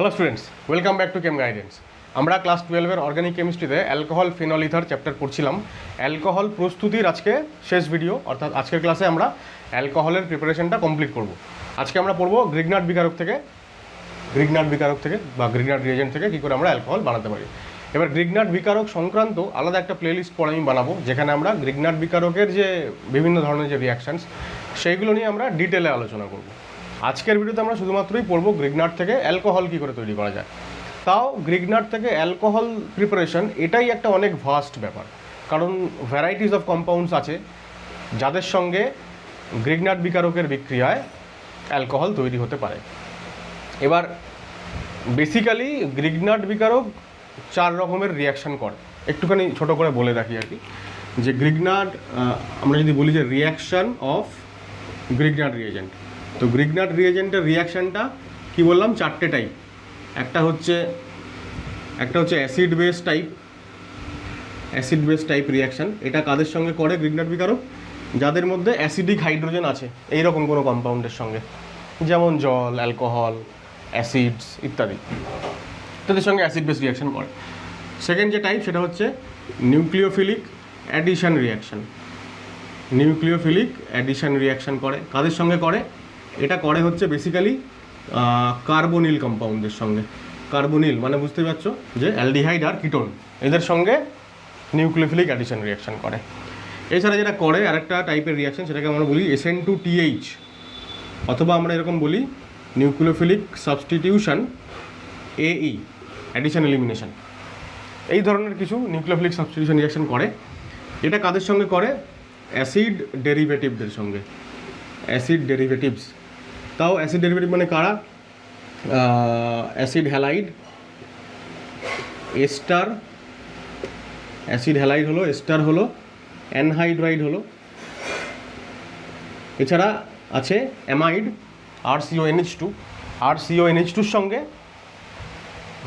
Hello students, welcome back to chem guidance. আমরা class 12-এর organic কেমিস্ট্রিতে অ্যালকোহল ফিনল ইথার চ্যাপ্টার পড়ছিলাম। Alcohol প্রস্তুতির আজকে শেষ ভিডিও, অর্থাৎ আজকের ক্লাসে আমরা অ্যালকোহলের প্রিপারেশনটা কমপ্লিট করব। আজকে আমরা পড়বো গ্রিগনার্ড বিকারক থেকে বা গ্রিগনার্ড রিয়েজেন্ট থেকে কী করে আমরা অ্যালকোহল বানাতে পারি। এবার গ্রিগনার্ড বিকারক সংক্রান্ত আলাদা একটা প্লেলিস্ট পরে আমি বানাবো, যেখানে আমরা গ্রিগনার্ড বিকারকের যে বিভিন্ন ধরনের যে রিয়াকশানস সেইগুলো নিয়ে আমরা ডিটেলে আলোচনা করব। আজকের ভিডিওতে আমরা শুধুমাত্রই পড়বো গ্রিগনার্ড থেকে অ্যালকোহল কী করে তৈরি করা যায়। তাও গ্রিগনার্ড থেকে অ্যালকোহল প্রিপারেশন এটাই একটা অনেক ভাস্ট ব্যাপার, কারণ ভ্যারাইটিস অফ কম্পাউন্ডস আছে যাদের সঙ্গে গ্রিগনার্ড বিকারকের বিক্রিয়ায় অ্যালকোহল তৈরি হতে পারে। এবার বেসিক্যালি গ্রিগনার্ড বিকারক 4 রকমের রিয়াকশান করে। একটুখানি ছোট করে বলে রাখি আর কি, যে গ্রিগনার্ড আমরা যদি বলি যে রিয়াকশান অফ গ্রিগনার্ড রিয়েজেন্ট, তো গ্রিগনার্ড রিয়েজেন্টের রিয়াকশানটা কি বললাম 4টে টাইপ। একটা হচ্ছে অ্যাসিড বেস টাইপ রিয়াকশান। এটা কাদের সঙ্গে করে গ্রিগনার্ড বিকারক? যাদের মধ্যে অ্যাসিডিক হাইড্রোজেন আছে এইরকম কোনো কম্পাউন্ডের সঙ্গে, যেমন জল, অ্যালকোহল, অ্যাসিডস ইত্যাদি, তাদের সঙ্গে অ্যাসিড বেস রিয়াকশান করে। সেকেন্ড যে টাইপ সেটা হচ্ছে নিউক্লিওফিলিক অ্যাডিশন রিয়াকশান করে। কাদের সঙ্গে করে? এটা করে হচ্ছে বেসিক্যালি কার্বনিল কম্পাউন্ডের সঙ্গে। কার্বনিল মানে বুঝতে পারছো যে অ্যালডিহাইড আর কিটোন, এদের সঙ্গে নিউক্লিওফিলিক অ্যাডিশন রিয়াকশান করে। এছাড়া যেটা করে আরেকটা টাইপের রিয়াকশান, সেটাকে আমরা বলি SN2TH, অথবা আমরা এরকম বলি nucleophilic substitution AE, addition elimination. এই ধরনের কিছু নিউক্লিওফিলিক সাবস্টিটিউশন রিয়াকশান করে। এটা কাদের সঙ্গে করে? অ্যাসিড ডেরিভেটিভদের সঙ্গে। অ্যাসিড ডেরিভেটিভস, তাও অ্যাসিড ডেরিভেটিভ মানে কারা? Acid halide, ester, acid halide হলো, এস্টার হলো, অ্যানহাইড্রাইড হলো। এছাড়া আছে অ্যামাইড, RCONH2 সঙ্গে,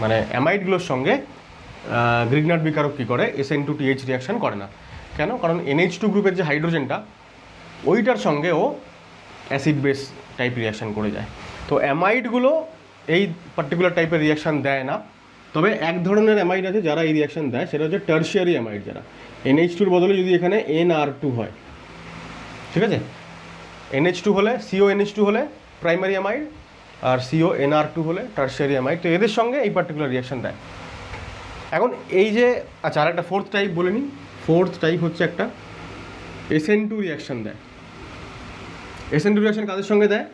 মানে অ্যামাইডগুলোর সঙ্গে গ্রিগনার্ড বিকারক কী করে? SN2TH রিয়াকশান করে না। কেন? কারণ NH2 গ্রুপের যে হাইড্রোজেনটা ওইটার সঙ্গে ও অ্যাসিড বেস টাইপ রিয়াকশান করে যায়। তো অ্যামাইডগুলো এই পার্টিকুলার টাইপের রিয়াকশান দেয় না। তবে এক ধরনের অ্যামাইড আছে যারা এই রিয়াকশান দেয়, সেটা হচ্ছে টার্সিয়ারি অ্যামাইড, যারা NH2-র বদলে যদি এখানে NR2 হয়, ঠিক আছে? NH2 হলে CONH2 হলে প্রাইমারি অ্যামাইড, আর CONR2 হলে টার্সিয়ারি অ্যামাইড। তো এদের সঙ্গে এই পার্টিকুলার রিয়াকশান দেয়। এখন এই যে আচ্ছা, আর একটা ফোর্থ টাইপ বলে নিই। ফোর্থ টাইপ হচ্ছে একটা SN2 রিয়াকশান দেয়। SN2 রিয়াকশান কাদের সঙ্গে দেয়?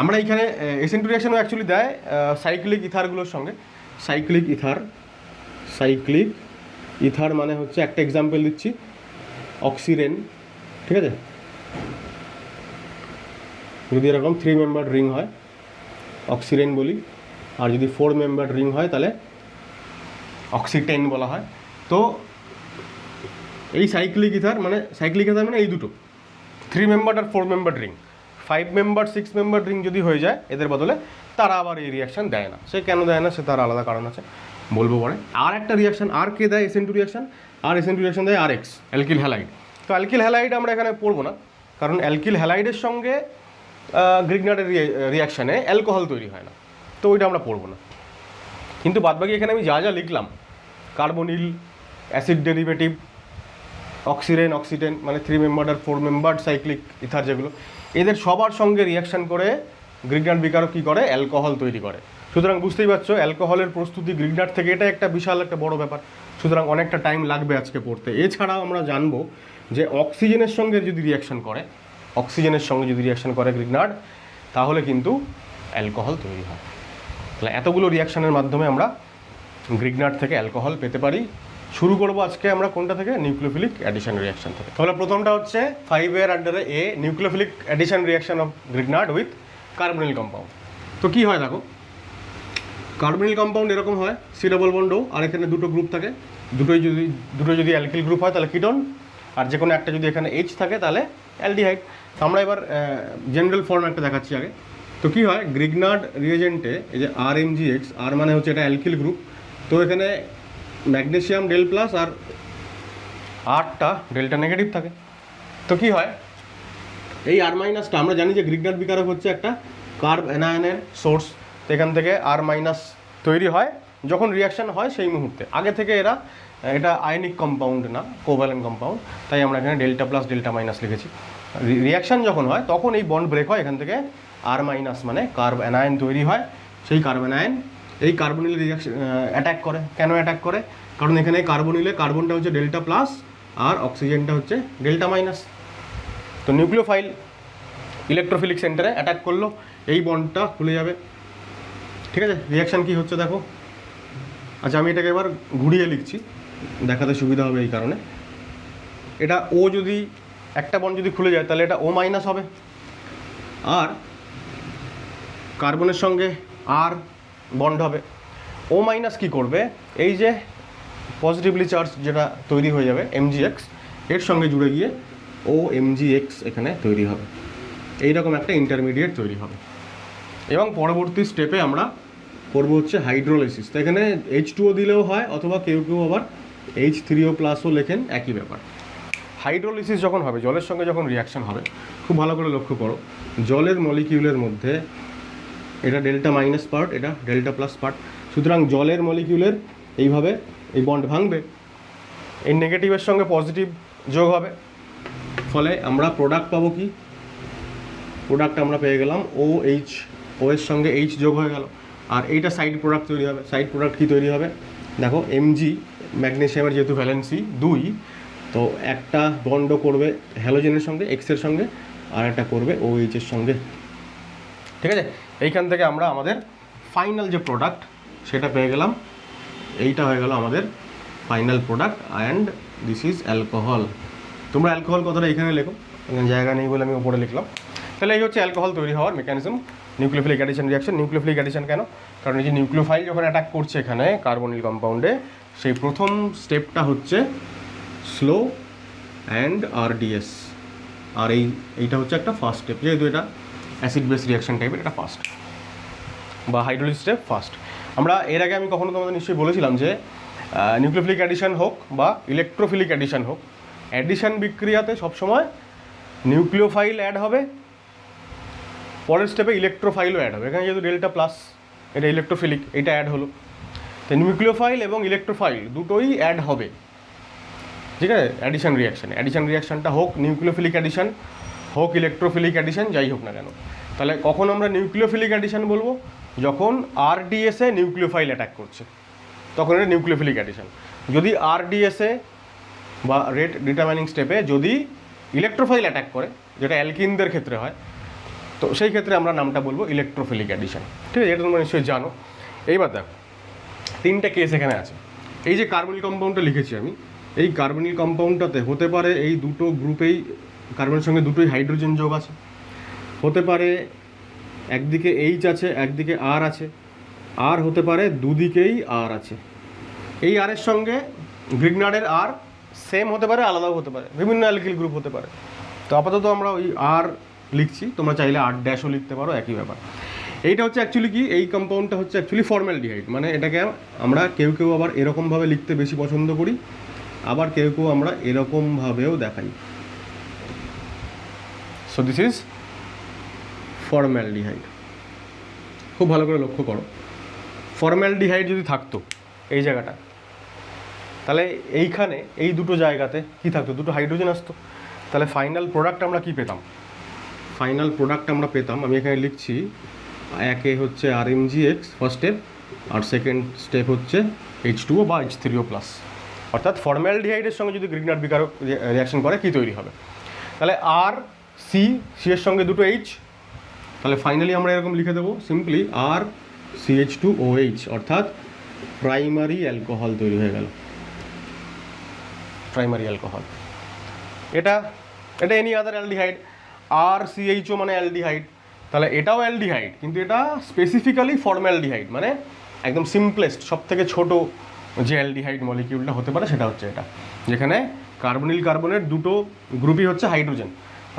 আমরা এইখানে SN2 রিয়াকশানও অ্যাকচুয়ালি দেয় সাইক্লিক ইথারগুলোর সঙ্গে। সাইক্লিক ইথার মানে হচ্ছে, একটা এক্সাম্পল দিচ্ছি, অক্সিরেন, ঠিক আছে? যদি এরকম 3 মেম্বার রিং হয় অক্সিরেন বলি, আর যদি 4 মেম্বার রিং হয় তাহলে অক্সিটেন বলা হয়। তো এই সাইক্লিক ইথার মানে এই দুটো 3 মেম্বার আর 4 member ring, 5 member 6 member ring যদি হয়ে যায় এদের বদলে, তারা আবার এই রিয়াকশান দেয় না। সে কেন দেয় না সে তার আলাদা কারণ আছে, বলবো পরে। আর একটা রিয়াকশান আর কে দেয় SN2 রিয়াকশান? SN2 রিয়াকশান দেয় RX, অ্যালকিল হ্যালাইড। তো অ্যালকিল হ্যালাইড আমরা এখানে পড়বো না, কারণ অ্যালকিল হ্যালাইডের সঙ্গে গ্রিগনার্ডের রিয়াকশানে অ্যালকোহল তৈরি হয় না, তো ওইটা আমরা পড়বো না। কিন্তু বাদবাকি এখানে আমি যা লিখলাম, কার্বনিল, অ্যাসিড ডেরিভেটিভ, অক্সিটেন মানে 3 মেম্বার আর 4 মেম্বার সাইক্লিক ইথার যেগুলো, এদের সবার সঙ্গে রিয়াকশান করে গ্রিগনার্ড বিকারক কী করে? অ্যালকোহল তৈরি করে। সুতরাং বুঝতেই পারছো অ্যালকোহলের প্রস্তুতি গ্রিগনার্ড থেকে এটা একটা বিশাল একটা বড় ব্যাপার। সুতরাং অনেকটা টাইম লাগবে আজকে পড়তে। এছাড়াও আমরা জানবো যে অক্সিজেনের সঙ্গে যদি রিয়াকশান করে গ্রিগনার্ড, তাহলে কিন্তু অ্যালকোহল তৈরি হয়। তাহলে এতগুলো রিয়াকশানের মাধ্যমে আমরা গ্রিগনার্ড থেকে অ্যালকোহল পেতে পারি। শুরু করবো আজকে আমরা কোনটা থেকে? নিউক্লিওফিলিক অ্যাডিশন রিয়াকশান থেকে। তাহলে প্রথমটা হচ্ছে 5-এর আন্ডারে A, nucleophilic addition reaction of Grignard with carbonyl compound. তো কী হয় দেখো, কার্বনিল কম্পাউন্ড এরকম হয়, C ডবল বন্ড O, আর এখানে দুটো গ্রুপ থাকে, দুটো যদি অ্যালকিল গ্রুপ হয় তাহলে কিটোন, আর যে কোনো একটা যদি এখানে H থাকে তাহলে অ্যালডিহাইড। আমরা এবার জেনারেল ফর্ম একটা দেখাচ্ছি আগে। তো কী হয়, গ্রিগনার্ড রিয়েজেন্টে এই যে RMgX, আর মানে হচ্ছে এটা অ্যালকিল গ্রুপ, তো এখানে ম্যাগনেসিয়াম ডেল প্লাস আর 8টা ডেল্টা নেগেটিভ থাকে। তো কী হয়, এই R- আমরা জানি যে গ্রিগনার্ড বিকারক হচ্ছে একটা কার্ব অ্যানায়নের সোর্স। তো এখান থেকে আর মাইনাস তৈরি হয় যখন রিয়াকশান হয় সেই মুহূর্তে। আগে থেকে এটা আয়নিক কম্পাউন্ড না, কোভ্যালেন্ট কম্পাউন্ড, তাই আমরা এখানে ডেল্টা প্লাস ডেল্টা মাইনাস লিখেছি। রিয়াকশান যখন হয় তখন এই বন্ড ব্রেক হয়, এখান থেকে আর মাইনাস মানে অ্যানায়ন তৈরি হয়। সেই অ্যানায়ন এই কার্বনিল রিয়াকশন অ্যাটাক করে। কেন অ্যাটাক করে? কারণ এখানে কার্বনটা হচ্ছে ডেল্টা প্লাস আর অক্সিজেনটা হচ্ছে ডেল্টা মাইনাস। তো নিউক্লিওফাইল ইলেকট্রোফিলিক সেন্টারে অ্যাটাক করলো, এই বন্ডটা খুলে যাবে। ঠিক আছে, রিয়াকশান কী হচ্ছে দেখো। আচ্ছা, আমি এটাকে এবার ঘুরিয়ে লিখছি, দেখাতে সুবিধা হবে এই কারণে। এটা ও যদি একটা বন্ড যদি খুলে যায় তাহলে এটা ও মাইনাস হবে, আর কার্বনের সঙ্গে আর বন্ড হবে। ও মাইনাস কী করবে, এই যে পজিটিভলি চার্জ যেটা তৈরি হয়ে যাবে MgX, এর সঙ্গে জুড়ে গিয়ে ও MgX এখানে তৈরি হবে, এইরকম একটা ইন্টারমিডিয়েট তৈরি হবে। এবং পরবর্তী স্টেপে আমরা করবো হচ্ছে হাইড্রোলাইসিস। তো এখানে H2O দিলেও হয়, অথবা কেউ আবার H3O+ লেখেন, একই ব্যাপার। হাইড্রোলাইসিস যখন হবে, জলের সঙ্গে যখন রিয়াকশান হবে, খুব ভালো করে লক্ষ্য করো, জলের মলিকিউলের মধ্যে এটা ডেল্টা মাইনাস পার্ট, এটা ডেল্টা প্লাস পার্ট। সুতরাং জলের মলিকিউলের এইভাবে এই বন্ড ভাঙবে, এই নেগেটিভের সঙ্গে পজিটিভ যোগ হবে, ফলে আমরা প্রোডাক্ট পাবো কি? প্রোডাক্ট আমরা পেয়ে গেলাম OH, ও এর সঙ্গে H যোগ হয়ে গেল, আর এইটা সাইড প্রোডাক্ট তৈরি হবে। সাইড প্রোডাক্ট কী তৈরি হবে দেখো, Mg, ম্যাগনেসিয়ামের যেহেতু ভ্যালেন্সি 2, তো একটা বন্ড করবে হ্যালোজেনের সঙ্গে এক্সের সঙ্গে, আর একটা করবে OH এর সঙ্গে। ঠিক আছে, এইখান থেকে আমরা আমাদের ফাইনাল যে প্রোডাক্ট সেটা পেয়ে গেলাম। এইটা হয়ে গেল আমাদের final product, and this is alcohol. তোমরা অ্যালকোহল কথাটা এখানে লেখো, এখানে জায়গা নেই বলে আমি উপরে লিখলাম। তাহলে এই হচ্ছে অ্যালকোহল তৈরি হওয়ার mechanism, nucleophilic addition reaction. Nucleophilic addition কেন? কারণ এই যে নিউক্লিওফাইল যখন অ্যাটাক করছে এখানে কার্বনিল কম্পাউন্ডে, সেই প্রথম স্টেপটা হচ্ছে স্লো অ্যান্ড RDS, আর এইটা হচ্ছে একটা ফার্স্ট স্টেপ। যেহেতু এটা অ্যাসিড বেস রিয়াকশন টাইপের, এটা ফার্স্ট, বা হাইড্রোলিস স্টেপ ফার্স্ট। আমরা এর আগে আমি কখনো তোমাদের নিশ্চয়ই বলেছিলাম যে নিউক্লিওফিলিক অ্যাডিশন হোক বা ইলেকট্রোফিলিক অ্যাডিশন হোক, অ্যাডিশন বিক্রিয়াতে সবসময় নিউক্লিওফাইল অ্যাড হবে, পরের স্টেপে ইলেকট্রোফাইলও অ্যাড হবে। এখানে যেহেতু ডেল্টা প্লাস, এটা ইলেকট্রোফিলিক, এটা অ্যাড হলো, তো নিউক্লিওফাইল এবং ইলেকট্রোফাইল দুটোই অ্যাড হবে। ঠিক আছে, অ্যাডিশন রিয়াকশানটা হোক নিউক্লিওফিলিক অ্যাডিশন, হোক ইলেকট্রোফিলিক অ্যাডিশন, যাই হোক না কেন। তাহলে কখন আমরা নিউক্লিওফিলিক অ্যাডিশন বলবো? যখন RDS-এ নিউক্লিওফাইল অ্যাটাক করছে, তখন এটা নিউক্লিওফিলিক অ্যাডিশন। যদি RDS-এ বা রেট ডিটারমাইনিং স্টেপে যদি ইলেকট্রোফাইল অ্যাটাক করে, যেটা অ্যালকিনদের ক্ষেত্রে হয়, তো সেই ক্ষেত্রে আমরা নামটা বলবো ইলেকট্রোফিলিক অ্যাডিশন। ঠিক আছে, এটা তোমরা নিশ্চয়ই জানো। এইবার দেখো, তিনটে কেস এখানে আছে। এই যে কার্বনিল কম্পাউন্ডটা লিখেছি আমি, এই কার্বনিল কম্পাউন্ডটাতে হতে পারে এই দুটো গ্রুপেই, কার্বনের সঙ্গে দুটোই হাইড্রোজেন যোগ আছে, হতে পারে একদিকে H আছে একদিকে R আছে, আর হতে পারে দুদিকেই R আছে। এই R এর সঙ্গে গ্রিগনার্ডের R সেম হতে পারে, আলাদাও হতে পারে, বিভিন্ন অ্যালকিল গ্রুপ হতে পারে। তো আপাতত আমরা ওই R লিখছি, তোমরা চাইলে R' লিখতে পারো, একই ব্যাপার। এইটা হচ্ছে অ্যাকচুয়ালি কি, এই কম্পাউন্ডটা হচ্ছে অ্যাকচুয়ালি ফর্মালডিহাইড, মানে এটাকে আমরা কেউ আবার এরকমভাবে লিখতে বেশি পছন্দ করি, আবার কেউ আমরা এরকমভাবেও দেখাই। So this is formaldehyde. খুব ভালো করে লক্ষ্য করো, ফর্মালডিহাইড যদি থাকতো এই জায়গাটা, তাহলে এইখানে এই দুটো জায়গাতে কি থাকতো, দুটো হাইড্রোজেন আসতো। তাহলে ফাইনাল প্রোডাক্ট আমরা কি পেতাম? আমি এখানে লিখছি, একে হচ্ছে RMgX ফার্স্ট স্টেপ, আর সেকেন্ড স্টেপ হচ্ছে H2O বা H3O+। অর্থাৎ ফর্মালডিহাইডের সঙ্গে যদি গ্রিগনার্ড বিকারক রিয়াকশন করে কি তৈরি হবে? তাহলে সি এর সঙ্গে দুটো H, তাহলে ফাইনালি আমরা এরকম লিখে দেবো সিম্পলি RCH2OH, অর্থাৎ প্রাইমারি অ্যালকোহল তৈরি হয়ে গেল, প্রাইমারি অ্যালকোহল। এটা এনি আদার অ্যালডিহাইড, RCHO মানে অ্যালডিহাইড, তাহলে এটাও অ্যালডিহাইড, কিন্তু এটা স্পেসিফিক্যালি ফর্মালডিহাইড, মানে একদম সিম্পলেস্ট, সব থেকে ছোটো যে অ্যালডিহাইড মলিকিউলটা হতে পারে সেটা হচ্ছে এটা, যেখানে কার্বনিল কার্বনের দুটো গ্রুপই হচ্ছে হাইড্রোজেন,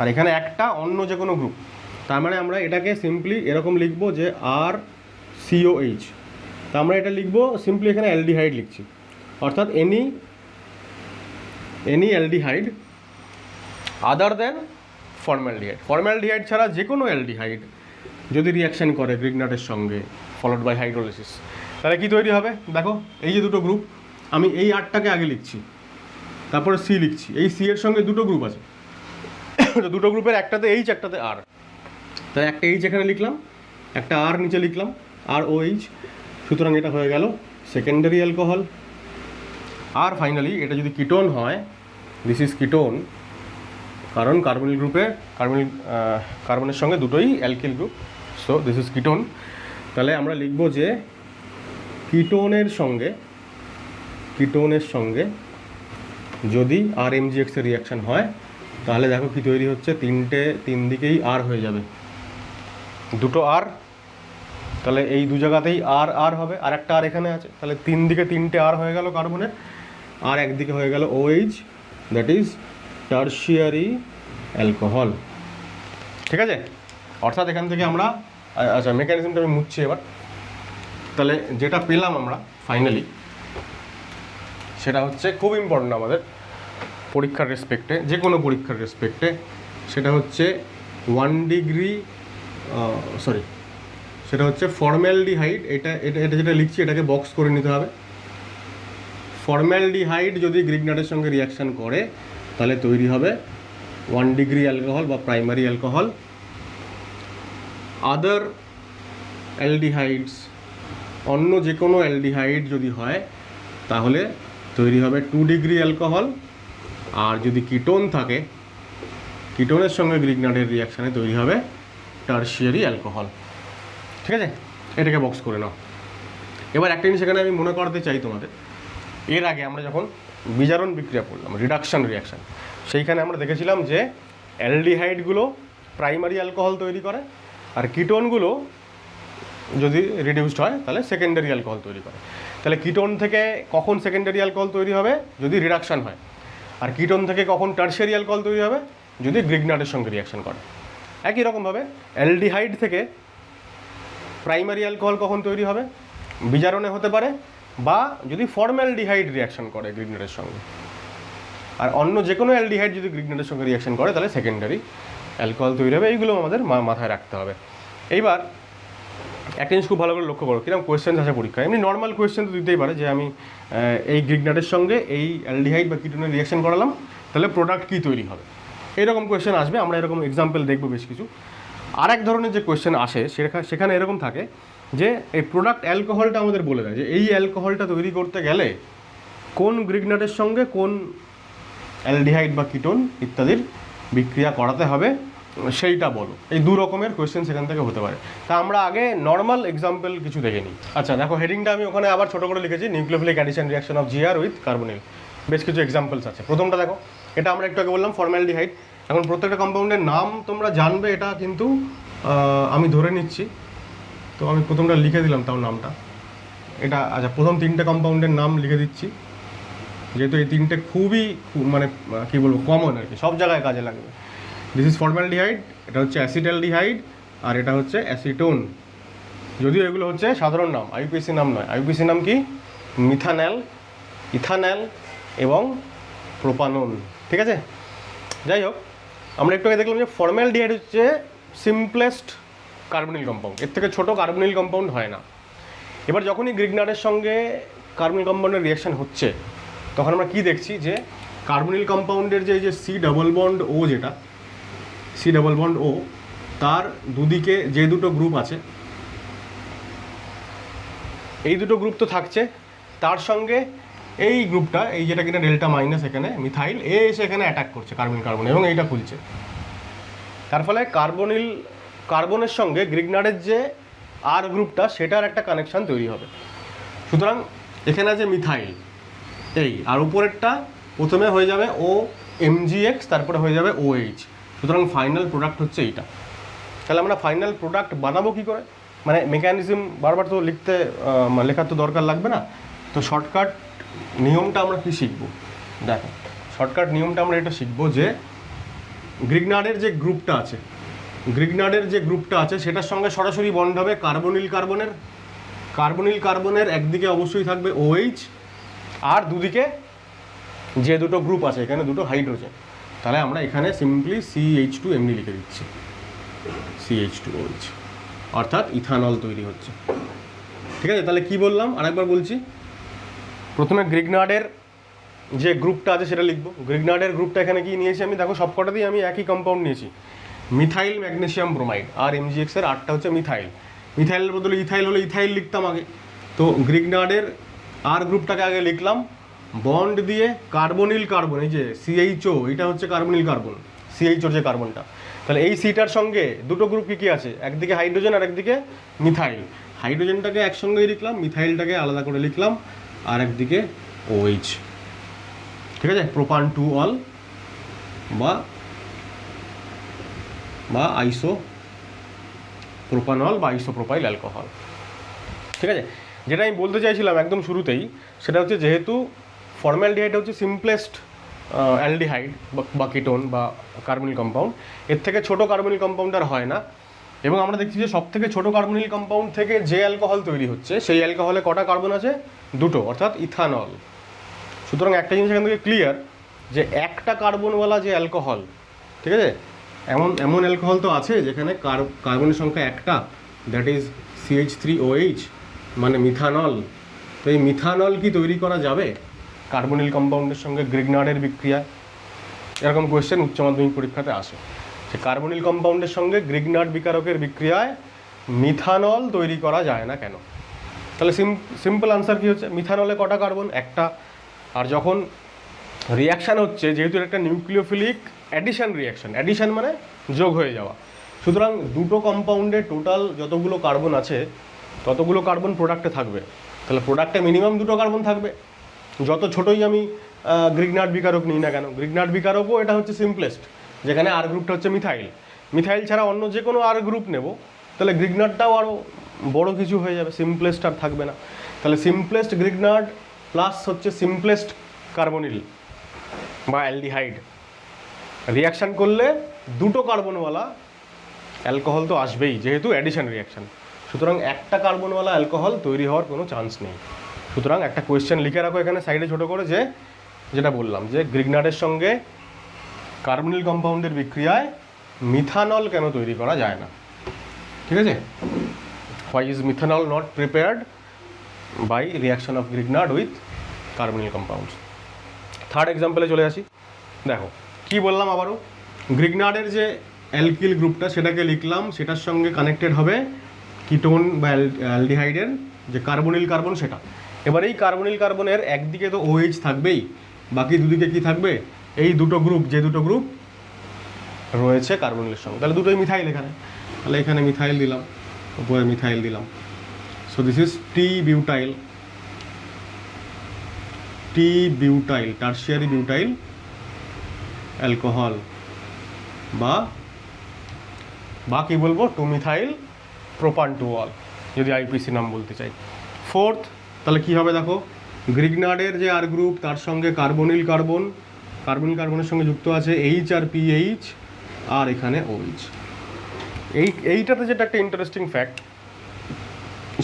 আর এখানে একটা অন্য যে কোনো গ্রুপ। তার মানে আমরা এটাকে সিম্পলি এরকম লিখবো যে RCOH, তা আমরা এটা লিখবো সিম্পলি এখানে অ্যালডিহাইড লিখছি, অর্থাৎ এনি অ্যালডিহাইড আদার দেন ফর্মালডিহাইড। ফর্মালডিহাইড ছাড়া যে কোনো অ্যালডিহাইড যদি রিয়াকশান করে গ্রিগনাটের সঙ্গে ফলোড বাই হাইড্রোলাইসিস, তাহলে কী তৈরি হবে? দেখো এই যে দুটো গ্রুপ, আমি এই আরটাকে আগে লিখছি, তারপরে সি লিখছি। এই সি এর সঙ্গে দুটো গ্রুপ আছে, তো দুটো গ্রুপের একটাতে এইচ একটাতে আর, তাই একটা এইচ এখানে লিখলাম, একটা আর নিচে লিখলাম, আর ও এইচ। সুতরাং এটা হয়ে গেল সেকেন্ডারি অ্যালকোহল। আর ফাইনালি এটা যদি কিটোন হয়, দিস ইজ কিটোন, কারণ কার্বনিল গ্রুপে কার্বনের সঙ্গে দুটোই alkyl group, so this is ketone. তাহলে আমরা লিখব যে কিটোনের সঙ্গে যদি আর এমজিএক্সের রিয়াকশান হয়, তাহলে দেখো কি তৈরি হচ্ছে, তিন দিকেই আর হয়ে যাবে, দুটো আর, তাহলে এই দু জায়গাতেই আর আর হবে, আর একটা আর এখানে আছে, তাহলে তিন দিকে তিনটে আর হয়ে গেল কার্বনের, আর একদিকে হয়ে গেল OH, that is tertiary alcohol. ঠিক আছে, অর্থাৎ এখান থেকে আমরা, আচ্ছা মেকানিজমটা আমি মুছছি এবার। তাহলে যেটা পেলাম আমরা ফাইনালি, সেটা হচ্ছে খুব ইম্পর্টেন্ট আমাদের পরীক্ষার রেসপেক্টে, যে কোনো পরীক্ষার রেসপেক্টে, সেটা হচ্ছে 1 ডিগ্রি, সেটা হচ্ছে ফর্ম্যালডিহাইড। এটা যেটা লিখছি এটাকে বক্স করে নিতে হবে। ফর্ম্যালডিহাইড যদি গ্রিগনাটের সঙ্গে রিয়াকশান করে, তাহলে তৈরি হবে 1 ডিগ্রি অ্যালকোহল বা প্রাইমারি অ্যালকোহল। আদার অ্যালডিহাইডস, অন্য যে কোনো অ্যালডিহাইড যদি হয়, তাহলে তৈরি হবে 2 ডিগ্রি অ্যালকোহল। আর যদি কিটোন থাকে, কিটোনের সঙ্গে গ্রিগনাটের রিয়াকশানে তৈরি হবে টারশিয়ারি অ্যালকোহল। ঠিক আছে, এটাকে বক্স করে নাও। এবার একটা জিনিস এখানে আমি মনে করাতে চাই তোমাদের, এর আগে আমরা যখন বিজারণ বিক্রিয়া করলাম, রিডাকশান রিয়াকশান, সেইখানে আমরা দেখেছিলাম যে অ্যালডিহাইডগুলো প্রাইমারি অ্যালকোহল তৈরি করে, আর কিটোনগুলো যদি রিডিউসড হয় তাহলে সেকেন্ডারি অ্যালকোহল তৈরি করে। তাহলে কিটোন থেকে কখন সেকেন্ডারি অ্যালকোহল তৈরি হবে? যদি রিডাকশান হয়। আর কিটোন থেকে কখন টারশিয়ারি অ্যালকোহল তৈরি হবে? যদি গ্রিগনাটের সঙ্গে রিয়াকশান করে। একই রকমভাবে অ্যালডিহাইড থেকে প্রাইমারি অ্যালকোহল কখন তৈরি হবে? বিজারণে হতে পারে, বা যদি ফর্ম্যালডিহাইড রিয়াকশান করে গ্রিগনাটের সঙ্গে। আর অন্য যে কোনো অ্যালডিহাইড যদি গ্রিগনাটের সঙ্গে রিয়াকশান করে, তাহলে সেকেন্ডারি অ্যালকোহল তৈরি হবে। এইগুলো আমাদের মাথায় রাখতে হবে। এইবার একটা জিনিস খুব ভালো করে লক্ষ্য করো, কিরকম কোয়েশ্চেন আছে পরীক্ষায়। এমনি নর্মাল কোয়েশ্চেন তো দিতেই পারে যে আমি এই গ্রিগনাটের সঙ্গে এই অ্যালডিহাইড বা কিটোনের রিয়াকশান করালাম, তাহলে প্রোডাক্ট কী তৈরি হবে, এরকম কোয়েশ্চেন আসবে। আমরা এরকম এক্সাম্পল দেখবো বেশ কিছু। আর এক ধরনের যে কোয়েশ্চেন আসে সেখানে এরকম থাকে যে এই প্রোডাক্ট অ্যালকোহলটা আমাদের বলে দেয় যে এই অ্যালকোহলটা তৈরি করতে গেলে কোন গ্রিগনাটের সঙ্গে কোন অ্যালডিহাইড বা কিটোন ইত্যাদির বিক্রিয়া করাতে হবে, সেইটা বলো। এই দু রকমের কোয়েশ্চেন সেখান থেকে হতে পারে। তা আমরা আগে নর্মাল এক্সাম্পল কিছু দেখে নিই। আচ্ছা দেখো, হেডিংটা আমি ওখানে আবার ছোটো করে লিখেছি, nucleophilic addition reaction of GR with carbonyl. বেশ কিছু এক্সাম্পলস আছে। প্রথমটা দেখো, এটা আমরা একটু আগে বললাম ফর্ম্যালডিহাইড। এখন প্রত্যেকটা কম্পাউন্ডের নাম তোমরা জানবে, এটা কিন্তু আমি ধরে নিচ্ছি। তো আমি প্রথমটা লিখে দিলাম, তাও নামটা এটা। আচ্ছা, প্রথম তিনটে কম্পাউন্ডের নাম লিখে দিচ্ছি, যেহেতু এই তিনটে খুবই মানে কী বলবো, কমন আর কি, সব জায়গায় কাজে লাগবে। দিস ইজ ফর্ম্যালডিহাইড, এটা হচ্ছে অ্যাসিটালডিহাইড, আর এটা হচ্ছে অ্যাসিটোন। যদিও এগুলো হচ্ছে সাধারণ নাম, আইউপিএসসি নাম নয়। আইউপিএসসি নাম কি? মিথানল, ইথানল এবং প্রোপানন। ঠিক আছে, যাই হোক, আমরা একটু আগে দেখলাম যে ফর্ম্যালডিহাইড হচ্ছে সিম্পলেস্ট কার্বনিল কম্পাউন্ড। এর থেকে ছোটো কার্বনিল কম্পাউন্ড হয় না। এবার যখনই গ্রিগনাটের সঙ্গে কার্বনিল কম্পাউন্ডের রিয়াকশান হচ্ছে, তখন আমরা কি দেখছি যে কার্বনিল কম্পাউন্ডের যে সি ডাবল বন্ড ও, যেটা সি ডাবল বন্ড ও, তার দুদিকে যে দুটো গ্রুপ আছে, এই দুটো গ্রুপ তো থাকছে, তার সঙ্গে এই গ্রুপটা, এই যেটা কিনা ডেল্টা মাইনাস, এখানে মিথাইল এসে এখানে অ্যাটাক করছে কার্বন, এবং এইটা খুলছে। তার ফলে কার্বনের সঙ্গে গ্রিগনাটের যে আর গ্রুপটা, সেটার একটা কানেকশান তৈরি হবে। সুতরাং এখানে আছে মিথাইল, এই, আর উপরেরটা প্রথমে হয়ে যাবে ও এমজিএক্স, তারপরে হয়ে যাবে OH। সুতরাং ফাইনাল প্রোডাক্ট হচ্ছে এইটা। তাহলে আমরা ফাইনাল প্রোডাক্ট বানাবো কী করে? মানে মেকানিজম বারবার তো লেখার তো দরকার লাগবে না। তো শর্টকাট নিয়মটা আমরা কী শিখবো? দেখো, শর্টকাট নিয়মটা আমরা এটা শিখবো যে গ্রিগনাটের যে গ্রুপটা আছে সেটার সঙ্গে সরাসরি বন্ড হবে কার্বনিল কার্বনের একদিকে অবশ্যই থাকবে OH, আর দুদিকে যে দুটো গ্রুপ আছে, এখানে দুটো হাইড্রোজেন। তাহলে আমরা এখানে সিম্পলি CH2 এমনি লিখে দিচ্ছি, CH2OH। অর্থাৎ ইথানল তৈরি হচ্ছে। ঠিক আছে, তাহলে কি বললাম আরেকবার বলছি। প্রথমে গ্রিগনার্ডের যে গ্রুপটা আছে সেটা লিখবো। গ্রিগনার্ডের গ্রুপটা এখানে কি নিয়েছি আমি, দেখো সবকটাতেই আমি একই কম্পাউন্ড নিয়েছি, মিথাইল ম্যাগনেসিয়াম ব্রোমাইড। আর এমজিএক্সের আরটা হচ্ছে মিথাইল। মিথাইলের বদলে ইথাইল হলে ইথাইল লিখতাম আগে। তো গ্রিগনার্ডের আর গ্রুপটাকে আগে লিখলাম, বন্ড দিয়ে কার্বনিল কার্বন, এই যে সিএইচও, এটা হচ্ছে কার্বনিল কার্বন, সিএইচওর যে কার্বনটা। তাহলে এই সিটার সঙ্গে দুটো গ্রুপ কী কী আছে, একদিকে হাইড্রোজেন আর একদিকে মিথাইল। হাইড্রোজেনটাকে একসঙ্গেই লিখলাম, মিথাইলটাকে আলাদা করে লিখলাম, আর একদিকে ওএইচ। ঠিক আছে, প্রোপান টু অল বা আইসো প্রোপানল বা আইসোপ্রোপাইল অ্যালকোহল। ঠিক আছে, যেটা আমি বলতে চাইছিলাম একদম শুরুতেই, সেটা হচ্ছে যেহেতু ফর্মালডিহাইড হচ্ছে সিম্পলেস্ট অ্যালডিহাইড বা কিটোন বা কার্বনিল কম্পাউন্ড, এর থেকে ছোটো কার্বনিল কম্পাউন্ড আর হয় না। এবং আমরা দেখছি যে সব থেকে ছোটো কার্বনিল কম্পাউন্ড থেকে যে অ্যালকোহল তৈরি হচ্ছে, সেই অ্যালকোহলে কটা কার্বন আছে, দুটো, অর্থাৎ ইথানল। সুতরাং একটা জিনিস এখান থেকে ক্লিয়ার যে একটা কার্বনওয়ালা যে অ্যালকোহল, ঠিক আছে, এমন অ্যালকোহল তো আছে যেখানে কার্বনের সংখ্যা একটা, দ্যাট ইজ CH3OH, মানে মিথানল। তো এই মিথানল কি তৈরি করা যাবে কার্বনিল কম্পাউন্ডের সঙ্গে গ্রিগনার্ডের বিক্রিয়া? এরকম কোয়েশ্চেন উচ্চ মাধ্যমিক পরীক্ষাতে আসে, যে কার্বনিল কম্পাউন্ডের সঙ্গে গ্রিগনার্ড বিকারকের বিক্রিয়ায় মিথানল তৈরি করা যায় না কেন? তাহলে সিম্পল আনসার কী হচ্ছে, মিথানলে কটা কার্বন, একটা। আর যখন রিয়াকশান হচ্ছে, যেহেতু একটা নিউক্লিওফিলিক অ্যাডিশন রিয়াকশান, অ্যাডিশন মানে যোগ হয়ে যাওয়া, সুতরাং দুটো কম্পাউন্ডে টোটাল যতগুলো কার্বন আছে ততগুলো কার্বন প্রোডাক্টে থাকবে। তাহলে প্রোডাক্টে মিনিমাম দুটো কার্বন থাকবে, যত ছোটোই আমি গ্রিগনার্ড বিকারক নিই না কেন। গ্রিগনার্ড বিকারকও এটা হচ্ছে সিম্পলেস্ট, যেখানে আর গ্রুপটা হচ্ছে মিথাইল। মিথাইল ছাড়া অন্য যে কোনো আর গ্রুপ নেব, তাহলে গ্রিগনার্ডটাও আরও বড় কিছু হয়ে যাবে, সিম্পলেস্ট আর থাকবে না। তাহলে সিম্পলেস্ট গ্রিগনার্ড প্লাস হচ্ছে সিম্পলেস্ট কার্বনিল বা অ্যালডিহাইড রিয়াকশান করলে দুটো কার্বনওয়ালা অ্যালকোহল তো আসবেই, যেহেতু অ্যাডিশন রিয়াকশান। সুতরাং একটা কার্বনওয়ালা অ্যালকোহল তৈরি হওয়ার কোনো চান্স নেই। সুতরাং একটা কোয়েশ্চেন লিখে রাখো এখানে সাইডে ছোটো করে, যে যেটা বললাম, যে গ্রিগনার্ডের সঙ্গে কার্বনিল কম্পাউন্ডের বিক্রিয়ায় মিথানল কেন তৈরি করা যায় না। ঠিক আছে, why is methanol not prepared by reaction of Grignard with carbonyl compounds. Third এক্সাম্পলে চলে আসি। দেখো কি বললাম আবারও, গ্রিগনার্ডের যে অ্যালকিল গ্রুপটা সেটাকে লিখলাম, সেটার সঙ্গে কানেক্টেড হবে কিটোন বা অ্যালডিহাইডের যে কার্বনিল কার্বন সেটা। এবার এই কার্বনিল কার্বনের একদিকে তো OH থাকবেই, বাকি দুদিকে কি থাকবে, এই দুটো গ্রুপ, যে দুটো গ্রুপ রয়েছে কার্বনিলের সঙ্গে, তাহলে দুটোই মিথাইল এখানে। তাহলে এখানে মিথাইল দিলাম, উপরে মিথাইল দিলাম। So this is t butyl, tertiary butyl alcohol, বা কি বলবো, 2-মিথাইল প্রোপান টু অল, যদি আইপিসি নাম বলতে চাই। ফোর্থ, তাহলে কি হবে দেখো, গ্রিগনার্ডের যে আর গ্রুপ তার সঙ্গে কার্বনিল কার্বনের সঙ্গে যুক্ত আছে H আর PH, আর এখানে OH। এইটাতে যেটা একটা ইন্টারেস্টিং ফ্যাক্ট,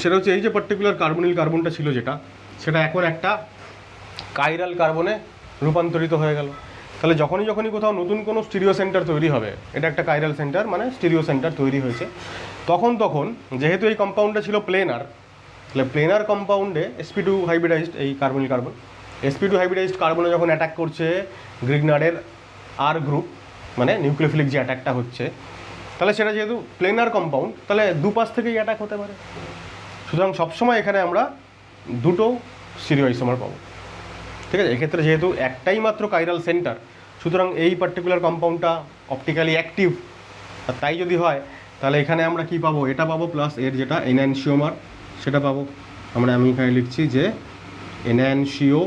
সেটা হচ্ছে এই যে পার্টিকুলার কার্বনিল কার্বনটা ছিল যেটা, সেটা এখন একটা কাইরাল কার্বনে রূপান্তরিত হয়ে গেল। তাহলে যখনই কোথাও নতুন কোনো স্টিরিও সেন্টার তৈরি হবে, এটা একটা কাইরাল সেন্টার মানে স্টিরিও সেন্টার তৈরি হয়েছে, তখন যেহেতু এই কম্পাউন্ডটা ছিল প্লেনার, তাহলে প্লেনার কম্পাউন্ডে sp2 হাইব্রিডাইজড এই কার্বনিল কার্বন, sp2 হাইব্রিডাইজড কার্বনে যখন অ্যাটাক করছে গ্রিগনার্ডের আর গ্রুপ, মানে নিউক্লিওফিলিক যে অ্যাটাকটা হচ্ছে, তাহলে সেটা যেহেতু প্লেনার কম্পাউন্ড, তাহলে দুপাশ থেকেই অ্যাটাক হতে পারে। সুতরাং সবসময় এখানে আমরা দুটো স্টিরিও আইসোমার পাবো। ঠিক আছে, এক্ষেত্রে যেহেতু একটাই মাত্র কাইরাল সেন্টার, সুতরাং এই পার্টিকুলার কম্পাউন্ডটা অপটিক্যালি অ্যাক্টিভ, আর তাই যদি হয় তাহলে এখানে আমরা কি পাবো, এটা পাবো, প্লাস এর যেটা এনানশিওমার সেটা পাবো। আমি এখানে লিখছি যে এনানশিওমেরিক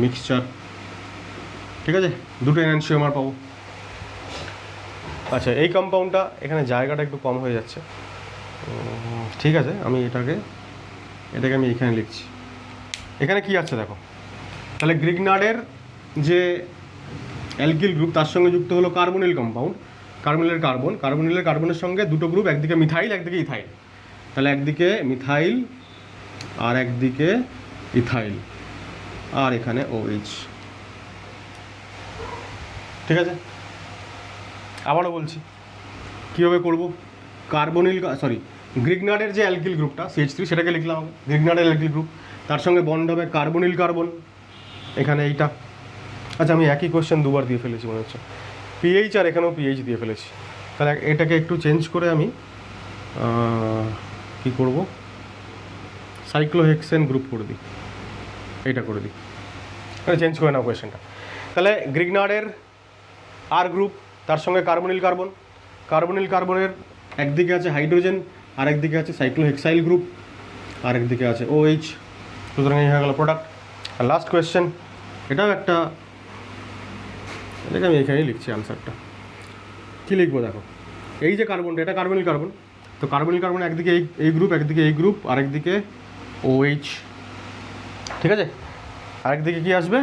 মিক্সচার। ঠিক আছে, দুটো এনানশিওমার পাবো। আচ্ছা, এই কম্পাউন্ডটা এখানে জায়গাটা একটু কম হয়ে যাচ্ছে, ঠিক আছে, আমি এটাকে আমি এখানে লিখছি। এখানে কি আছে দেখো, তাহলে গ্রিগনার্ডের যে অ্যালকিল গ্রুপ তার সঙ্গে যুক্ত হলো কার্বনিল কম্পাউন্ড, কার্বনিলের কার্বনের সঙ্গে দুটো গ্রুপ, একদিকে মিথাইল একদিকে ইথাইল। তাহলে একদিকে মিথাইল আর একদিকে ইথাইল, আর এখানে OH। ঠিক আছে, আবারও বলছি কীভাবে করব। কার্বনিল গ্রিগনার্ডের যে অ্যালকিল গ্রুপটা CH3 সেটাকে লিখলাম, গ্রিগনার্ডের অ্যালকিল গ্রুপ, তার সঙ্গে বন্ড হবে কার্বনিল কার্বন, এখানে এইটা। আচ্ছা আমি একই কোশ্চেন দুবার দিয়ে ফেলেছি মনে হচ্ছে, পিএইচ আর এখানেও পিএইচ দিয়ে ফেলেছি। তাহলে এটাকে একটু চেঞ্জ করে আমি কি করব, সাইক্লোহেক্সেন গ্রুপ করে দিই, এইটা করে দিই, চেঞ্জ করে নাও কোয়েশ্চেনটা। তাহলে গ্রিগনার্ডের আর গ্রুপ, তার সঙ্গে কার্বনিল কার্বন, কার্বনিল কার্বনের একদিকে আছে হাইড্রোজেন, আর একদিকে আছে সাইক্লোহেক্সাইল গ্রুপ, আর একদিকে আছে OH। সুতরাং এই হয়ে গেল প্রোডাক্ট। আর লাস্ট কোয়েশ্চেন, এটাও একটা, এটাকে আমি এখানেই লিখছি আনসারটা। কী লিখবো দেখো, এই যে কার্বনটা, এটা কার্বনিল কার্বন, তো কার্বনিল কার্বন একদিকে এই গ্রুপ, একদিকে এই গ্রুপ, আরেকদিকে OH, ঠিক আছে। আরেকদিকে কি আসবে,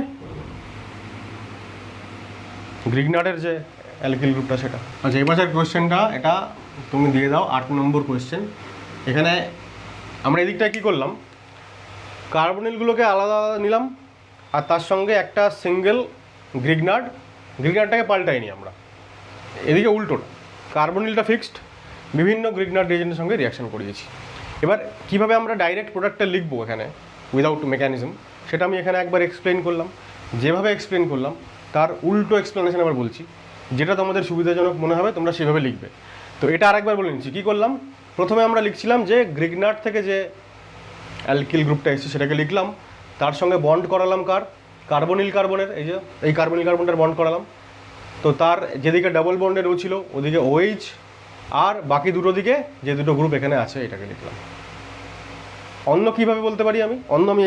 গ্রিগনার্ডের যে অ্যালকিল গ্রুপটা সেটা। আচ্ছা এবারের কোয়েশ্চেনটা এটা তুমি দিয়ে দাও, 8 নম্বর কোয়েশ্চেন। এখানে আমরা এদিকটায় কী করলাম, কার্বনিলগুলোকে আলাদা আলাদা নিলাম, আর তার সঙ্গে একটা সিঙ্গেল গ্রিগনার্ডটাকে পাল্টাইনি আমরা, এদিকে উল্টোটা, কার্বনিলটা ফিক্সড, বিভিন্ন গ্রিগনার্ড রিয়েজেন্টের সঙ্গে রিয়াকশন করিয়েছি। এবার কীভাবে আমরা ডাইরেক্ট প্রোডাক্টটা লিখবো এখানে উইদাউট মেকানিজম, সেটা আমি এখানে একবার এক্সপ্লেন করলাম। যেভাবে এক্সপ্লেন করলাম তার উল্টো এক্সপ্লেনেশন আবার বলছি, যেটা তোমাদের সুবিধাজনক মনে হবে তোমরা সেভাবে লিখবে। তো এটা আরেকবার বলে নিচ্ছি কী করলাম। প্রথমে আমরা লিখছিলাম যে গ্রিগনার্ড থেকে যে অ্যালকিল গ্রুপটা এসেছে সেটাকে লিখলাম, তার সঙ্গে বন্ড করালাম কার্বনিল কার্বনের, এই যে এই কার্বনিল কার্বনটার বন্ড করালাম। তো তার যেদিকে ডাবল বন্ডের ও ছিল ওদিকে OH, আর বাকি দুটো দিকে যে দুটো গ্রুপ এখানে আছে এটাকে লিখলাম। অন্য কীভাবে বলতে পারি আমি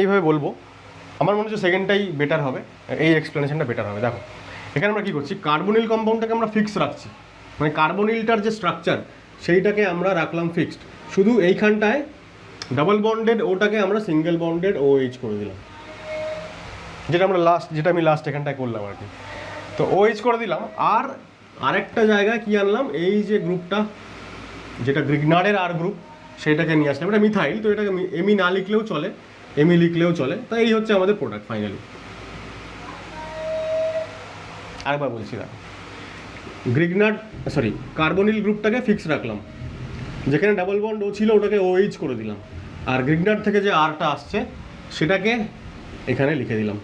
এইভাবে বলবো, আমার মনে হচ্ছে সেকেন্ডটাই বেটার হবে, এই এক্সপ্লেনেশনটা বেটার হবে। দেখো এখানে আমরা কী করছি, কার্বনিল কম্পাউন্ডটাকে আমরা ফিক্স রাখছি, মানে কার্বনিলটার যে স্ট্রাকচার সেইটাকে আমরা রাখলাম ফিক্সড, শুধু এইখানটায় ডাবল বন্ডেড ওটাকে আমরা সিঙ্গেল বন্ডেড OH করে দিলাম, যেটা আমি লাস্ট এখানটায় করলাম আর কি। তো OH করে দিলাম, আর আরেকটা জায়গায় কি আনলাম, এই যে গ্রুপটা যেটা গ্রিগনার্ডের আর গ্রুপ সেটাকে নিয়ে আসলাম, এটা মিথাইল, তো এটাকে এমি না লিখলেও চলে, এমি লিখলেও চলে। তো এই হচ্ছে আমাদের প্রোডাক্ট ফাইনালি। আরেকবার বলছি না, কার্বনিল গ্রুপটাকে ফিক্স রাখলাম, যেখানে ডাবল বন্ড ও ছিল ওটাকে OH করে দিলাম, আর গ্রিগনার্ড থেকে যে আরটা আসছে সেটাকে এখানে লিখে দিলাম।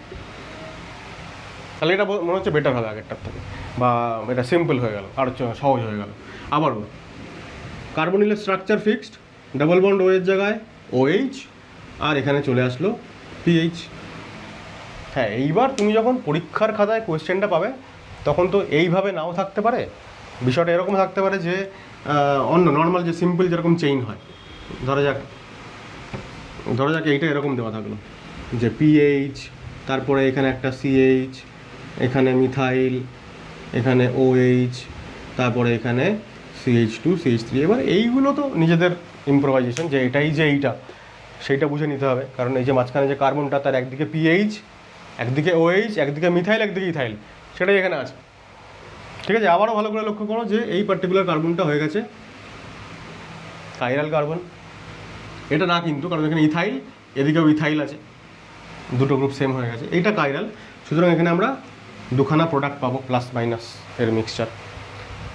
তাহলে এটা মনে হচ্ছে বেটার হবে আগেরটার থেকে, বা এটা সিম্পল হয়ে গেল, আর সহজ হয়ে গেল। আবারও কার্বনিলের structure fixed, double bond OH জায়গায় OH, আর এখানে চলে আসলো PH। হ্যাঁ, এইবার তুমি যখন পরীক্ষার খাতায় কোয়েশ্চেনটা পাবে তখন তো এইভাবে নাও থাকতে পারে, বিষয়টা এরকম থাকতে পারে যে অন্য নর্মাল যে সিম্পল যেরকম চেইন হয়, ধরা যাক এইটা এরকম দেওয়া থাকলো যে PH, তারপরে এখানে একটা CH, এখানে মিথাইল, এখানে OH, তারপরে এখানে CH2 CH3। এবার এইগুলো তো নিজেদের ইম্প্রোভাইজেশন, যে এটাই যে এইটা সেইটা বুঝে নিতে হবে, কারণ এই যে মাঝখানে যে কার্বনটা তার একদিকে PH, একদিকে OH, একদিকে মিথাইল, একদিকে ইথাইল, সেটাই এখানে আছে, ঠিক আছে। আবারও ভালো করে লক্ষ্য করো যে এই পার্টিকুলার কার্বনটা হয়ে গেছে কাইরাল কার্বন, এটা না কিন্তু, কারণ এখানে ইথাইল, এদিকেও ইথাইল আছে, দুটো গ্রুপ সেম হয়ে গেছে, এইটা কাইরাল। সুতরাং এখানে আমরা দুখানা প্রোডাক্ট পাবো প্লাস মাইনাস এর মিক্সচার,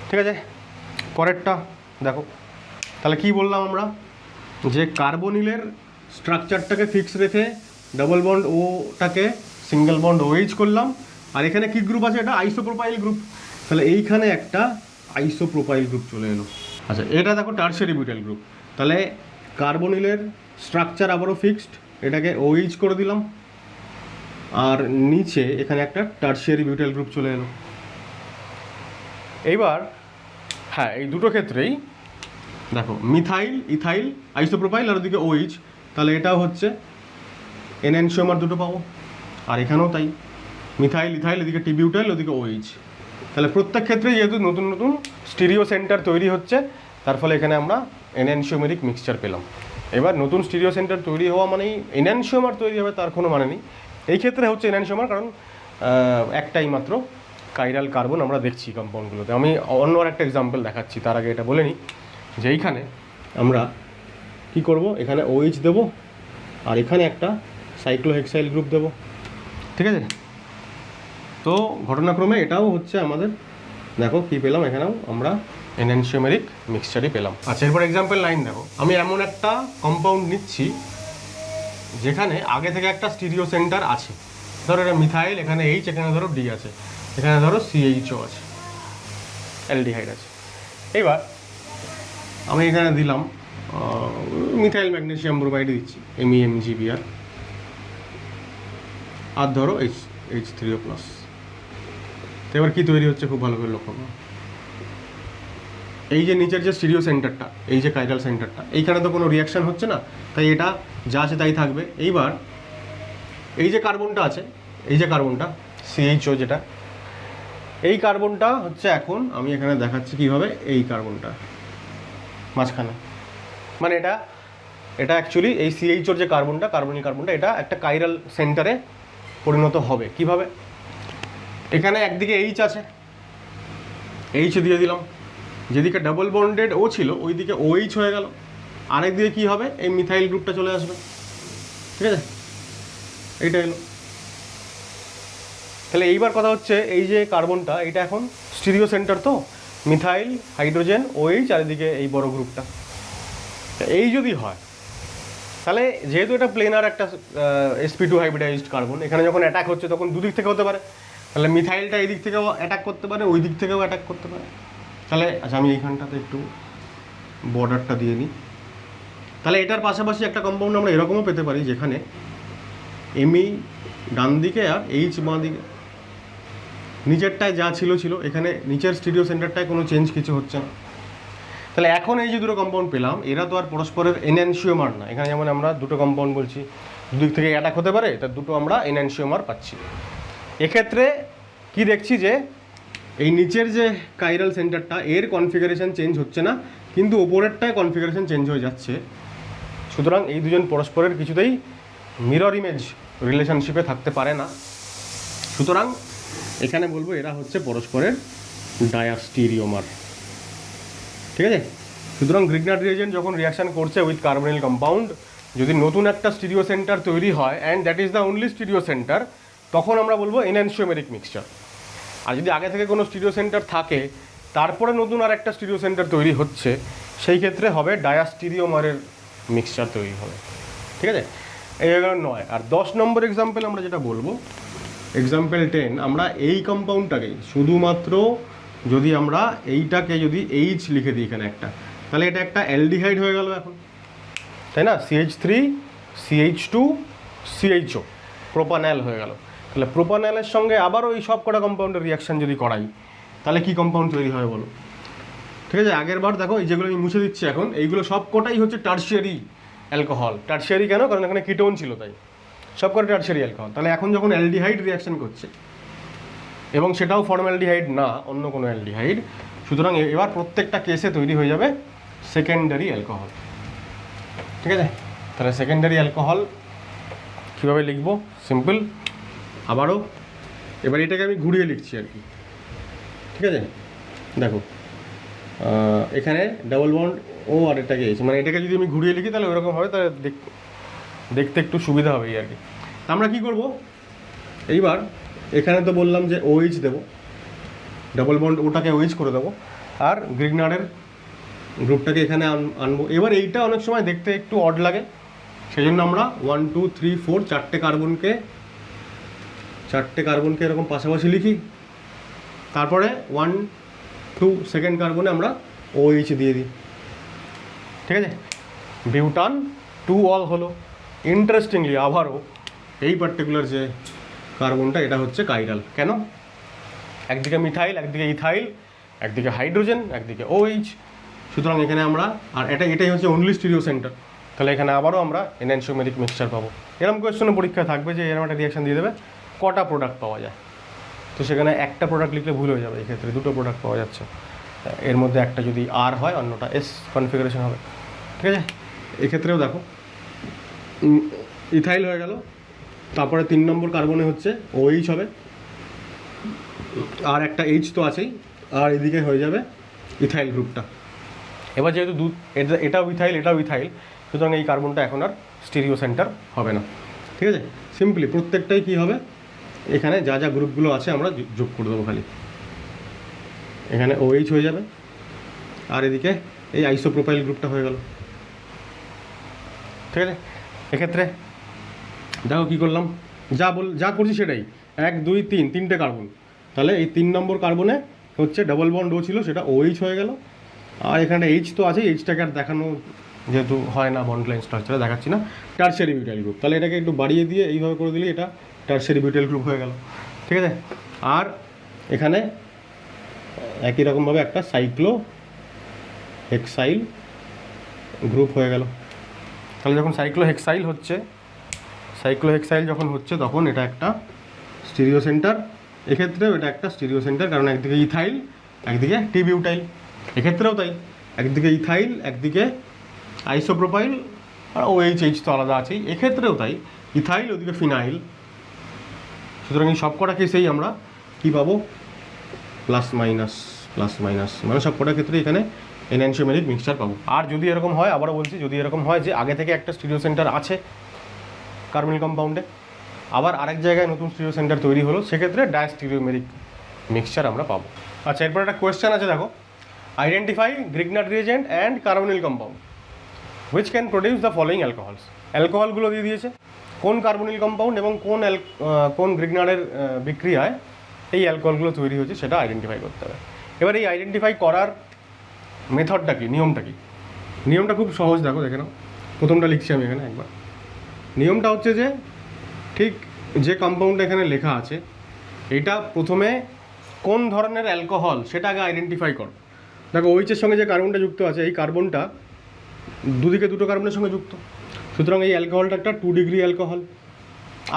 ঠিক আছে। পরেরটা দেখো, তাহলে কি বললাম আমরা, যে কার্বনিলের স্ট্রাকচারটাকে ফিক্স রেখে ডাবল বন্ড ওটাকে সিঙ্গেল বন্ড OH করলাম, আর এখানে কি গ্রুপ আছে, এটা আইসোপ্রোপাইল গ্রুপ, তাহলে এইখানে একটা আইসোপ্রোপাইল গ্রুপ চলে এলো। আচ্ছা এটা দেখো টারশিয়ারি বিউটাইল গ্রুপ, তাহলে কার্বনিলের স্ট্রাকচার আবারও ফিক্সড, এটাকে OH করে দিলাম, আর নিচে এখানে একটা টারশিয়ারি বিউটাইল গ্রুপ চলে এলো। এইবার হ্যাঁ, এই দুটো ক্ষেত্রেই দেখো মিথাইল ইথাইল আইসোপ্রোপাইল আর ওদিকে OH, তাহলে এটাও হচ্ছে এনএনসিওমার দুটো পাবো, আর এখানেও তাই, মিথাইল ইথাইল, এদিকে টিবিউটাইল, ওদিকে OH। তাহলে প্রত্যেক ক্ষেত্রে যেহেতু নতুন নতুন স্টিরিও সেন্টার তৈরি হচ্ছে, তার ফলে এখানে আমরা এনএনসিওমেরিক মিক্সচার পেলাম। এবার নতুন স্টিরিও সেন্টার তৈরি হওয়া মানেই এনএনসিওমার তৈরি হবে তার কোনো মানে নেই, এই ক্ষেত্রে হচ্ছে এনএনসিওমার, কারণ একটাই মাত্র কাইরাল কার্বন আমরা দেখছি কম্পাউন্ডগুলোতে। আমি অন্য আর একটা এক্সাম্পল দেখাচ্ছি, তার আগে এটা বলে নিই যে এইখানে আমরা কি করব, এখানে OH দেব, আর এখানে একটা সাইক্লোহেক্সাইল গ্রুপ দেব, ঠিক আছে। তো ঘটনাক্রমে এটাও হচ্ছে আমাদের দেখো কী পেলাম, এখানেও আমরা এনএনসিওমেরিক মিক্সচারই পেলাম। আচ্ছা, এরপর এক্সাম্পল 9 দেখো, আমি এমন একটা কম্পাউন্ড নিচ্ছি যেখানে আগে থেকে একটা স্টিরিও সেন্টার আছে, ধরো এটা মিথাইল, এখানে এইচ, এখানে ধরো ডি আছে, এখানে ধরো সিএইচও আছে, অ্যালডিহাইড আছে। এবার আমি এখানে দিলাম মিথাইল ম্যাগনেসিয়াম ব্রোমাইড দিচ্ছি, MEmGbr, আর ধরো H3O+। তো এবার কী তৈরি হচ্ছে খুব ভালো করে লক্ষ্য করো, এই যে নিচের যে স্টিরিও সেন্টারটা, এই যে কাইরাল সেন্টারটা, এইখানে তো কোনো রিয়াকশান হচ্ছে না, তাই এটা যা আছে তাই থাকবে। এইবার এই যে কার্বনটা আছে, এই যে কার্বনটা CHO যেটা, এই কার্বনটা হচ্ছে এখন আমি এখানে দেখাচ্ছি কীভাবে, এই কার্বনটা মাঝখানে, মানে এটা অ্যাকচুয়ালি এই CHOর যে কার্বনটা, কার্বনিক কার্বনটা, এটা একটা কাইরাল সেন্টারে পরিণত হবে। কিভাবে, এখানে একদিকে এইচ আছে, এইচ দিয়ে দিলাম, যেদিকে ডাবল বন্ডেড ও ছিল ওই দিকে OH হয়ে গেল, আরেকদিকে কী হবে, এই মিথাইল গ্রুপটা চলে আসবে, ঠিক আছে, এইটা এলো। তাহলে এইবার কথা হচ্ছে, এই যে কার্বনটা, এটা এখন স্টিরিও সেন্টার, তো মিথাইল, হাইড্রোজেন, OH, আর এদিকে এই বড় গ্রুপটা। এই যদি হয় তাহলে যেহেতু এটা প্লেনার একটা sp2 হাইব্রিডাইজড কার্বন, এখানে যখন অ্যাটাক হচ্ছে তখন দুদিক থেকে হতে পারে, তাহলে মিথাইলটা এই দিক থেকেও অ্যাটাক করতে পারে, ওই দিক থেকেও অ্যাটাক করতে পারে। তাহলে আচ্ছা, আমি এইখানটাতে একটু বর্ডারটা দিয়ে নিই। তাহলে এটার পাশাপাশি একটা কম্পাউন্ড আমরা এরকমও পেতে পারি, যেখানে Me ডান দিকে আর H বাঁ দিকে, নিচেরটায় যা ছিল, এখানে নিচের স্টিরিও সেন্টারটায় কোনো চেঞ্জ কিছু হচ্ছে না। তাহলে এখন এই যে দুটো কম্পাউন্ড পেলাম, এরা তো আর পরস্পরের এনএনসিওমার না। এখানে যেমন আমরা দুটো কম্পাউন্ড বলছি, দুদিক থেকে অ্যাটাক হতে পারে, তার দুটো আমরা এনএনসিওমার পাচ্ছি। এক্ষেত্রে কি দেখছি যে এই নিচের যে কাইরাল সেন্টারটা, এর কনফিগারেশন চেঞ্জ হচ্ছে না, কিন্তু ওপরেরটায় কনফিগারেশন চেঞ্জ হয়ে যাচ্ছে। সুতরাং এই দুজন পরস্পরের কিছুতেই মিরর ইমেজ রিলেশনশিপে থাকতে পারে না। সুতরাং এখানে বলবো এরা হচ্ছে পরস্পরের ডায়াস্টিরিওমার, ঠিক আছে। সুতরাং গ্রিগনার রিয়েজেন্ট যখন রিয়াকশান করছে উইথ কার্বনিল কম্পাউন্ড, যদি নতুন একটা স্টিরিও সেন্টার তৈরি হয় and that is the only stereo centre, তখন আমরা বলবো এনএনসিওমেরিক মিক্সচার। আর যদি আগে থেকে কোনো স্টিরিও সেন্টার থাকে, তারপরে নতুন আর একটা স্টিরিও সেন্টার তৈরি হচ্ছে, সেই ক্ষেত্রে হবে ডায়াস্টিরিওমারের মিক্সচার তৈরি হবে, ঠিক আছে। এই হয়ে গেল 9। আর 10 নম্বর এক্সাম্পল আমরা যেটা বলবো, এক্সাম্পল 10, আমরা এই কম্পাউন্ডটাকেই শুধুমাত্র যদি আমরা এইটাকে যদি H লিখে দিই এখানে একটা, তাহলে এটা একটা অ্যালডিহাইড হয়ে গেল এখন, তাই না, CH3 CH2 CHO, প্রোপানল হয়ে গেল। তাহলে প্রোপানলের সঙ্গে আবারও এই সব কটা কম্পাউন্ডের রিয়াকশান যদি করাই, তাহলে কি কম্পাউন্ড তৈরি হয় বলো, ঠিক আছে। আগের বার দেখো এই যেগুলো আমি মুছে দিচ্ছি এখন, এইগুলো সব কটাই হচ্ছে টার্সিয়ারি অ্যালকোহল। টার্সিয়ারি কেন, কারণ এখানে কিটোন ছিল, তাই সব কটা টার্সিয়ারি অ্যালকোহল। তাহলে এখন যখন অ্যালডিহাইড রিয়াকশান করছে, এবং সেটাও ফর্মালডিহাইড না, অন্য কোনো অ্যালডিহাইড, সুতরাং এবার প্রত্যেকটা কেসে তৈরি হয়ে যাবে সেকেন্ডারি অ্যালকোহল, ঠিক আছে। তাহলে সেকেন্ডারি অ্যালকোহল কীভাবে লিখব, সিম্পল, আবারও এবার এটাকে আমি ঘুরিয়ে লিখছি আর কি, ঠিক আছে। দেখো এখানে ডাবল বন্ড ও আর এটাকে এইচ, মানে এটাকে যদি আমি ঘুরিয়ে লিখি তাহলে ওরকম হবে, তাহলে দেখতে একটু সুবিধা হবে আর কি। আমরা কি করব, এইবার এখানে তো বললাম যে OH দেবো, ডাবল বন্ড ওটাকে OH করে দেবো, আর গ্রিগনারের গ্রুপটাকে এখানে আনবো। এবার এইটা অনেক সময় দেখতে একটু অড লাগে, সেই জন্য আমরা 1 2 3 4 চারটে কার্বনকে এরকম পাশাপাশি লিখি, তারপরে 1 2 সেকেন্ড কার্বনে আমরা OH দিয়ে দিই, ঠিক আছে। বিউটান 2 অল হলো। ইন্টারেস্টিংলি আবারও এই পার্টিকুলার যে কার্বনটা, এটা হচ্ছে কাইরাল। কেন, একদিকে মিথাইল, একদিকে ইথাইল, একদিকে হাইড্রোজেন, একদিকে OH। সুতরাং এখানে আমরা, আর এটাই হচ্ছে অনলি স্টিরিও সেন্টার, তাহলে এখানে আবারও আমরা এনএনসিওমেরিক মিক্সচার পাবো। এরকম কোয়েশ্চনে পরীক্ষা থাকবে যে এরকম একটা রিয়াকশান দিয়ে দেবে, কটা প্রোডাক্ট পাওয়া যায়, তো সেখানে একটা প্রোডাক্ট লিখলে ভুল হয়ে যাবে, এক্ষেত্রে দুটো প্রোডাক্ট পাওয়া যাচ্ছে, এর মধ্যে একটা যদি R হয়, অন্যটা S কনফিগারেশন হবে, ঠিক আছে। এক্ষেত্রেও দেখো ইথাইল হয়ে গেল, তারপরে 3 নম্বর কার্বনে হচ্ছে OH হবে, আর একটা H তো আছেই, আর এদিকে হয়ে যাবে ইথাইল গ্রুপটা। এবার যেহেতু এটাও ইথাইল, সুতরাং এই কার্বনটা এখন আর স্টিরিও সেন্টার হবে না, ঠিক আছে। সিম্পলি প্রত্যেকটাই কী হবে, এখানে যা যা গ্রুপগুলো আছে আমরা যোগ করে দেবো খালি। এখানে OH হয়ে যাবে, আর এদিকে এই আইসোপ্রোপাইল গ্রুপটা হয়ে গেল। ঠিক আছে, এক্ষেত্রে দেখো কী করলাম, যা করছি সেটাই, 1 2 3 তিনটে কার্বন, তাহলে এই 3 নম্বর কার্বনে হচ্ছে ডাবল বন্ড ও ছিল, সেটা OH হয়ে গেল। আর এখানে H তো আছে, Hটাকে আর দেখানো যেহেতু হয় না বন্ড লাইন স্ট্রাকচারে, দেখাচ্ছি না। টারশিয়ারি বিউটাইল গ্রুপ, তাহলে এটাকে একটু বাড়িয়ে দিয়ে এইভাবে করে দিলে এটা টারশিয়ারি বিউটাইল গ্রুপ হয়ে গেল। ঠিক আছে, আর এখানে একই রকমভাবে একটা সাইক্লো হেক্সাইল গ্রুপ হয়ে গেল। তাহলে যখন সাইক্লো হেক্সাইল যখন হচ্ছে তখন এটা একটা স্টিরিও সেন্টার। এক্ষেত্রেও এটা একটা স্টিরিও সেন্টার, কারণ একদিকে ইথাইল একদিকে টিবিউটাইল, এক্ষেত্রেও তাই, একদিকে ইথাইল একদিকে আইসোপ্রোপাইল, আর OH তো আলাদা আছেই, এক্ষেত্রেও তাই, ইথাইল ওদিকে ফিনাইল। সুতরাং এই সব কটা কেসেই আমরা কী পাবো, প্লাস মাইনাস, মানে সব কটা ক্ষেত্রে এখানে এনহান্সিওমেরিক মিক্সচার পাবো। আর যদি এরকম হয়, আবারও বলছি, যদি এরকম হয় যে আগে থেকে একটা স্টিরিও সেন্টার আছে কার্বনিল কম্পাউন্ডে, আবার আরেক জায়গায় নতুন স্টিরিও সেন্টার তৈরি হলো, সেক্ষেত্রে ডায়াস্টিরিওমেরিক মিক্সচার আমরা পাবো। আচ্ছা, এরপর একটা কোয়েশ্চেন আছে, দেখো, identify Grignard reagent and carbonyl compound which can produce the following alcohols. অ্যালকোহলগুলো দিয়ে দিয়েছে, কোন কার্বনিল কম্পাউন্ড এবং কোন গ্রিগনাটের বিক্রিয়ায় এই অ্যালকোহলগুলো তৈরি হয়েছে সেটা আইডেন্টিফাই করতে হবে। এবার এই আইডেন্টিফাই করার মেথডটা কি, নিয়মটা কি? নিয়মটা খুব সহজ, দেখে নাও, প্রথমটা লিখছি আমি এখানে একবার। নিয়মটা হচ্ছে যে ঠিক যে কম্পাউন্ডটা এখানে লেখা আছে, এটা প্রথমে কোন ধরনের অ্যালকোহল সেটা আগে আইডেন্টিফাই করো। দেখো, OH-এর সঙ্গে যে কার্বনটা যুক্ত আছে, এই কার্বনটা দুদিকে দুটো কার্বনের সঙ্গে যুক্ত, সুতরাং এই অ্যালকোহলটা একটা 2 ডিগ্রি অ্যালকোহল।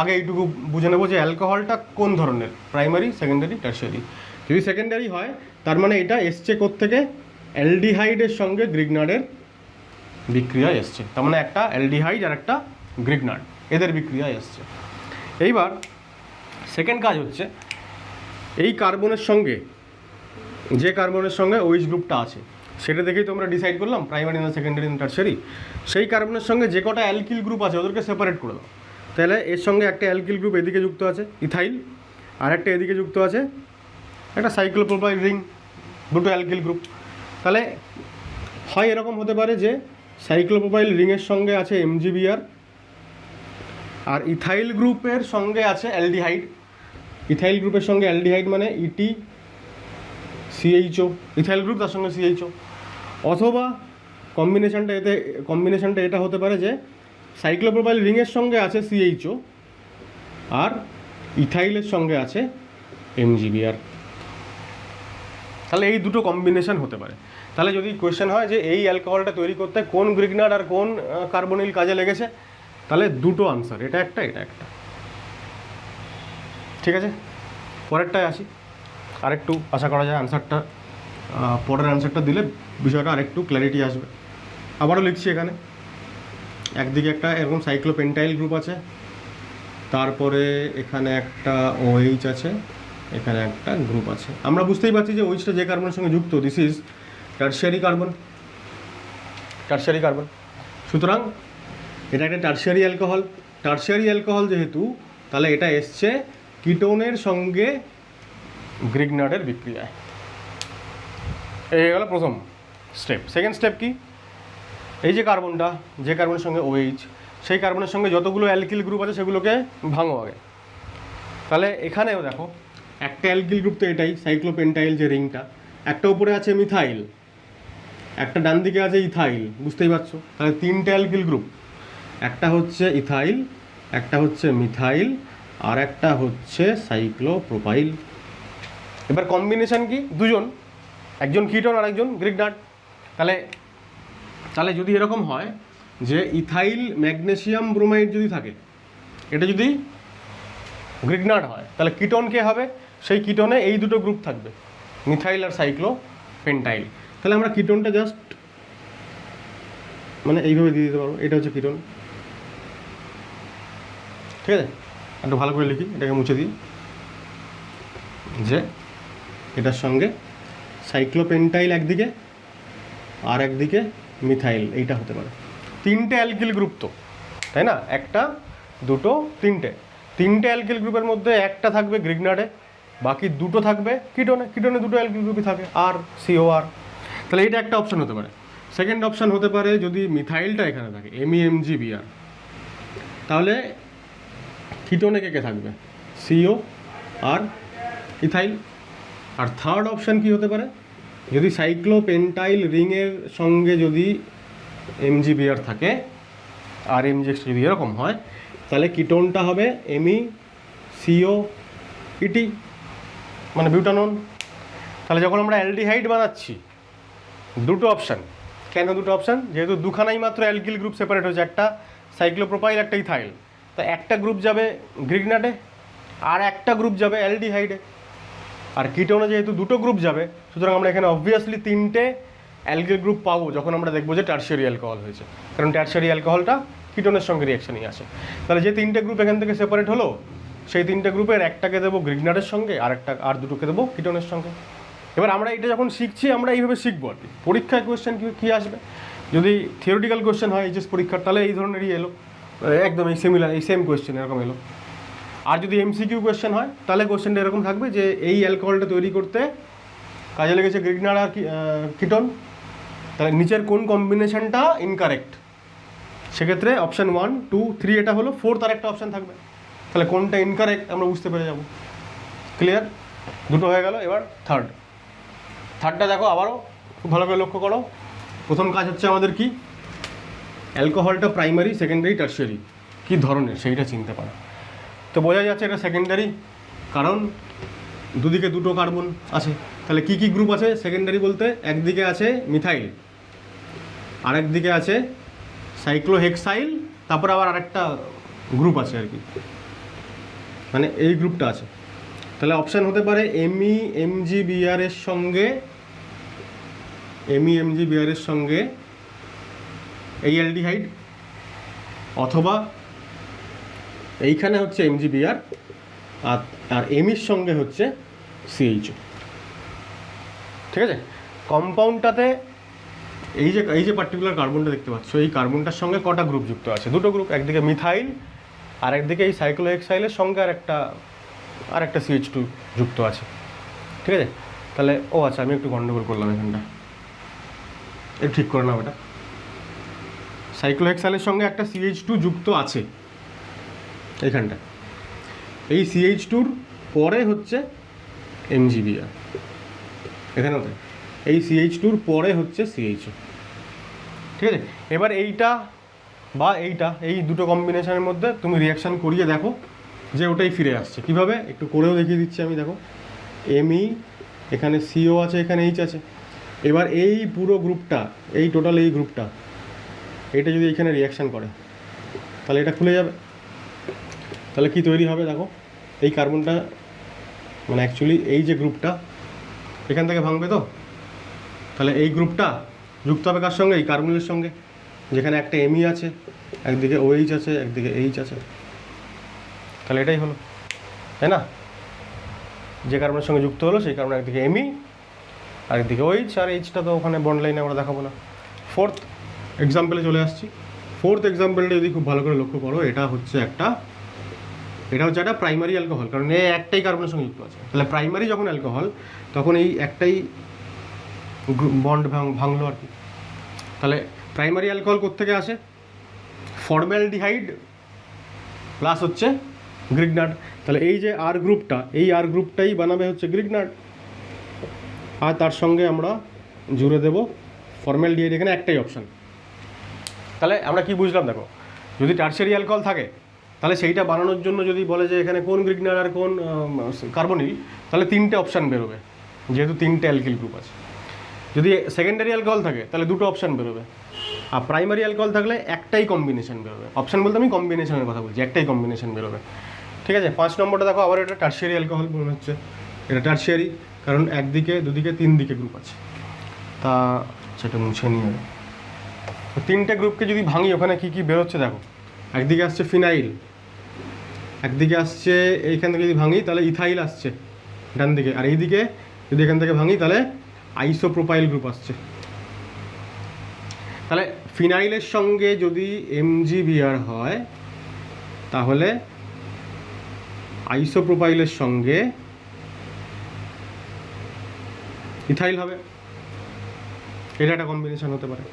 আগে এইটুকু বুঝে নেবো যে অ্যালকোহলটা কোন ধরনের, প্রাইমারি, সেকেন্ডারি, টারশিয়ারি। যদি সেকেন্ডারি হয় তার মানে এটা এসছে কোত্থেকে, অ্যালডিহাইডের সঙ্গে গ্রিগনাটের বিক্রিয়া এসছে, তার মানে একটা অ্যালডিহাইড আর একটা গ্রিগনাট, এদের বিক্রিয়া এসছে। এইবার সেকেন্ড কাজ হচ্ছে, এই কার্বনের সঙ্গে যে কার্বনের সঙ্গে OH গ্রুপটা আছে সেটা দেখেই তো আমরা ডিসাইড করলাম প্রাইমারি না সেকেন্ডারি না টারশিয়ারি। সেই কার্বনের সঙ্গে যে কটা অ্যালকিল গ্রুপ আছে ওদেরকে সেপারেট করে দাও। তাহলে এর সঙ্গে একটা অ্যালকিল গ্রুপ এদিকে যুক্ত আছে ইথাইল, আর একটা এদিকে যুক্ত আছে একটা সাইক্লোপ্রোপাইল রিং, দুটো অ্যালকিল গ্রুপ। তাহলে হয় এরকম হতে পারে যে সাইক্লোপ্রোপাইল রিংয়ের সঙ্গে আছে MgBr, আর ইথাইল গ্রুপের সঙ্গে আছে অ্যালডিহাইড। ইথাইল গ্রুপের সঙ্গে অ্যালডিহাইড মানে EtCHO, ইথাইল গ্রুপ তার সঙ্গে CHO। অথবা কম্বিনেশনটা এটা হতে পারে যে সাইক্লোপ্রোপাইল রিংয়ের সঙ্গে আছে CHO আর ইথাইলের সঙ্গে আছে MgBr। তাহলে এই দুটো কম্বিনেশন হতে পারে। তাহলে যদি কোয়েশ্চেন হয় যে এই অ্যালকোহলটা তৈরি করতে কোন গ্রিগনাট আর কোন কার্বনিল কাজে লেগেছে, তাহলে দুটো আনসার, এটা একটা। ঠিক আছে, পরেরটায় আসি। আরেকটু আশা করা যায় আনসারটা, পরের আনসারটা দিলে বিষয়টা আরেকটু ক্ল্যারিটি আসবে। আবারও লিখছি এখানে, একদিকে একটা এরকম সাইক্লোপেন্টাইল গ্রুপ আছে, তারপরে এখানে একটা OH আছে, এখানে একটা গ্রুপ আছে। আমরা বুঝতেই পারছি যে OH-টা যে কার্বনের সঙ্গে যুক্ত, দিস ইজ টারশিয়ারি কার্বন। সুতরাং এটা একটা টারশিয়ারি অ্যালকোহল যেহেতু, তাহলে এটা এসছে কিটোনের সঙ্গে গ্রিগনাটের বিক্রিয়ায়। এই হয়ে গেল প্রথম স্টেপ। সেকেন্ড স্টেপ কি, এই যে কার্বনের সঙ্গে OH, সেই কার্বনের সঙ্গে যতগুলো অ্যালকিল গ্রুপ আছে সেগুলোকে ভাঙো আগে। তাহলে এখানেও দেখো, একটা অ্যালকিল গ্রুপ তো এটাই সাইক্লোপেন্টাইল যে রিংটা, একটা উপরে আছে মিথাইল, একটা ডান দিকে আছে ইথাইল, বুঝতেই পারছো। তাহলে তিনটে অ্যালকিল গ্রুপ, একটা হচ্ছে ইথাইল, একটা হচ্ছে মিথাইল, আর একটা হচ্ছে সাইক্লোপ্রোপাইল। এবার কম্বিনেশন কি, দুজন, একজন কিটোন আর একজন গ্রিগনাট। তাহলে যদি এরকম হয় যে ইথাইল ম্যাগনেসিয়াম ব্রোমাইড যদি থাকে, এটা যদি গ্রিগনাট হয়, তাহলে কিটোন কে হবে, সেই কিটোনে এই দুটো গ্রুপ থাকবে, মিথাইল আর সাইক্লোপেন্টাইল। তাহলে আমরা কিটোনটা জাস্ট মানে এইভাবে দিয়ে দিতে পারবো, এটা হচ্ছে কিটোন। ঠিক আছে, একটু ভালো করে লিখি, এটাকে মুছে দিই, যে এটার সঙ্গে সাইক্লোপেন্টাইল একদিকে আর একদিকে মিথাইল, এইটা হতে পারে। তিনটে অ্যালকিল গ্রুপ তো, তাই না, একটা দুটো তিনটে অ্যালকিল গ্রুপের মধ্যে একটা থাকবে গ্রিগনাটে, বাকি দুটো থাকবে কিটোনে, কিটোনে দুটো অ্যালকিল গ্রুপই থাকে, আর COR। তাহলে এটা একটা অপশন হতে পারে। সেকেন্ড অপশন হতে পারে যদি মিথাইলটা এখানে থাকে MEMGBr, তাহলে কিটোনে কে কে থাকবে CO আর ইথাইল। আর থার্ড অপশন কি হতে পারে, যদি সাইক্লোপেন্টাইল রিংয়ের সঙ্গে যদি MgBr থাকে আর MgX যদি এরকম হয়, তাহলে কিটোনটা হবে MECOET, মানে বিউটানন। তাহলে যখন আমরা অ্যালডিহাইড বানাচ্ছি, দুটো অপশান। কেন দুটো অপশান? যেহেতু দুখানাই মাত্র অ্যালকিল গ্রুপ সেপারেট হয়েছে, একটা সাইক্লোপ্রোপাইল একটা ইথাইল, তা একটা গ্রুপ যাবে গ্রিগনাটে আর একটা গ্রুপ যাবে অ্যালডিহাইডে। আর কিটোনে যেহেতু দুটো গ্রুপ যাবে, সুতরাং আমরা এখানে অবভিয়াসলি তিনটে অ্যালকিল গ্রুপ পাবো যখন আমরা দেখবো যে টারশিয়ারি অ্যালকোহল হয়েছে, কারণ টারশিয়ারি অ্যালকোহলটা কিটোনের সঙ্গে রিয়াকশনই আসে। তাহলে যে তিনটে গ্রুপ এখান থেকে সেপারেট হলো, সেই তিনটে গ্রুপের একটাকে দেবো গ্রিগনাটের সঙ্গে, আর দুটোকে দেবো কিটোনের সঙ্গে। এবার আমরা এটা যখন শিখছি, আমরা এইভাবে শিখবো আর কি। পরীক্ষায় কোয়েশ্চেন কী আসবে, যদি থিওরিটিক্যাল কোয়েশ্চেন হয় এইচএস পরীক্ষার, তাহলে এই ধরনেরই এলো, একদম এই সিমিলার, এই সেম কোয়েশ্চেন এরকম এলো। আর যদি MCQ কোয়েশ্চেন হয়, তাহলে কোয়েশ্চেনটা এরকম থাকবে যে এই অ্যালকোহলটা তৈরি করতে কাজে লেগেছে গ্রিগনাট আর কিটোন, তাহলে নিচের কোন কম্বিনেশনটা ইনকারেক্ট, সেক্ষেত্রে অপশান 1, 2, 3 এটা হলো, 4th আর একটা অপশান থাকবে, তাহলে কোনটা ইনকারেক্ট আমরা বুঝতে পেরে যাব। ক্লিয়ার? দুটো হয়ে গেল। এবার থার্ডটা দেখো, আবারও খুব ভালো করে লক্ষ্য করো। প্রথম কাজ হচ্ছে আমাদের কি, অ্যালকোহলটা প্রাইমারি, সেকেন্ডারি, টারশিয়ারি কী ধরনের সেইটা চিনতে পারা। তো বোঝা যাচ্ছে এটা সেকেন্ডারি, কারণ দুদিকে দুটো কার্বন আছে। তাহলে কি কি গ্রুপ আছে সেকেন্ডারি বলতে? একদিকে আছে মিথাইল, আরেক দিকে আছে সাইক্লোহেক্সাইল, তারপর আবার আরেকটা গ্রুপ আছে আর কি, মানে এই গ্রুপটা আছে। তাহলে অপশান হতে পারে MEMGBr এর সঙ্গে এই অ্যালডিহাইড, অথবা এইখানে হচ্ছে MgBr আর এমির সঙ্গে হচ্ছে CHO। ঠিক আছে? কম্পাউন্ডটাতে এই যে পার্টিকুলার কার্বনটা দেখতে পাচ্ছ, এই কার্বনটার সঙ্গে কটা গ্রুপ যুক্ত আছে? দুটো গ্রুপ, একদিকে মিথাইল আর একদিকে এই সাইক্লোহেক্সাইলের সঙ্গে আর একটা CH2 যুক্ত আছে। ঠিক আছে? তাহলে আচ্ছা, আমি একটু গন্ডগোল করলাম এখানটা, একটু ঠিক করে নাও। এটা সাইক্লোহেক্সাইলের সঙ্গে একটা CH2 যুক্ত আছে এইখানটা, এই CH2-র পরে হচ্ছে MgBr, এখানে এই CH2-র পরে হচ্ছে CHO। ঠিক আছে? এবার এইটা এই দুটো কম্বিনেশনের মধ্যে তুমি রিয়াকশান করিয়ে দেখো যে ওটাই ফিরে আসছে। কীভাবে একটু করেও দেখিয়ে দিচ্ছি আমি। দেখো, ME, এখানে CO আছে, এখানে H আছে। এবার এই পুরো গ্রুপটা, এই টোটাল এই গ্রুপটা, এটা যদি এখানে রিয়াকশান করে, তাহলে এটা খুলে যাবে। তাহলে কি তৈরি হবে দেখো, এই কার্বনটা, মানে অ্যাকচুয়ালি এই যে গ্রুপটা এখান থেকে ভাঙবে, তো তাহলে এই গ্রুপটা যুক্ত হবে কার সঙ্গে? এই কার্বনের সঙ্গে, যেখানে একটা ME আছে, একদিকে OH আছে, একদিকে H আছে। তাহলে এটাই হলো, তাই না? যে কার্বনের সঙ্গে যুক্ত হলো সেই কার্বন একদিকে ME আর একদিকে OH, আর Hটা তো ওখানে বন্ড লাইনে আমরা দেখাবো না। ফোর্থ এক্সাম্পলে চলে আসছি। ফোর্থ এক্সাম্পলটা যদি খুব ভালো করে লক্ষ্য করো, এটা হচ্ছে একটা প্রাইমারি অ্যালকোহল, কারণ এই একটাই কার্বনের সঙ্গে যুক্ত আছে। তাহলে প্রাইমারি যখন অ্যালকোহল, তখন এই একটাই বন্ড ভাঙলো আর কি। তাহলে প্রাইমারি অ্যালকোহল কোত্থেকে আসে? ফর্মালডিহাইড প্লাস হচ্ছে গ্রিগনাট। তাহলে এই যে আর গ্রুপটাই বানাবে হচ্ছে গ্রিগনাট, আর তার সঙ্গে আমরা জুড়ে দেব ফর্মালডিহাইড। এখানে একটাই অপশান। তাহলে আমরা কি বুঝলাম দেখো, যদি টারশিয়ারি অ্যালকোহল থাকে, তাহলে সেইটা বানানোর জন্য যদি বলে যে এখানে কোন গ্রিগনাট আর কোন কার্বনিল, তাহলে তিনটে অপশান বেরোবে, যেহেতু তিনটে অ্যালকিল গ্রুপ আছে। যদি সেকেন্ডারি অ্যালকোহল থাকে, তাহলে দুটো অপশান বেরোবে, আর প্রাইমারি অ্যালকোহল থাকলে একটাই কম্বিনেশন বেরোবে। অপশান বলতে আমি কম্বিনেশনের কথা বলছি, একটাই কম্বিনেশন বেরোবে। ঠিক আছে? 5 নম্বরটা দেখো, আবার এটা টারশিয়ারি অ্যালকোহল মনে হচ্ছে। এটা টারশিয়ারি, কারণ একদিকে, দুদিকে, 3 দিকে গ্রুপ আছে। তা সেটা মুছে নিয়ে তিনটে গ্রুপকে যদি ভাঙি, ওখানে কী কী বেরোচ্ছে দেখো। একদিকে আসছে ফিনাইল, একদিকে আসছে, এইখান থেকে যদি ভাঙি তাহলে ইথাইল আসছে ডান দিকে, আর এইদিকে যদি এখান থেকে ভাঙি তাহলে আইসোপ্রোপাইল গ্রুপ আসছে। তাহলে ফিনাইলের সঙ্গে যদি MgBr হয়, তাহলে আইসোপ্রোপাইলের সঙ্গে ইথাইল হবে, এটা একটা কম্বিনেশন হতে পারে।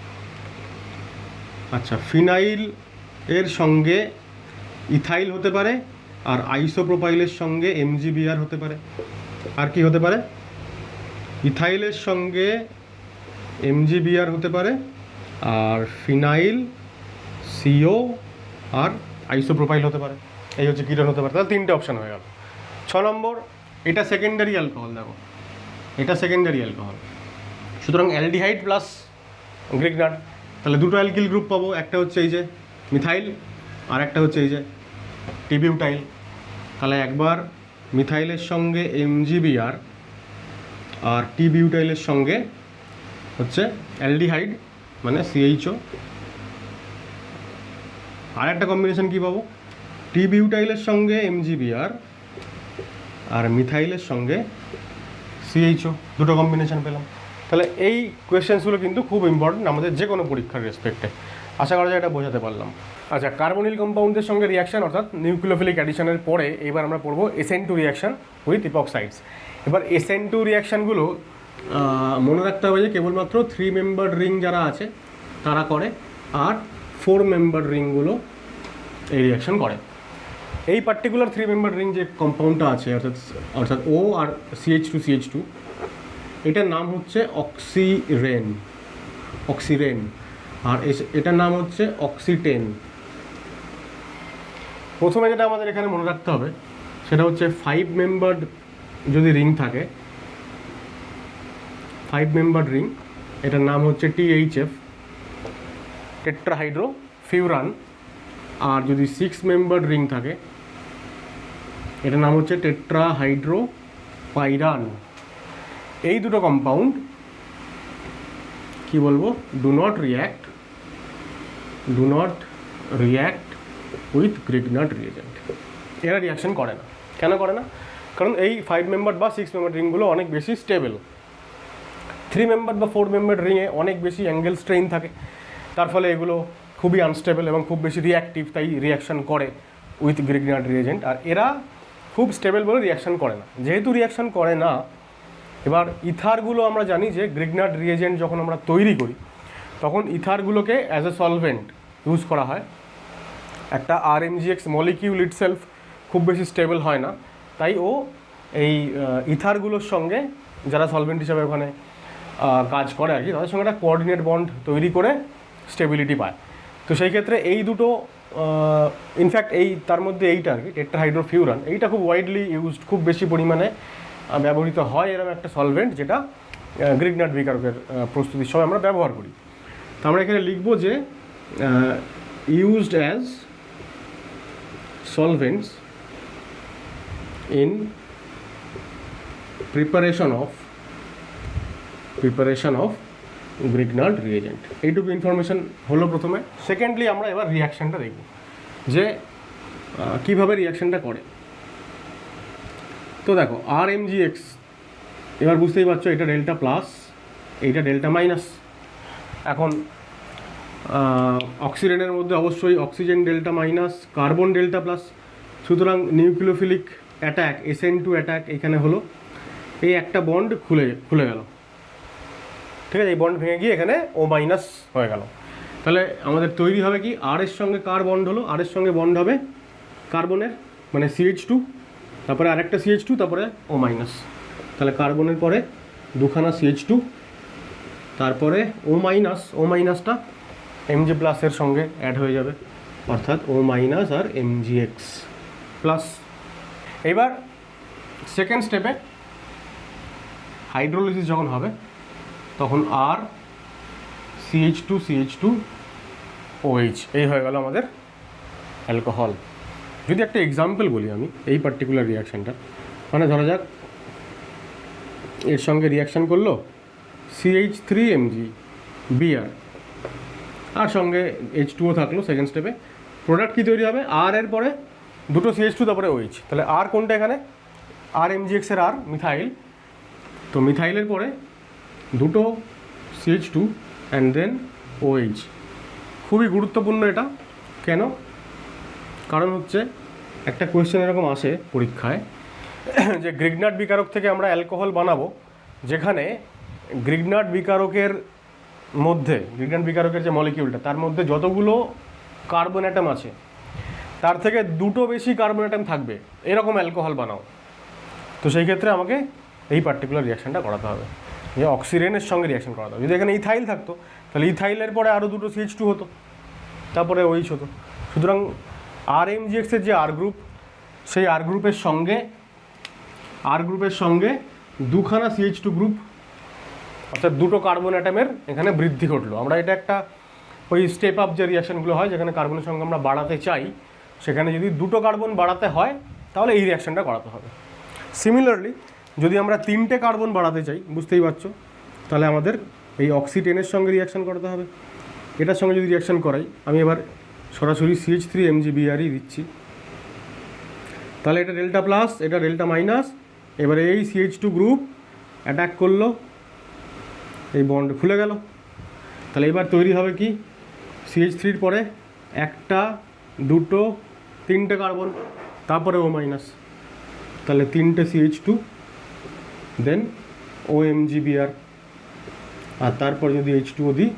আচ্ছা, ফিনাইল এর সঙ্গে ইথাইল হতে পারে, আর আইসোপ্রোপাইলের সঙ্গে MgBr হতে পারে। আর কি হতে পারে? ইথাইলের সঙ্গে MgBr হতে পারে, আর ফিনাইল CO আর আইসোপ্রোপাইল হতে পারে। এই হচ্ছে কিটোন হতে পারে। তাহলে 3টে অপশান হয়ে গেল। 6 নম্বর, এটা সেকেন্ডারি অ্যালকোহল। দেখো, এটা সেকেন্ডারি অ্যালকোহল, সুতরাং অ্যালডিহাইড প্লাস গ্রিগনাট। তাহলে দুটো অ্যালকিল গ্রুপ পাবো, একটা হচ্ছে এই যে মিথাইল, আর একটা হচ্ছে এই যে টিবিউটাইল। তাহলে একবার মিথাইলের সঙ্গে MgBr আর টিবিউটাইলের সঙ্গে হচ্ছে অ্যালডিহাইড মানে CHO। আর একটা কম্বিনেশন কী পাবো? টিবিউটাইলের সঙ্গে MgBr আর মিথাইলের সঙ্গে CHO, দুটো কম্বিনেশন পেলাম। তাহলে এই কোয়েশ্চেন্সগুলো কিন্তু খুব ইম্পর্টেন্ট আমাদের যে কোনো পরীক্ষার রেসপেক্টে। আশা করা যায় এটা বোঝাতে পারলাম। আচ্ছা, কার্বনিল কম্পাউন্ডের সঙ্গে রিয়াকশান অর্থাৎ নিউক্লিওফিলিক অ্যাডিশনের পরে এবার আমরা পড়বো SN2 রিয়াকশান উইথ ইপক্সাইডস। এবার SN2 রিয়াকশানগুলো মনে রাখতে হবে যে কেবলমাত্র 3 মেম্বার্ড রিং যারা আছে তারা করে, আর 4 মেম্বার্ড রিংগুলো এই রিয়াকশান করে। এই পার্টিকুলার 3 মেম্বার্ড রিং যে কম্পাউন্ডটা আছে অর্থাৎ O আর CH2 এটার নাম হচ্ছে অক্সিরেন, আর এটার নাম হচ্ছে অক্সিটেন। প্রথমে যেটা আমাদের এখানে মনে রাখতে হবে সেটা হচ্ছে 5 মেম্বার্ড যদি রিং থাকে, 5 মেম্বার্ড রিং, এটার নাম হচ্ছে THF, টেট্রাহাইড্রোফিউরান। আর যদি 6 মেম্বার্ড রিং থাকে এটার নাম হচ্ছে টেট্রাহাইড্রোপাইরান। এই দুটো কম্পাউন্ড কি বলবো? Do not react with Grignard reagent. এরা রিয়াকশন করে না। কেন করে না? কারণ এই 5 মেম্বার বা 6 মেম্বার রিংগুলো অনেক বেশি স্টেবল। 3 মেম্বার বা 4 মেম্বার রিংয়ে অনেক বেশি অ্যাঙ্গেল স্ট্রেইন থাকে, তার ফলে এগুলো খুবই আনস্টেবল এবং খুব বেশি রিয়াক্টিভ, তাই রিয়াকশন করে উইথ গ্রিগনাট রিয়েজেন্ট। আর এরা খুব স্টেবল বলে রিয়াকশন করে না। যেহেতু রিয়াকশন করে না, এবার ইথারগুলো আমরা জানি যে গ্রিগনাট রিয়েজেন্ট যখন আমরা তৈরি করি তখন ইথারগুলোকে অ্যাজ এ সলভেন্ট ইউজ করা হয়। একটা RMGX মলিকিউল ইটসেলফ খুব বেশি স্টেবল হয় না, তাই ও এই ইথারগুলোর সঙ্গে যারা সলভেন্ট হিসাবে ওখানে কাজ করে আর কি, তাদের সঙ্গে একটা কোঅর্ডিনেট বন্ড তৈরি করে স্টেবিলিটি পায়। তো সেই ক্ষেত্রে এই দুটো ইনফ্যাক্ট তার মধ্যে এইটা আর কি টেট্রাহাইড্রোফিউরান, এইটা খুব ওয়াইডলি ইউজড, খুব বেশি পরিমাণে ব্যবহৃত হয় এরকম একটা সলভেন্ট, যেটা গ্রিগনাট বিকারকের প্রস্তুতির সময় আমরা ব্যবহার করি। তো আমরা এখানে লিখব যে used as solvents in preparation of Grignard reagent. এইটুকু ইনফরমেশন হলো প্রথমে। সেকেন্ডলি আমরা এবার রিয়াকশানটা দেখব যে কীভাবে রিয়াকশানটা করে। তো দেখো RMGX, এবার বুঝতেই পারছো এটা ডেল্টা প্লাস, এইটা ডেল্টা মাইনাস। এখন অক্সিজেনের মধ্যে অবশ্যই oxygen delta minus, carbon delta plus, সুতরাং নিউক্লিওফিলিক অ্যাটাক SN2 অ্যাটাক এখানে হলো। এই একটা বন্ড খুলে গেল, ঠিক আছে? এই বন্ড ভেঙে গিয়ে এখানে O মাইনাস হয়ে গেল। তাহলে আমাদের তৈরি হবে কি? R এর সঙ্গে কার বন্ড হলো, R এর সঙ্গে বন্ড হবে কার্বনের মানে CH2, তারপরে আরেকটা CH2, তারপরে O মাইনাস। তাহলে কার্বনের পরে দুখানা CH2, তারপরে O মাইনাসটা Mg প্লাসের সঙ্গে অ্যাড হয়ে যাবে, অর্থাৎ O মাইনাস আর MgX প্লাস। এবার সেকেন্ড স্টেপে হাইড্রোলিসিস যখন হবে তখন R CH2 OH, এই হয়ে গেল আমাদের অ্যালকোহল। যদি একটা এক্সাম্পল বলি আমি এই পার্টিকুলার রিয়াকশানটা, মানে ধরা যাক এর সঙ্গে রিয়াকশান করলো CH3MgBr, আর সঙ্গে H2O থাকলো সেকেন্ড স্টেপে। প্রোডাক্ট কী তৈরি হবে? R এর পরে দুটো CH2, তারপরে OH। তাহলে R কোনটা এখানে? RMGX এর R, মিথাইল। তো মিথাইলের পরে দুটো CH2 অ্যান্ড দেন OH। খুবই গুরুত্বপূর্ণ এটা। কেন? কারণ হচ্ছে একটা কোয়েশ্চেন এরকম আসে পরীক্ষায় যে গ্রিগনাট বিকারক থেকে আমরা অ্যালকোহল বানাবো যেখানে গ্রিগনার্ড বিকারকের মধ্যে, গ্রিগনার্ড বিকারকের যে মলিকিউলটা তার মধ্যে যতগুলো কার্বন অ্যাটম আছে তার থেকে দুটো বেশি কার্বন অ্যাটম থাকবে এরকম অ্যালকোহল বানাও, তো সেই ক্ষেত্রে আমাকে এই পার্টিকুলার রিয়াকশানটা করাতে হবে, যে অক্সিজেনের সঙ্গে রিয়াকশন করাতে হবে। যদি এখানে ইথাইল থাকতো তাহলে ইথাইলের পরে আরও দুটো CH2 হতো, তারপরে ওইচ হতো। সুতরাং RMGX-এর যে আর গ্রুপ, সেই আর গ্রুপের সঙ্গে দুখানা CH2 গ্রুপ, অর্থাৎ দুটো কার্বন অ্যাটমের এখানে বৃদ্ধি ঘটলো। আমরা এটা একটা ওই স্টেপ আপ যে রিয়াকশানগুলো হয় যেখানে কার্বনের সঙ্গে আমরা বাড়াতে চাই, সেখানে যদি দুটো কার্বন বাড়াতে হয় তাহলে এই রিয়াকশানটা করাতে হবে। সিমিলারলি যদি আমরা 3টে কার্বন বাড়াতে চাই, বুঝতেই পারছো, তাহলে আমাদের এই অক্সি10-এর সঙ্গে রিয়াকশান করাতে হবে। এটার সঙ্গে যদি রিয়াকশান করাই, আমি এবার সরাসরি CH3MgBr দিচ্ছি, তাহলে এটা ডেল্টা প্লাস, এটা ডেল্টা মাইনাস। এবারে এই CH2 গ্রুপ অ্যাটাক করলো, এই বন্ড খুলে গেল, তাহলে এবার তৈরি হবে কি, CH3-র পরে 1টা 2টো 3টে কার্বন, তারপরে O মাইনাস, তাহলে 3টে CH2 দেন OMgBr, আর তারপর যদি H2O দিই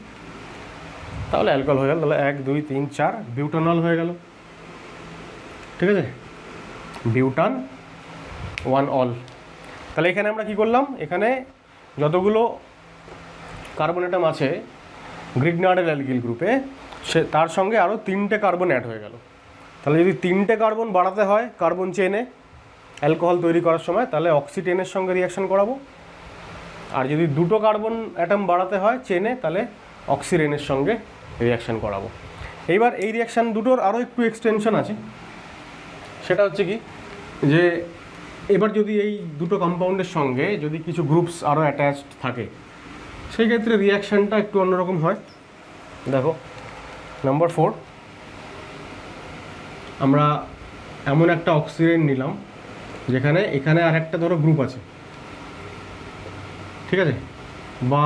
তাহলে অ্যালকোহল হয়ে গেল, তাহলে 1 2 3 4 বিউটানল হয়ে গেল। ঠিক আছে, বিউটান 1 অল। তাহলে এখানে আমরা কি করলাম, এখানে যতগুলো কার্বন অ্যাটম আছে গ্রিগনার্ডের অ্যালকিল গ্রুপে, সে তার সঙ্গে আরও 3টে কার্বন অ্যাড হয়ে গেল। তাহলে যদি 3টে কার্বন বাড়াতে হয় কার্বন চেনে অ্যালকোহল তৈরি করার সময়, তাহলে অক্সি10-এর সঙ্গে রিয়াকশান করাবো। আর যদি দুটো কার্বন অ্যাটম বাড়াতে হয় চেনে, তাহলে অক্সিজেনের সঙ্গে রিয়াকশান করাবো। এইবার এই রিয়াকশান দুটোর আরও একটু এক্সটেনশন আছে, সেটা হচ্ছে কি, যে এবার যদি এই দুটো কম্পাউন্ডের সঙ্গে যদি কিছু গ্রুপস আরও অ্যাটাচড থাকে, সেই ক্ষেত্রে রিয়াকশানটা একটু অন্যরকম হয়। দেখো নাম্বার 4, আমরা এমন একটা অক্সিজেন নিলাম যেখানে এখানে আর একটা ধরো গ্রুপ আছে, ঠিক আছে, বা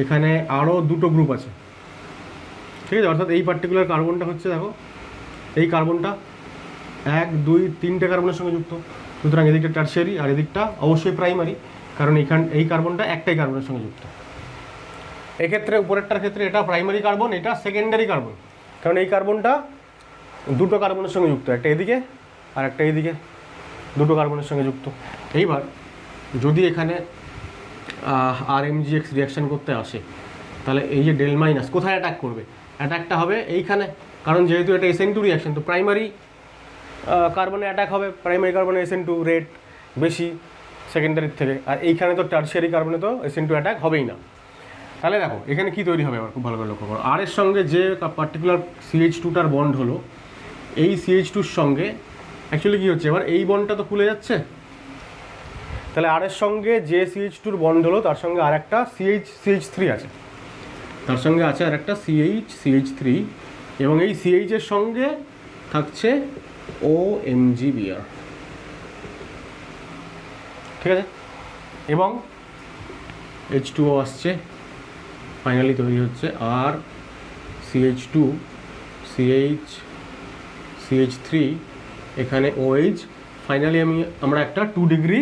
এখানে আরও দুটো গ্রুপ আছে, ঠিক আছে, অর্থাৎ এই পার্টিকুলার কার্বনটা হচ্ছে, দেখো এই কার্বনটা 1 2 3টে কার্বনের সঙ্গে যুক্ত, সুতরাং এদিকটা টারশিয়ারি আর এদিকটা অবশ্যই প্রাইমারি, কারণ এই কার্বনটা একটাই কার্বনের সঙ্গে যুক্ত। এক্ষেত্রে উপরেরটার ক্ষেত্রে এটা প্রাইমারি কার্বন, এটা সেকেন্ডারি কার্বন, কারণ এই কার্বনটা দুটো কার্বনের সঙ্গে যুক্ত, একটা এদিকে আর একটা এইদিকে, দুটো কার্বনের সঙ্গে যুক্ত। এইবার যদি এখানে RMGX রিয়াকশান করতে আসে, তাহলে এই যে ডেল মাইনাস কোথায় অ্যাটাক করবে, অ্যাটাকটা হবে এইখানে, কারণ যেহেতু এটা SN2 রিয়াকশান, তো প্রাইমারি কার্বনে অ্যাটাক হবে, প্রাইমারি কার্বনে SN2 রেট বেশি সেকেন্ডারির থেকে, আর এইখানে তো টারশিয়ারি কার্বনে তো SN2 অ্যাটাক হবেই না। তাহলে দেখো এখানে কি তৈরি হবে, আবার খুব ভালো করে লক্ষ্য করো, আর এর সঙ্গে যে পার্টিকুলার CH2টার বন্ড হলো, এই CH2-র সঙ্গে অ্যাকচুয়ালি কী হচ্ছে, এবার এই বন্ডটা তো খুলে যাচ্ছে, তাহলে আর এর সঙ্গে যে CH2-র বন্ড হলো তার সঙ্গে আর একটা CH3 আছে, তার সঙ্গে আছে আর একটা CH3, এবং এই CH-এর সঙ্গে থাকছে OMgBr, ঠিক আছে, এবং H2O আসছে, ফাইনালি তৈরি হচ্ছে আর CH2 CH3, এখানে OH, ফাইনালি আমরা একটা 2 ডিগ্রি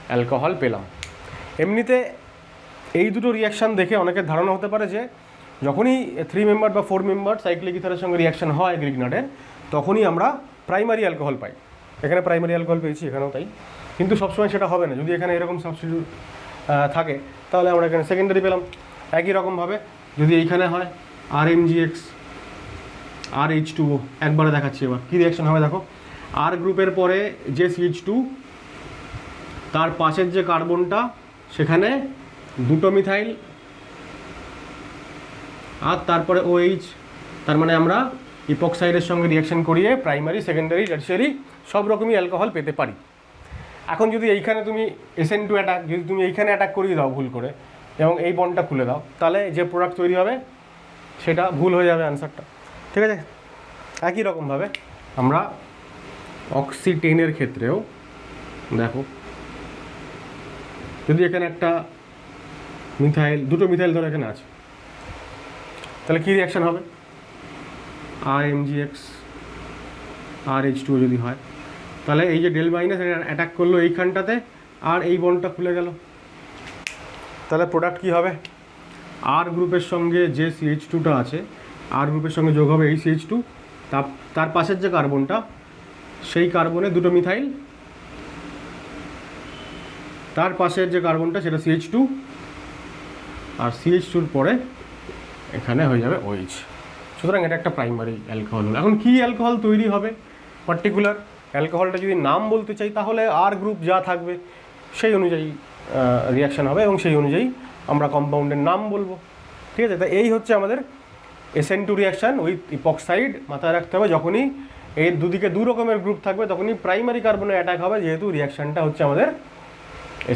অ্যালকোহল পেলাম। এমনিতে এই দুটো রিয়াকশান দেখে অনেকের ধারণা হতে পারে যে যখনই 3 মেম্বার বা 4 মেম্বার সাইক্লিক ইথারের সঙ্গে রিয়াকশান হয় গ্রিগনার্ডের, তখনই আমরা প্রাইমারি অ্যালকোহল পাই। এখানে প্রাইমারি অ্যালকোহল পেয়েছি, এখানেও তাই, কিন্তু সবসময় সেটা হবে না। যদি এখানে এরকম সাবস্টিটিউট থাকে তাহলে আমরা এখানে সেকেন্ডারি পেলাম। একই রকমভাবে যদি এইখানে হয় RMGX আর H2O, একবারে দেখাচ্ছি এবার কী রিয়াকশান হবে। দেখো আর গ্রুপের পরে যে CH2, তার পাশের যে কার্বনটা, সেখানে দুটো মিথাইল আর তারপরে OH, তার মানে আমরা ইপক্সাইডের সঙ্গে রিয়াকশান করিয়ে প্রাইমারি সেকেন্ডারি টারশিয়ারি সব রকমই অ্যালকোহল পেতে পারি। এখন যদি এইখানে তুমি SN2 অ্যাটাক, যদি তুমি এইখানে অ্যাটাক করিয়ে দাও ভুল করে এবং এই বন্ডটা খুলে দাও, তাহলে যে প্রোডাক্ট তৈরি হবে সেটা ভুল হয়ে যাবে অ্যান্সারটা, ঠিক আছে। একই রকমভাবে আমরা অক্সি10-এর ক্ষেত্রেও দেখো, যদি এখানে একটা মিথাইল, দুটো মিথাইল ধরো এখানে আছে, তাহলে কী রিয়াকশান হবে, RMGX আর H2O যদি হয়, তাহলে এই যে ডেল মাইনাস অ্যাটাক করলো এইখানটাতে, আর এই বন্ডটা খুলে গেল, তাহলে প্রোডাক্ট কী হবে, আর গ্রুপের সঙ্গে যে CH2টা আছে, আর গ্রুপের সঙ্গে যোগ হবে এই CH2, তার পাশের যে কার্বনটা, সেই কার্বনে দুটো মিথাইল, তার পাশের যে কার্বনটা সেটা CH2, আর CH2-র পরে এখানে হয়ে যাবে OH। সুতরাং এটা একটা প্রাইমারি অ্যালকোহল হলো। এখন কী অ্যালকোহল তৈরি হবে পার্টিকুলার অ্যালকোহলটা যদি নাম বলতে চাই, তাহলে আর গ্রুপ যা থাকবে সেই অনুযায়ী রিয়াকশান হবে এবং সেই অনুযায়ী আমরা কম্পাউন্ডের নাম বলবো। ঠিক আছে, তা এই হচ্ছে আমাদের SN2 রিয়াকশান উইথ ইপক্সাইড। মাথায় রাখতে হবে যখনই এর দুদিকে দু রকমের গ্রুপ থাকবে তখনই প্রাইমারি কার্বনের অ্যাটাক হবে, যেহেতু রিয়াকশানটা হচ্ছে আমাদের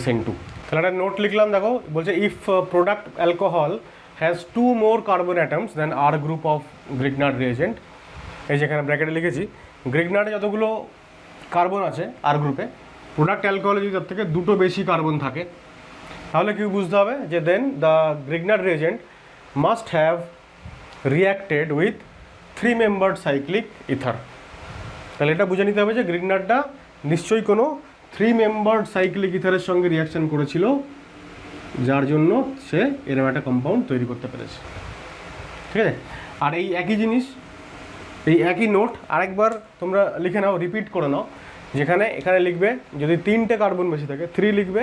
SN2। তাহলে একটা নোট লিখলাম, দেখো বলছে if product alcohol has 2 more carbon atoms then R group of Grignard reagent. এই যেখানে ব্র্যাকেটে লিখেছি, গ্রিগনার্ডে যতগুলো কার্বন আছে আর গ্রুপে, প্রোডাক্ট অ্যালকোহলে যদি তার থেকে দুটো বেশি কার্বন থাকে, তাহলে কি বুঝতে হবে যে then the Grignard reagent must have reacted with 3 membered cyclic ether. তাহলে এটা বুঝে নিতে হবে যে গ্রিগনার্ডটা নিশ্চয়ই কোনো 3 membered সাইক্লিক ইথারের সঙ্গে রিয়াকশান করেছিল, যার জন্য সে এরকম একটা কম্পাউন্ড তৈরি করতে পেরেছে। ঠিক আছে, আর এই একই জিনিস, এই একই নোট আরেকবার তোমরা লিখে নাও, রিপিট করে নাও, যেখানে এখানে লিখবে যদি 3টে কার্বন বেশি থাকে 3 লিখবে,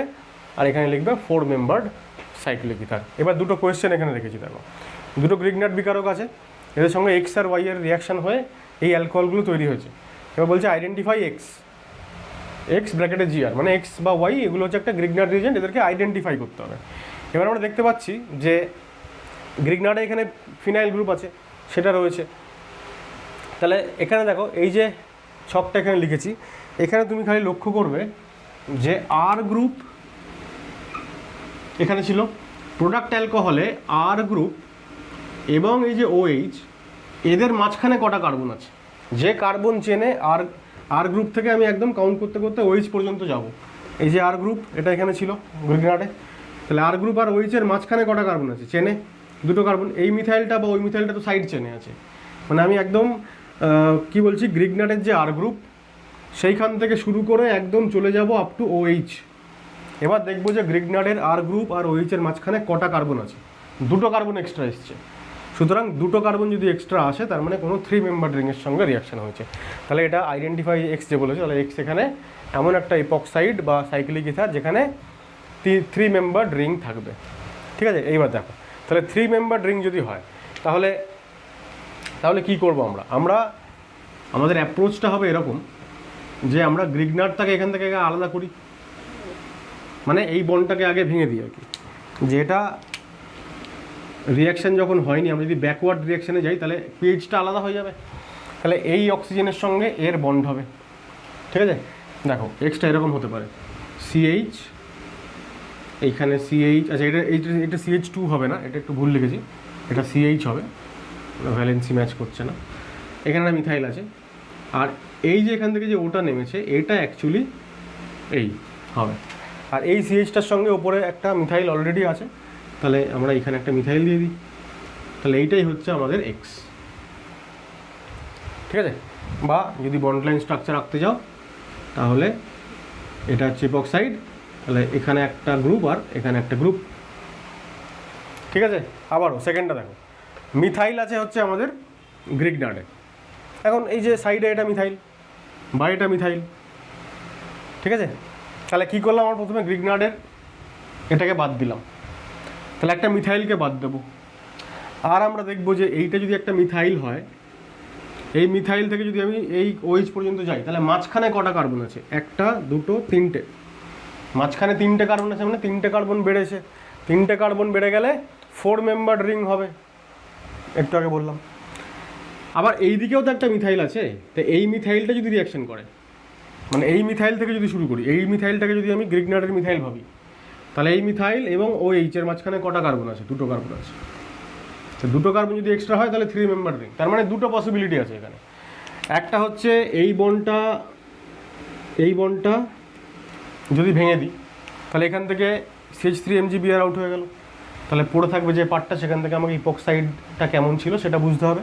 আর এখানে লিখবে 4 membered সাইক্লিক ইথার। এবার দুটো কোয়েশ্চেন এখানে রেখেছি, দেখো দুটো গ্রিগনার্ড বিকারক আছে, এদের সঙ্গে X আর Y এর রিয়াকশান হয়ে এই অ্যালকোহলগুলো তৈরি হয়েছে। এবার বলছে আইডেন্টিফাই X ব্র্যাকেটে GR, মানে X বা Y এগুলো হচ্ছে একটা গ্রিগনার্ড রিয়েজেন্ট, এদেরকে আইডেন্টিফাই করতে হবে। এবার আমরা দেখতে পাচ্ছি যে গ্রিগনার্ডে এখানে ফিনাইল গ্রুপ আছে, সেটা রয়েছে। তাহলে এখানে দেখো এই যে ছকটা এখানে লিখেছি, এখানে তুমি খালি লক্ষ্য করবে যে আর গ্রুপ এখানে ছিল, প্রোডাক্ট অ্যালকোহলে আর গ্রুপ এবং এই যে OH, এদের মাঝখানে কটা কার্বন আছে। যে কার্বন চেনে আর গ্রুপ থেকে আমি একদম কাউন্ট করতে করতে OH পর্যন্ত যাব। এই যে আর গ্রুপ, এটা এখানে ছিল গ্রিগনার্ডে, তাহলে আর গ্রুপ আর OH এর মাঝখানে কটা কার্বন আছে, চেনে দুটো কার্বন। এই মিথাইলটা বা ওই মিথাইলটা তো সাইড চেনে আছে, মানে আমি একদম কি বলছি, গ্রিগনার্ডের যে আর গ্রুপ সেইখান থেকে শুরু করে একদম চলে যাব আপ টু OH। এবার দেখবো যে গ্রিগনার্ডের আর গ্রুপ আর OH এর মাঝখানে কটা কার্বন আছে, দুটো কার্বন এক্সট্রা এসছে। সুতরাং দুটো কার্বন যদি এক্সট্রা আসে তার মানে কোনো 3 membered রিংয়ের সঙ্গে রিয়াকশান হয়েছে। তাহলে এটা আইডেন্টিফাই X যে বলেছে, তাহলে X এখানে এমন একটা ইপক্সাইড বা সাইক্লিক ইথার যেখানে 3 membered রিং থাকবে। ঠিক আছে, এইবার দেখো তাহলে 3 membered রিং যদি হয় তাহলে কি করব আমরা আমাদের অ্যাপ্রোচটা হবে এরকম যে আমরা গ্রিগনার্ডটাকে এখান থেকে আলাদা করি, মানে এই বন্ডটাকে আগে ভেঙে দিই আর কি, যে এটা রিয়াকশান যখন হয়নি, আমরা যদি ব্যাকওয়ার্ড রিয়াকশানে যাই তাহলে পিএইচটা আলাদা হয়ে যাবে, তাহলে এই অক্সিজেনের সঙ্গে এর বন্ড হবে। ঠিক আছে, দেখো এক্সটা এরকম হতে পারে, CH, এইখানে CH, আচ্ছা এটা CH2 হবে না, এটা একটু ভুল লিখেছি, এটা CH হবে, ভ্যালেন্সি ম্যাচ করছে না। এখানে একটা মিথাইল আছে, আর এই যে এখান থেকে যে ওটা নেমেছে এটা অ্যাকচুয়ালি এই হবে, আর এই CH-টার সঙ্গে ওপরে একটা মিথাইল অলরেডি আছে, তাহলে আমরা এখানে একটা মিথাইল দিয়ে দিই, তাহলে এইটাই হচ্ছে আমাদের X। ঠিক আছে, বা যদি বন্ড লাইন স্ট্রাকচার রাখতে যাও তাহলে এটা হচ্ছে ইপক্সাইড, তাহলে এখানে একটা গ্রুপ আর এখানে একটা গ্রুপ। ঠিক আছে, আবারও সেকেন্ডটা দেখো, মিথাইল আছে হচ্ছে আমাদের গ্রিগনার্ডে, এখন এই যে সাইডে এটা মিথাইল বা এটা মিথাইল। ঠিক আছে, তাহলে কী করলাম, আমরা প্রথমে গ্রিগনার্ডের এটাকে বাদ দিলাম, তাহলে একটা মিথাইলকে বাদ দেবো, আর আমরা দেখবো যে এইটা যদি একটা মিথাইল হয়, এই মিথাইল থেকে যদি আমি এই OH পর্যন্ত যাই তাহলে মাঝখানে কটা কার্বন আছে, একটা দুটো তিনটে, মাঝখানে 3টে কার্বন আছে, মানে 3টে কার্বন বেড়েছে, 3টে কার্বন বেড়ে গেলে 4 membered রিং হবে, একটু আগে বললাম। আবার এই দিকেও তো একটা মিথাইল আছে, তো এই মিথাইলটা যদি রিয়াকশন করে, মানে এই মিথাইল থেকে যদি শুরু করি, এই মিথাইলটাকে যদি আমি গ্রিগনার্ডের মিথাইল ভাবি, তাহলে এই মিথাইল এবং OH এর মাঝখানে কটা কার্বন আছে, দুটো কার্বন আছে। তো দুটো কার্বন যদি এক্সট্রা হয় তাহলে 3 membered রিং, তার মানে দুটো পসিবিলিটি আছে এখানে। একটা হচ্ছে এই বন্ডটা যদি ভেঙে দিই তাহলে এখান থেকে CH3MgBr আউট হয়ে গেল, তাহলে পড়ে থাকবে যে পার্টটা, সেখান থেকে আমাকে ইপক্সাইডটা কেমন ছিল সেটা বুঝতে হবে,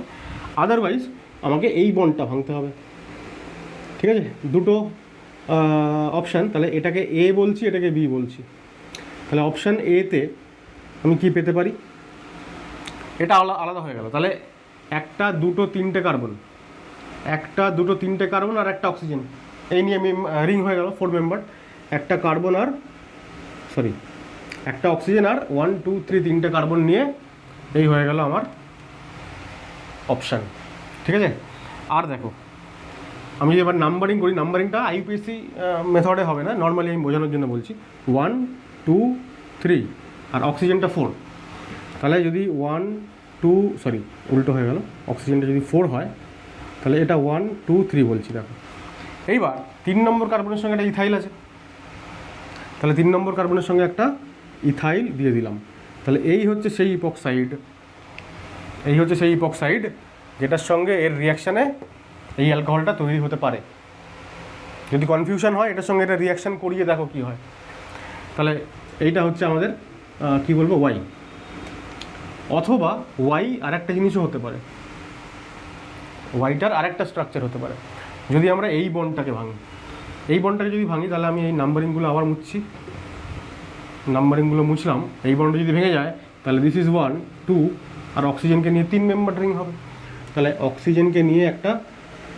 আদারওয়াইজ আমাকে এই বন্ডটা ভাঙতে হবে। ঠিক আছে, দুটো অপশান, তাহলে এটাকে A বলছি, এটাকে B বলছি। তাহলে অপশান এতে আমি কি পেতে পারি, এটা আলাদা হয়ে গেল। তাহলে একটা দুটো তিনটে কার্বন, একটা দুটো তিনটে কার্বন আর একটা অক্সিজেন, এই নিয়ে আমি রিং হয়ে গেল 4 মেম্বার। একটা কার্বন আর একটা অক্সিজেন আর 1 2 3 তিনটে কার্বন নিয়ে এই হয়ে গেল আমার অপশান। ঠিক আছে, আর দেখো আমি এবার নাম্বারিং করি, নাম্বারিংটা আইপিএসসি মেথডে হবে না, নর্মালি আমি বোঝানোর জন্য বলছি। 1 2 3 আর অক্সিজেনটা 4, তাহলে যদি 1 2 উল্টো হয়ে গেল, অক্সিজেনটা যদি 4 হয় তাহলে এটা 1 2 3 বলছি। দেখো এইবার 3 নম্বর কার্বনের সঙ্গে একটা ইথাইল আছে, তাহলে 3 নম্বর কার্বনের সঙ্গে একটা ইথাইল দিয়ে দিলাম। তাহলে এই হচ্ছে সেই ইপক্সাইড, এই হচ্ছে সেই ইপক্সাইড যেটার সঙ্গে এর রিয়াকশানে এই অ্যালকোহলটা তৈরি হতে পারে। যদি কনফিউশন হয় এটার সঙ্গে এটা রিয়াকশান করিয়ে দেখো কি হয়। তাহলে এইটা হচ্ছে আমাদের কি বলবো ওয়াই, অথবা ওয়াই আরেকটা জিনিসও হতে পারে, ওয়াইটার আরেকটা স্ট্রাকচার হতে পারে। যদি আমরা এই বন্ডটাকে ভাঙি, এই বন্ডটাকে যদি ভাঙি তাহলে আমি এই নাম্বারিংগুলো আবার মুছছি, নাম্বারিংগুলো মুছলাম। এই বন্ডটা যদি ভেঙে যায় তাহলে দিস ইজ 1 2 আর অক্সিজেনকে নিয়ে 3 মেম্বার রিং হবে। তাহলে অক্সিজেনকে নিয়ে একটা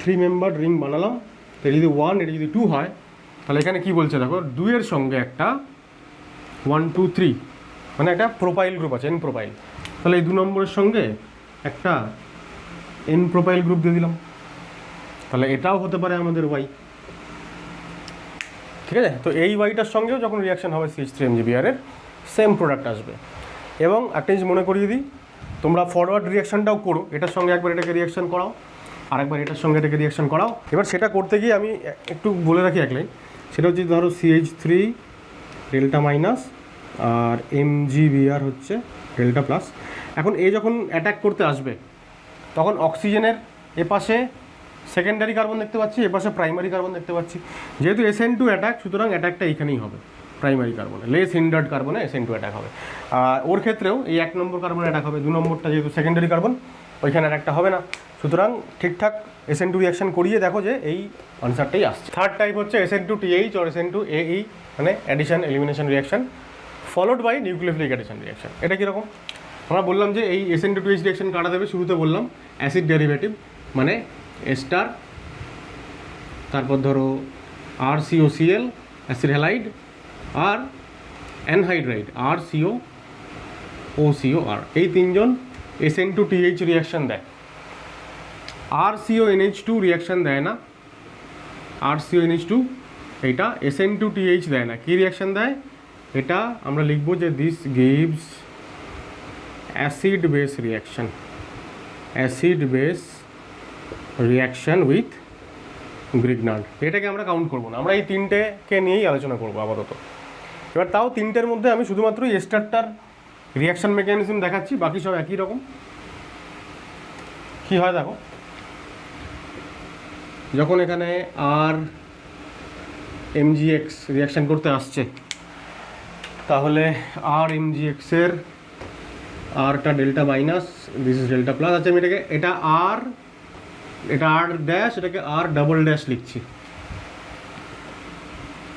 3 মেম্বার রিং বানালাম। তো যদি 1 এটা যদি 2 হয় তাহলে এখানে কি বলছে দেখো, 2 এর সঙ্গে একটা 1 2 3 মানে একটা প্রোপাইল গ্রুপ আছে, এন প্রোপাইল। তাহলে এই 2 নম্বরের সঙ্গে একটা এন প্রোপাইল গ্রুপ দিয়ে দিলাম, তাহলে এটাও হতে পারে আমাদের ওয়াই। ঠিক আছে, তো এই ওয়াইটার সঙ্গেও যখন রিয়াকশন হবে CH3MgBr এর সেম প্রোডাক্ট আসবে। এবং একটা জিনিস মনে করিয়ে দিই, তোমরা ফরওয়ার্ড রিয়াকশানটাও করো, এটার সঙ্গে একবার এটাকে রিয়াকশান করাও, আরেকবার এটার সঙ্গে এটাকে রিয়াকশান করাও। এবার সেটা করতে গিয়ে আমি একটু বলে রাখি এক লাইন, সেটা হচ্ছে ধরো CH3 ডেল্টা মাইনাস আর MgBr হচ্ছে ডেল্টা প্লাস। এখন এ যখন অ্যাটাক করতে আসবে তখন অক্সিজেনের এপাশে সেকেন্ডারি কার্বন দেখতে পাচ্ছি, এপাশে প্রাইমারি কার্বন দেখতে পাচ্ছি। যেহেতু SN2 অ্যাটাক, সুতরাং অ্যাটাকটা এইখানেই হবে, প্রাইমারি কার্বনে, লেস হিন্ডার্ড কার্বনে SN2 অ্যাটাক হবে। আর ওর ক্ষেত্রেও এই 1 নম্বর কার্বনে অ্যাটাক হবে, 2 নম্বরটা যেহেতু সেকেন্ডারি কার্বন ওইখানে অ্যাটাকটা হবে না। সুতরাং ঠিকঠাক SN2 রিয়াকশন করিয়ে দেখো যে এই আনসারটাই আসছে। থার্ড টাইপ হচ্ছে SN2TH or SN2AE, মানে addition elimination reaction followed by nucleophilic addition reaction. এটা কীরকম, আমরা বললাম যে এই SN2TH রিয়াকশন কাটা দেবে, শুরুতে বললাম অ্যাসিড ডেরিভেটিভ মানে এস্টার, তারপর ধরো RCOCl অ্যাসিড হ্যালাইড আর অ্যানহাইড্রাইড RCOOCOR, এই তিনজন SN2TH রিয়াকশন দেয়। RCONH2 রিয়াকশন দেয় না, RCONH2 এইটা SN2TH দেয় না। কী রিয়াকশন দেয় এটা আমরা লিখবো যে this gives acid base reaction, acid base reaction with Grignard. এটাকে আমরা কাউন্ট করবো না, আমরা এই তিনটেকে নিয়েই আলোচনা করবো আপাতত। এবার তাও তিনটের মধ্যে আমি শুধুমাত্র এস্টারটার রিয়াকশন মেকানিজম দেখাচ্ছি, বাকি সব একই রকম। কী হয় দেখো, যখন এখানে RMgX রিয়াকশান করতে আসছে তাহলে RMgX এর আরটা delta minus, this is delta plus. আচ্ছা আমি এটাকে এটা R ড্যাশ, এটাকে R ডাবল ড্যাশ লিখছি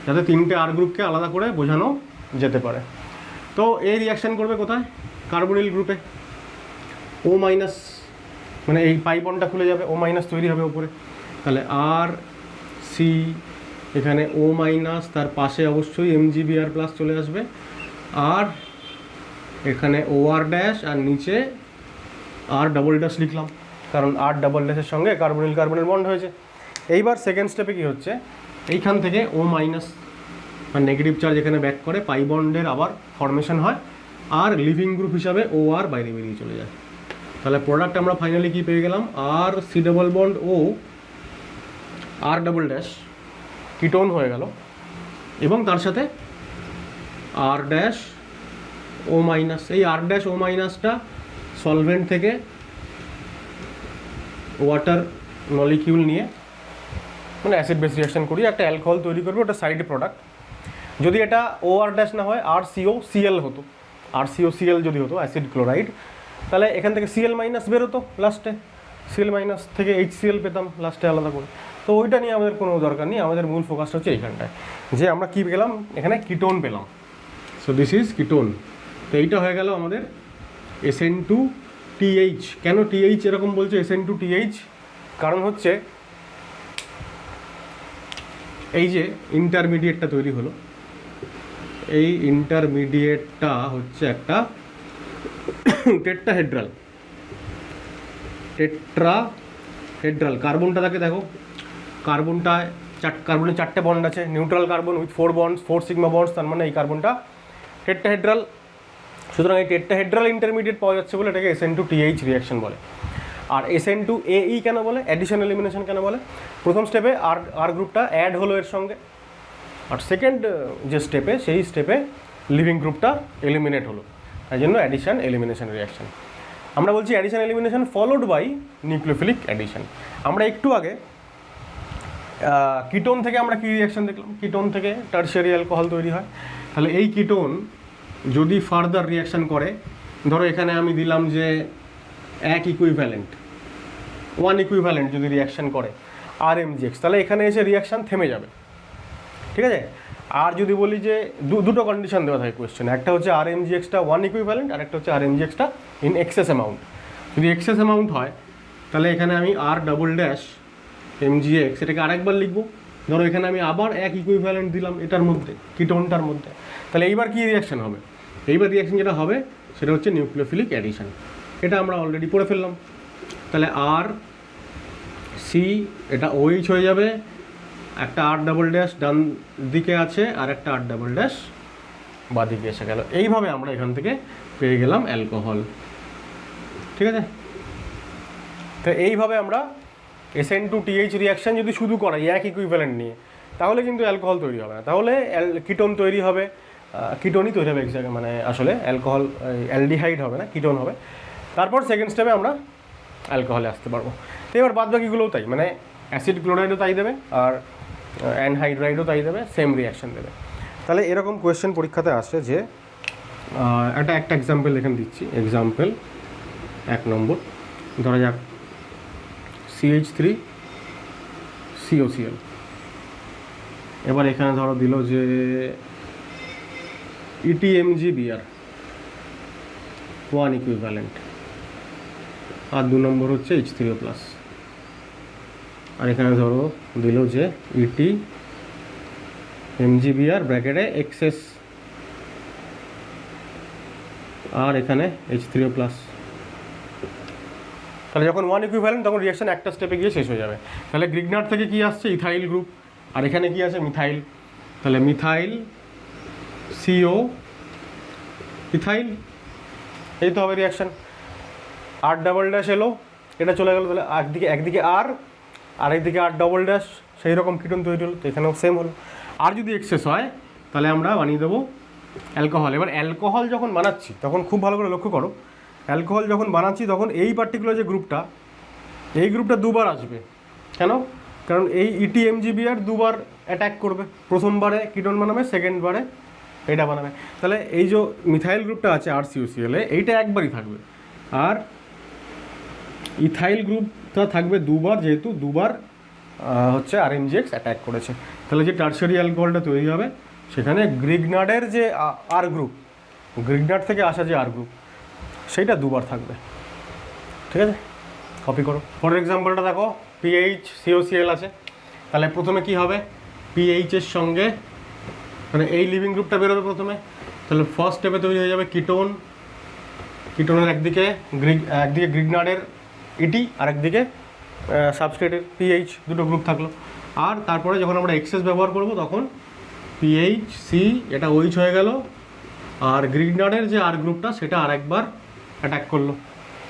যাতে তিনটে R গ্রুপকে আলাদা করে বোঝানো যেতে পারে। তো এই রিয়াকশান করবে কোথায়, কার্বনিল গ্রুপে। O মাইনাস মানে এই পাই বন্ডটা খুলে যাবে, O মাইনাস তৈরি হবে ওপরে। তাহলে RC এখানে O মাইনাস, তার পাশে অবশ্যই MgBr প্লাস চলে আসবে, আর এখানে OR ড্যাশ আর নিচে R ডাবল ড্যাশ লিখলাম, কারণ R ডাবল ড্যাশের সঙ্গে কার্বনের বন্ড হয়েছে। এইবার সেকেন্ড স্টেপে কী হচ্ছে, এইখান থেকে O মাইনাস আর নেগেটিভ চার্জ এখানে ব্যাক করে পাই বন্ডের আবার ফর্মেশন হয়, আর লিভিং গ্রুপ হিসাবে OR বাইরে বেরিয়ে চলে যায়। তাহলে প্রোডাক্ট আমরা ফাইনালি কী পেয়ে গেলাম, RC double bond O R double dash ketone হয়ে গেল, এবং তার সাথে R ড্যাশ O মাইনাস। এই R ড্যাশ O মাইনাসটা সলভেন্ট থেকে ওয়াটার মলিকিউল নিয়ে মানে অ্যাসিড বেস রিয়াকশন করি একটা অ্যালকোহল তৈরি করবে, ওটা সাইড প্রোডাক্ট। যদি এটা OR ড্যাশ না হয় RCOCl হতো, RCOCl যদি হতো অ্যাসিড ক্লোরাইড, তাহলে এখান থেকে Cl মাইনাস বেরোতো লাস্টে, Cl মাইনাস থেকে HCl পেতাম লাস্টে আলাদা করে। তো ওইটা নিয়ে আমাদের কোনো দরকার নেই, আমাদের মূল ফোকাসটা হচ্ছে এইখানটায় যে আমরা কী পেলাম, এখানে কিটোন পেলাম। সো দিস ইজ কিটোন, তো এইটা হয়ে গেল আমাদের SN2TH। কেন TH এরকম বলছে SN2TH? কারণ হচ্ছে এই যে ইন্টারমিডিয়েটটা তৈরি হলো, এই ইন্টারমিডিয়েটটা হচ্ছে একটা টেট্রাহেড্রাল। কার্বনটা থাকে, দেখো কার্বনটায় কার্বনের 4টে বন্ড আছে, neutral carbon with 4 bonds, 4 sigma bonds, তার মানে এই কার্বনটা টেট্রাহেড্রাল। সুতরাং এই টেট্রাহেড্রাল ইন্টারমিডিয়েট পাওয়া যাচ্ছে বলে এটাকে SN2TH রিয়াকশন বলে। আর SN2AE কেন বলে, অ্যাডিশন এলিমিনেশন কেন বলে? প্রথম স্টেপে আর গ্রুপটা অ্যাড হলো এর সঙ্গে, আর সেকেন্ড যে স্টেপে সেই স্টেপে লিভিং গ্রুপটা এলিমিনেট হলো, তাই জন্য অ্যাডিশন এলিমিনেশন রিয়াকশন। আমরা বলছি addition elimination followed by nucleophilic addition. আমরা একটু আগে কিটোন থেকে আমরা কী রিয়াকশন দেখলাম, কিটোন থেকে টারশিয়ারি অ্যালকোহল তৈরি হয়। তাহলে এই কিটোন যদি ফার্দার রিয়াকশন করে, ধরো এখানে আমি দিলাম যে 1 ইকুইভ্যালেন্ট যদি রিয়াকশন করে RMGX, তাহলে এখানে এসে রিয়াকশান থেমে যাবে, ঠিক আছে। আর যদি বলি যে দুটো কন্ডিশন দেওয়া থাকে কোয়েশ্চেনে, একটা হচ্ছে RMGX-টা 1 ইকুইভ্যালেন্ট, আর একটা হচ্ছে RMGX-টা ইন এক্সেস অ্যামাউন্ট। যদি এক্সেস অ্যামাউন্ট হয় তাহলে এখানে আমি R⋯MgX এটাকে আরেকবার লিখবো। ধরো এখানে আমি আবার 1 ইকুইভ্যালেন্ট দিলাম এটার মধ্যে, কিটোনটার মধ্যে, তাহলে এইবার কী রিয়াকশান হবে? এইবার রিয়াকশান যেটা হবে সেটা হচ্ছে নিউক্লিওফিলিক অ্যাডিশন। এটা আমরা অলরেডি পড়ে ফেললাম। তাহলে RC এটা OH হয়ে যাবে, একটা R⋯ ডান দিকে আছে আর একটা R⋯ বাঁ দিকে এসে গেল। এইভাবে আমরা এখান থেকে পেয়ে গেলাম অ্যালকোহল, ঠিক আছে। তো এইভাবে আমরা SN2TH রিয়াকশান যদি শুধু করাই 1 ইকুইভ্যালেন্ট নিয়ে, তাহলে কিন্তু অ্যালকোহল তৈরি হবে না, তাহলে কিটোন তৈরি হবে, কিটোনই তৈরি হবে এক্সাক্ট, মানে আসলে অ্যালকোহল অ্যালডিহাইড হবে না, কিটোন হবে। তারপর সেকেন্ড স্টেপে আমরা অ্যালকোহলে আসতে পারবো। তো এবার বাদ বাকিগুলোও তাই, মানে অ্যাসিড ক্লোরাইডও তাই দেবে আর অ্যানহাইড্রাইডও তাই দেবে, সেম রিয়াকশান দেবে। তাহলে এরকম কোয়েশ্চেন পরীক্ষাতে আসে যে একটা এক্সাম্পল এখানে দিচ্ছি। এক্সাম্পল 1 নম্বর, ধরা যাক CH3COCl। এবার এখানে ধরো দিল যে ETMgBr 1 ইকুইভ্যালেন্ট, আর 2 নম্বর হচ্ছে H3O+। আর এখানে ধরো দিল যে ETMgBr ব্র্যাকেটে XS, আর এখানে H3O+। তাহলে যখন 1 ইকুইভ্যালেন্ট তখন রিয়াকশন একটা স্টেপে গিয়ে শেষ হয়ে যাবে। তাহলে গ্রিগনার থেকে কি আসছে? ইথাইল গ্রুপ, আর এখানে কি আছে? মিথাইল। তাহলে মিথাইল CO ইথাইল, এই তো হবে রিয়াকশান। R⋯ এলো, এটা চলে গেলো, তাহলে একদিকে আর একদিকে R⋯, সেই রকম কিটোন তৈরি হলো, তো এখানেও সেম হলো। আর যদি এক্সেস হয় তাহলে আমরা বানিয়ে দেবো অ্যালকোহল। এবার অ্যালকোহল যখন বানাচ্ছি তখন খুব ভালো করে লক্ষ্য করো, অ্যালকোহল যখন বানাচ্ছি তখন এই পার্টিকুলার যে গ্রুপটা, এই গ্রুপটা দুবার আসবে। কেন? কারণ এই ETMgBr দুবার অ্যাটাক করবে, প্রথমবারে কিটোন বানাবে, সেকেন্ডবারে এটা বানাবে। তাহলে এই যে মিথাইল গ্রুপটা আছে RCOCl, এইটা একবারই থাকবে, আর ইথাইল গ্রুপটা থাকবে দুবার, যেহেতু দুবার হচ্ছে RMGX অ্যাটাক করেছে। তাহলে যে টারশিয়ারি অ্যালকোহলটা তৈরি হবে সেখানে গ্রিগনার্ডের যে আর গ্রুপ, গ্রিগনার্ড থেকে আসা যে আর গ্রুপ, সেইটা দুবার থাকবে, ঠিক আছে। কপি করো। ফর এক্সাম্পলটা দেখো, PHCOCl আছে, তাহলে প্রথমে কি হবে? PH-এর সঙ্গে মানে এই লিভিং গ্রুপটা বেরোবে প্রথমে, তাহলে ফার্স্ট স্টেপে তৈরি হয়ে যাবে কিটোন। কিটোনের একদিকে গ্রিগনার্ডের ET আর একদিকে সাবস্ট্রেটের PH, দুটো গ্রুপ থাকলো। আর তারপরে যখন আমরা এক্সেস ব্যবহার করব তখন PHC এটা OH হয়ে গেল, আর গ্রিগনার্ডের যে আর গ্রুপটা সেটা আরেকবার অ্যাটাক করলো,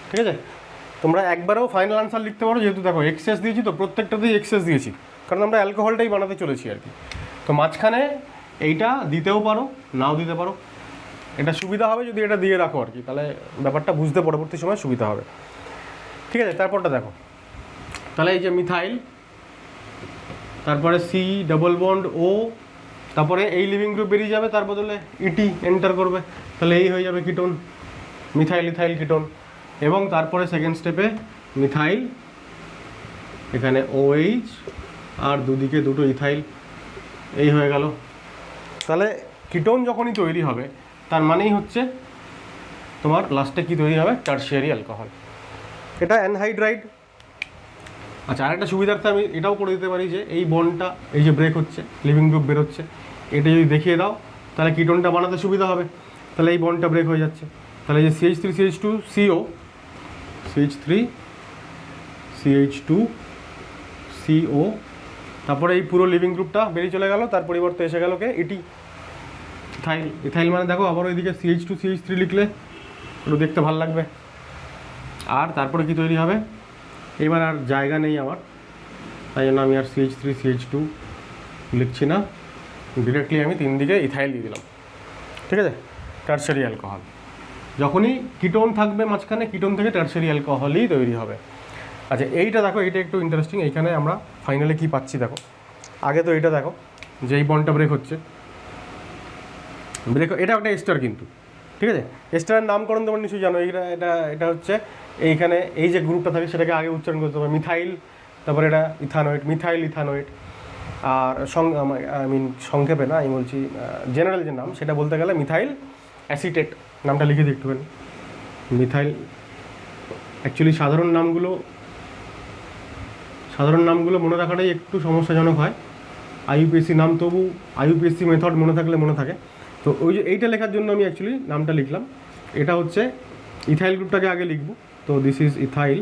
ঠিক আছে। তোমরা একবারেও ফাইনাল আনসার লিখতে পারো, যেহেতু দেখো এক্সেস দিয়েছি, তো প্রত্যেকটাতেই এক্সেস দিয়েছি, কারণ আমরা অ্যালকোহলটাই বানাতে চলেছি আর কি। তো মাঝখানে এইটা দিতেও পারো, নাও দিতে পারো, এটা সুবিধা হবে যদি এটা দিয়ে রাখো আর কি, তাহলে ব্যাপারটা বুঝতে পরবর্তী সময় সুবিধা হবে, ঠিক আছে। তারপরটা দেখো, তাহলে এই যে মিথাইল, তারপরে C⋯O, তারপরে এই লিভিং গ্রুপ বেরিয়ে যাবে, তার বদলে ET এন্টার করবে, তাহলে এই হয়ে যাবে কিটোন, মিথাইল ইথাইল কিটোন। এবং তারপরে সেকেন্ড স্টেপে মিথাইল, এখানে OH আর দুদিকে দুটো ইথাইল, এই হয়ে গেল। তাহলে কিটোন যখনই তৈরি হবে তার মানেই হচ্ছে তোমার লাস্টে কী তৈরি হবে, টারশিয়ারি অ্যালকোহল। এটা অ্যানহাইড্রাইড। আচ্ছা, আরেকটা সুবিধার্থে আমি এটাও করে দিতে পারি যে এই বন্ডটা এই যে ব্রেক হচ্ছে, লিভিং গ্রুপ বেরোচ্ছে, এটা যদি দেখিয়ে দাও তাহলে কিটোনটা বানাতে সুবিধা হবে। তাহলে এই বন্ডটা ব্রেক হয়ে যাচ্ছে, তাহলে এই যে CH3 CH2 CO, CH3 CH2 CO, তারপরে এই পুরো লিভিং গ্রুপটা বেরিয়ে চলে গেল, তার পরিবর্তে এসে গেল কে, ইথাইল। ইথাইল মানে দেখো আবার ওইদিকে CH2 CH3 লিখলে একটু দেখতে ভালো লাগবে। আর তারপরে কি তৈরি হবে, এবার আর জায়গা নেই আমার, তাই জন্য আমি আর CH3 CH2 লিখছি না, ডিরেক্টলি আমি 3 দিকে ইথাইল দিয়ে দিলাম। ঠিক আছে, টারশিয়ারি অ্যালকোহল। যখনই কিটোন থাকবে মাঝখানে, কিটোন থেকে টারশিয়ারি অ্যালকোহলই তৈরি হবে। আচ্ছা, এইটা দেখো, এইটা একটু ইন্টারেস্টিং। এইখানে আমরা ফাইনালে কি পাচ্ছি দেখো। আগে তো এইটা দেখো যে এই বন্ডটা ব্রেক হচ্ছে, ব্রেক, এটা একটা এস্টার কিন্তু। ঠিক আছে, এস্টারের নামকরণ তোমরা নিশ্চয়ই জানো। এটা হচ্ছে এইখানে এই যে গ্রুপটা থাকে সেটাকে আগে উচ্চারণ করতে হবে মিথাইল, তারপরে এটা ইথানোয়েট, মিথাইল ইথানোয়েট। আর সংক্ষেপে না, আমি বলছি জেনারেল যে নাম সেটা বলতে গেলে মিথাইল অ্যাসিটেট। নামটা লিখে দিই একটুখানি, মিথাইল। অ্যাকচুয়ালি সাধারণ নামগুলো মনে রাখাটাই একটু সমস্যাজনক হয়। IUPAC নাম তবু IUPAC মেথড মনে থাকলে মনে থাকে। তো ওই যে এইটা লেখার জন্য আমি অ্যাকচুয়ালি নামটা লিখলাম। এটা হচ্ছে ইথাইল গ্রুপটাকে আগে লিখবো, তো দিস ইজ ইথাইল।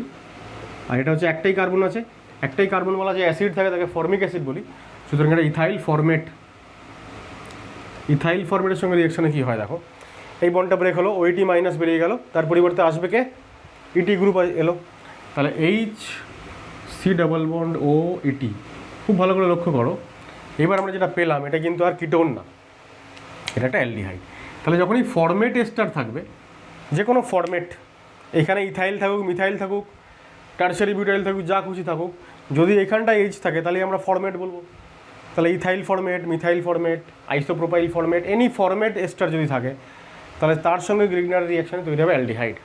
আর এটা হচ্ছে একটাই কার্বন আছে, একটাই কার্বনওয়ালা যে অ্যাসিড থাকে তাকে ফর্মিক অ্যাসিড বলি। সুতরাং এটা ইথাইল ফর্মেট। ইথাইল ফর্মেটের সঙ্গে রিয়াকশনে কী হয় দেখো, এই বন্ডটা ব্রেক হলো, OET মাইনাস বেরিয়ে গেল, তার পরিবর্তে আসবে কে, ET গ্রুপ এলো। তাহলে HC ডাবল বন্ড OET। খুব ভালো করে লক্ষ্য করো, এবার আমরা যেটা পেলাম এটা কিন্তু আর কিটোন না, এটা একটা অ্যালডিহাইড। তাহলে যখনই ফরমেট এস্টার থাকবে, যে কোনো ফরমেট, এখানে ইথাইল থাকুক, মিথাইল থাকুক, টারশিয়ারি বিউটাইল থাকুক, যা খুশি থাকুক, যদি এখানটা H থাকে তাহলে আমরা ফরমেট বলবো। তাহলে ethyl formate, methyl formate, isopropyl formate, any formate ester যদি থাকে তাহলে তার সঙ্গে গ্রিগনার রিয়াকশানে তৈরি হবে অ্যালডিহাইড।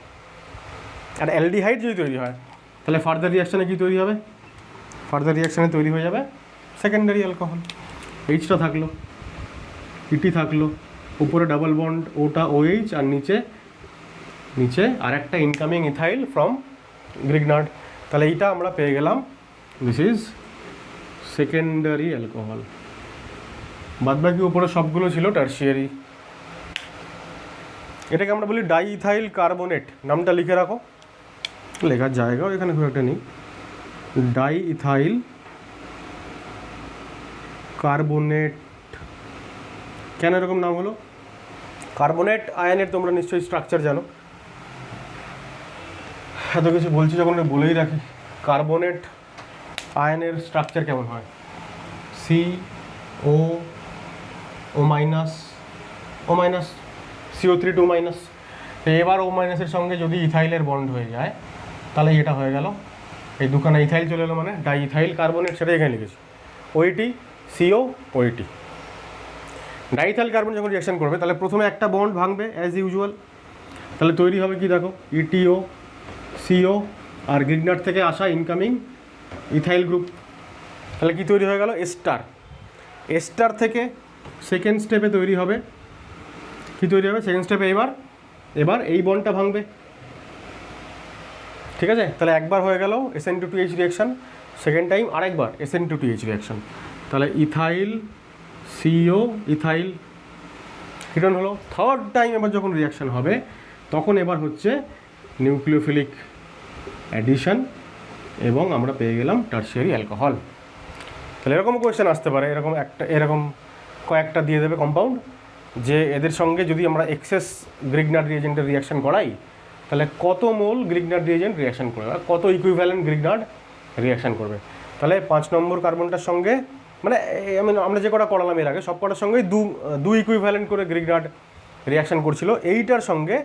আর অ্যালডিহাইড যদি তৈরি হয় তাহলে ফার্দার রিয়াকশানে কী তৈরি হবে, ফার্দার রিয়াকশানে তৈরি হয়ে যাবে সেকেন্ডারি অ্যালকোহল। এইচটা থাকলো, ইটি থাকলো, উপরে ডাবল বন্ড ওটা OH, আর নিচে আর একটা ইনকামিং ইথাইল ফ্রম গ্রিগনার্ড। তাহলে এইটা আমরা পেয়ে গেলাম, দিস ইজ সেকেন্ডারি অ্যালকোহল। বাদবাকি উপরে সবগুলো ছিল টারশিয়ারি। এটাকে আমরা বলি ডাই ইথাইল কার্বনেট। নামটা লিখে রাখো, লেখার জায়গাও এখানে খুব একটা নেই। Die ethyl carbonate. কেন এরকম নাম হলো, কার্বনেট আয়নের তোমরা নিশ্চয়ই স্ট্রাকচার জানো। এত কিছু বলছি যখন বলেই রাখি, কার্বনেট আয়নের স্ট্রাকচার কেমন হয়, CO minus, O minus, CO3 2 minus. এবার O মাইনাসের সঙ্গে যদি ইথাইলের বন্ড হয়ে যায় তাহলে এটা হয়ে গেল, এই দুখানা ইথাইল চলে এলো, মানে ডাই ইথাইল কার্বনেট, সেটা এখানে লিখেছি OET CO OET। Diethyl carbon যখন রিয়াকশন করবে তাহলে প্রথমে একটা বন্ড ভাঙবে অ্যাজ ইউজুয়াল, তাহলে তৈরি হবে কি দেখো, ETO CO আর গ্রিগনার্ড থেকে আসা ইনকামিং ইথাইল গ্রুপ। তাহলে কি তৈরি হয়ে গেল, এস্টার। এস্টার থেকে সেকেন্ড স্টেপে তৈরি হবে, কি তৈরি হবে সেকেন্ড স্টেপে, এবার এই বন্ডটা ভাঙবে। ঠিক আছে, তাহলে একবার হয়ে গেল SN2TH রিয়াকশান, সেকেন্ড টাইম আরেকবার SN2TH রিয়াকশান। তাহলে ইথাইল CO ইথাইল কিটোন হলো। থার্ড টাইম এবার যখন রিয়াকশান হবে তখন এবার হচ্ছে নিউক্লিওফিলিক অ্যাডিশন, এবং আমরা পেয়ে গেলাম টারশিয়ারি অ্যালকোহল। তাহলে এরকম কোয়েশ্চেন আসতে পারে, এরকম কয়েকটা দিয়ে দেবে কম্পাউন্ড, যে এদের সঙ্গে যদি আমরা এক্সেস গ্রিগনার্ড রিয়েজেন্টের রিয়াকশান করাই তাহলে কত মোল গ্রিগনার্ড রিয়েজেন্ট রিয়াকশান করবে, কত ইকুইভ্যালেন্ট গ্রিগনার্ড রিয়াকশান করবে। তাহলে 5 নম্বর কার্বনটার সঙ্গে, মানে আমরা যে কটা করালাম এর আগে সব কটার সঙ্গেই দু ইকুইভ্যালেন্ট করে গ্রিগনার্ড রিয়াকশান করছিল। এইটার সঙ্গে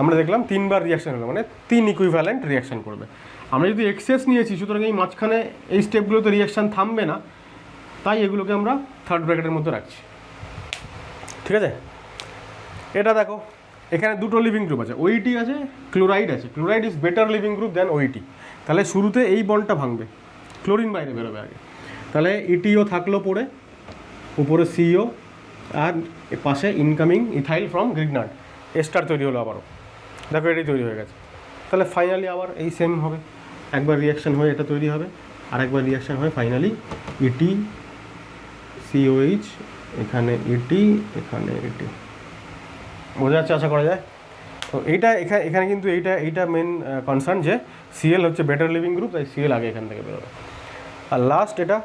আমরা দেখলাম 3 বার রিয়াকশান হলো, মানে 3 ইকুইভ্যালেন্ট রিয়াকশান করবে। আমরা যদি এক্সেস নিয়েছি সুতরাং এই মাঝখানে এই স্টেপগুলোতে রিয়াকশান থামবে না, তাই এগুলোকে আমরা থার্ড ব্র্যাকেটের মধ্যে রাখছি। ঠিক আছে, এটা দেখো এখানে দুটো লিভিং গ্রুপ আছে, OET আছে, ক্লোরাইড আছে। Chloride is better living group than OET। তাহলে শুরুতে এই বন্ডটা ভাঙবে, ক্লোরিন বাইরে বেরোবে আগে। তাহলে ETO থাকলো পড়ে, উপরে CO, আর পাশে incoming ethyl from Grignard, ester তৈরি হলো আবারও। দেখো এটাই তৈরি হয়ে গেছে। তাহলে ফাইনালি আবার এই সেম হবে, একবার রিয়াকশান হয়ে এটা তৈরি হবে, আর একবার রিয়াকশান হয়ে ফাইনালি ইটি সিওএইচ, এখানে ইটি, এখানে ইটি। বোঝা যাচ্ছে আশা করা যায়। তো এইটা এখানে কিন্তু এইটা মেন কনসার্ন যে সিএল হচ্ছে বেটার লিভিং গ্রুপ, তাই সিএল আগে এখান থেকে বেরোবে। আর লাস্ট এটা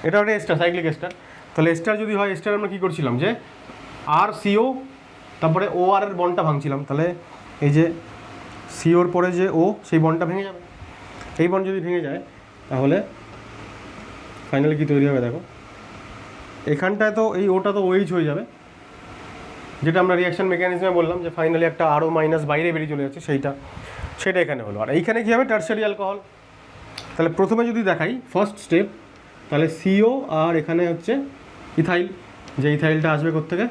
একটা এস্টার, সাইক্লিক এস্টার। তাহলে এস্টার যদি হয়, এস্টার আমরা কী করছিলাম যে আর সিও তারপরে ও আর এর বন্ডটা ভাঙছিলাম। তাহলে এই যে সিওর পরে যে ও, সেই বন্ডটা ভেঙে যাবে। এই বন্ড যদি ভেঙে যায় তাহলে ফাইনালি কী তৈরি হবে দেখো, এখানটায় তো এই ওটা তো ওইচ হয়ে যাবে, যেটা আমরা রিয়াকশন মেকানিজমে বললাম যে ফাইনালি একটা আরও মাইনাস বাইরে বেরিয়ে চলে যাচ্ছে, সেটা এখানে হলো। আর এইখানে কী হবে, টার্সারি অ্যালকোহল। তাহলে প্রথমে যদি দেখাই ফার্স্ট স্টেপ, তাহলে সিও আর এখানে হচ্ছে ইথাইল, যে ইথাইলটা আসবে কোত্থেকে,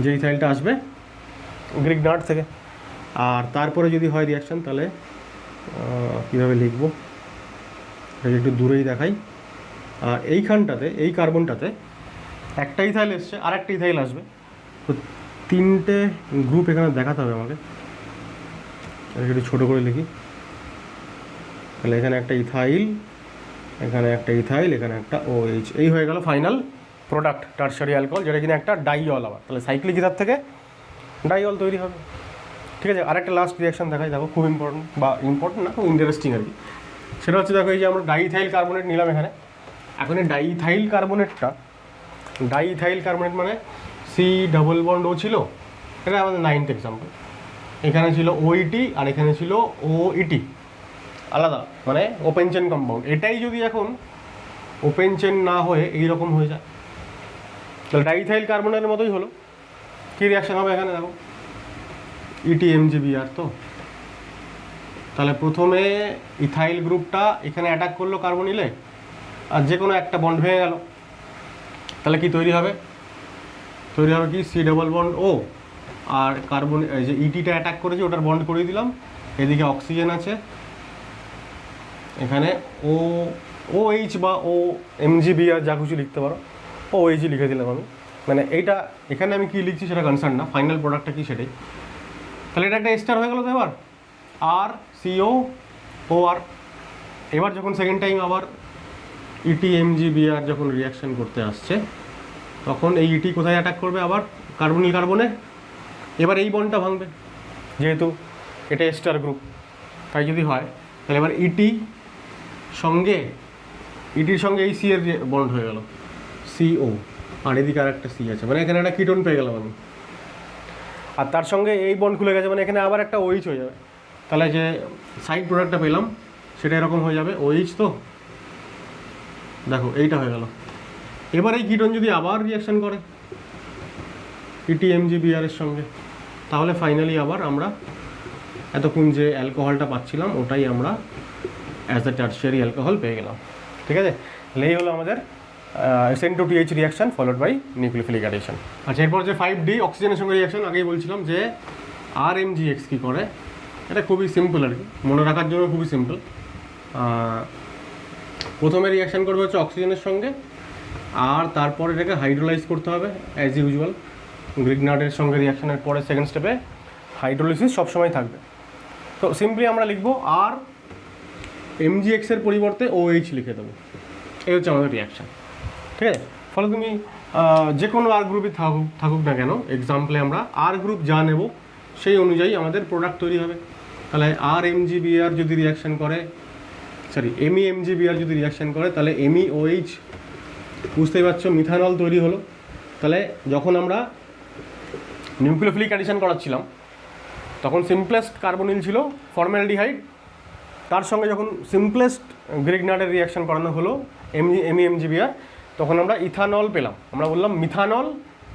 যে ইথাইলটা আসবে গ্রিগনার্ড থেকে। আর তারপরে যদি হয় রিয়াকশান, তাহলে কীভাবে লিখবো এটা একটু দূরেই দেখাই। আর এইখানটাতে এই কার্বনটাতে একটা ইথাইল এসছে, আর একটা ইথাইল আসবে। তো তিনটে গ্রুপ এখানে দেখাতে হবে আমাকে, একটু ছোটো করে লিখি। তাহলে এখানে একটা ইথাইল, এখানে একটা ইথাইল, এখানে একটা ওএইচ, এই হয়ে গেল ফাইনাল প্রোডাক্ট টার্সারি অ্যালকোহল, যেটা কিনা একটা ডাইঅল। আবার তাহলে সাইক্লিক ইথার থেকে ডাইঅল তৈরি হবে। ঠিক আছে, আরেকটা লাস্ট রিয়াকশান দেখাই, দেখো খুব ইম্পর্টেন্ট, বা ইম্পর্টেন্ট না, খুব ইন্টারেস্টিং আর কি। সেটা হচ্ছে দেখো, এই যে আমরা ডাইইথাইল কার্বনেট নিলাম এখানে। এখন এই ডাইইথাইল কার্বনেট মানে সি ডাবল বন্ড ও ছিল, এটা আমাদের 9th এক্সাম্পল। এখানে ছিল ওইটি আর এখানে ছিল ওইটি, আলাদা, মানে ওপেন চেন কম্পাউন্ড। এটাই যদি এখন ওপেন চেন না হয়ে এইরকম হয়ে যায়, তাহলে ডাইইথাইল কার্বনের মতোই হলো। কী রিয়াকশান হবে এখানে দেখো, ইটি এমজিবিআর। তো তাহলে প্রথমে ইথাইল গ্রুপটা এখানে অ্যাটাক করলো কার্বনিলে, আর যে কোনো একটা বন্ড ভেঙে গেল। তাহলে কি তৈরি হবে কি, সি ডাবল বন্ড ও, আর কার্বন এই যে ইটিটা অ্যাটাক করেছে ওটার বন্ড করিয়ে দিলাম। এদিকে অক্সিজেন আছে, এখানে ও এইচ বা ও এমজিবিআর যা কিছু লিখতে পারো, ও এইচই লিখে দিলাম আমি। মানে এইটা এখানে আমি কী লিখছি সেটা কনসার্ন না, ফাইনাল প্রোডাক্টটা কী সেটাই। তাহলে এটা একটা এস্টার হয়ে গেলো। তো এবার আর সিও ও আর, এবার যখন সেকেন্ড টাইম আবার ইটি এমজিবিআর যখন রিয়াকশান করতে আসছে, তখন এই ইটি কোথায় অ্যাটাক করবে, আবার কার্বনিল কার্বনে। এবার এই বন্ডটা ভাঙবে, যেহেতু এটা এস্টার গ্রুপ, তাই যদি হয় তাহলে এবার ইটির সঙ্গে এই সি এর বন্ড হয়ে গেল, সিও, আর এদিকে আর একটা সি আছে, মানে এখানে একটা কিটোন পেয়ে গেলাম আমি। আর তার সঙ্গে এই বন্ড খুলে গেছে, মানে এখানে আবার একটা ওইচ হয়ে যাবে। তাহলে যে সাইড প্রোডাক্টটা পেলাম সেটা এরকম হয়ে যাবে, ওইচ। তো দেখো এইটা হয়ে গেল। এবার এই কিটোন যদি আবার রিয়াকশান করে ইটি এমজিবিআর এর সঙ্গে, তাহলে ফাইনালি আবার আমরা এতক্ষণ যে অ্যালকোহলটা পাচ্ছিলাম ওটাই আমরা অ্যাজ এ টার্সিয়ারি অ্যালকোহল পেয়ে গেলাম। ঠিক আছে, তাহলে এই হলো আমাদের SN2TH reaction followed by nucleophilic addition. আচ্ছা, এরপর যে 5D অক্সিজেনের সঙ্গে রিয়াকশান, আগেই বলছিলাম যে RMGX কী করে, এটা খুবই সিম্পল আর কি, মনে রাখার জন্য খুবই সিম্পল। প্রথমে রিয়াকশান করবে হচ্ছে অক্সিজেনের সঙ্গে, আর তারপর এটাকে হাইড্রোলাইজ করতে হবে অ্যাজ ইউজুয়াল। গ্রিগনার্ডের সঙ্গে রিয়াকশানের পরে সেকেন্ড স্টেপে হাইড্রোলাইসিস সবসময় থাকবে। তো সিম্পলি আমরা লিখবো আর MgX এর পরিবর্তে OH লিখে দেবো, এই হচ্ছে আমাদের রিয়াকশান। ঠিক আছে, ফলে তুমি যে কোনো আর গ্রুপে থাকুক না কেন, এক্সাম্পলে আমরা আর গ্রুপ যা নেব সেই অনুযায়ী আমাদের প্রোডাক্ট তৈরি হবে। তাহলে RMGBr যদি রিয়াকশান করে, MEMGBr যদি রিয়াকশান করে, তাহলে MEOH, বুঝতেই পারছো, মিথানল তৈরি হলো। তাহলে যখন আমরা নিউক্লিওফিলিক অ্যাডিশন করাচ্ছিলাম তখন সিম্পলেস্ট কার্বনিল ছিল ফর্মালডিহাইড, তার সঙ্গে যখন সিম্পলেস্ট গ্রিগনার্ডের রিয়াকশান করানো হলো MEMGBr, তখন আমরা ইথানল পেলাম। আমরা বললাম মিথানল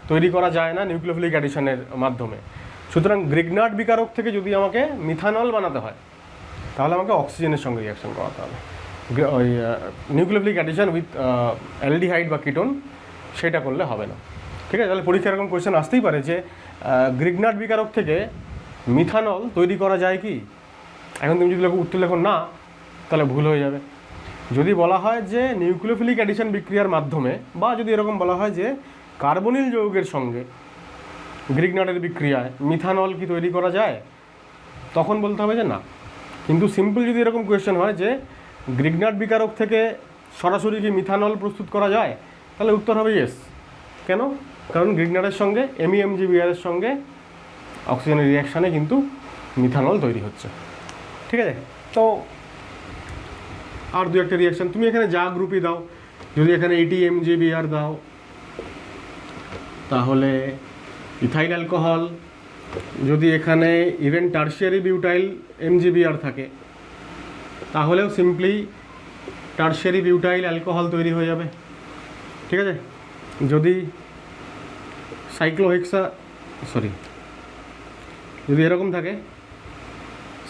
তৈরি করা যায় না নিউক্লিওফিলিক অ্যাডিশনের মাধ্যমে। সুতরাং গ্রিগনার্ড বিকারক থেকে যদি আমাকে মিথানল বানাতে হয় তাহলে আমাকে অক্সিজেনের সঙ্গে রিয়াকশান করাতে হবে। ওই নিউক্লিওফিলিক অ্যাডিশন উইথ অ্যালডিহাইড বা কিটোন, সেটা করলে হবে না। ঠিক আছে, তাহলে পরীক্ষা এরকম কোয়েশ্চেন আসতেই পারে যে গ্রিগনার্ড বিকারক থেকে মিথানল তৈরি করা যায় কি। এখন তুমি যদি উত্তর লেখো না, তাহলে ভুল হয়ে যাবে। যদি বলা হয় যে নিউক্লিওফিলিক অ্যাডিশন বিক্রিয়ার মাধ্যমে, বা যদি এরকম বলা হয় যে কার্বনিল যৌগের সঙ্গে গ্রিগনারের বিক্রিয়ায় মিথানল কি তৈরি করা যায়, তখন বলতে হবে যে না। কিন্তু সিম্পল যদি এরকম কোয়েশ্চেন হয় যে গ্রিগনার্ড বিকারক থেকে সরাসরি কি মিথানল প্রস্তুত করা যায়, তাহলে উত্তর হবে ইয়েস। কেন? কারণ গ্রিগনারের সঙ্গে MEMGBr-এর সঙ্গে অক্সিজেনের রিয়াকশানে কিন্তু মিথানল তৈরি হচ্ছে। ঠিক আছে, তো আর দু একটা রিয়াকশান তুমি এখানে যা গ্রুপই দাও, যদি এখানে ATMGBr দাও তাহলে ইথাইল অ্যালকোহল, যদি এখানে ইভেন টার্সিয়ারি বিউটাইল MGBr থাকে তাহলেও সিম্পলি টার্সিয়ারি বিউটাইল অ্যালকোহল তৈরি হয়ে যাবে। ঠিক আছে, যদি যদি এরকম থাকে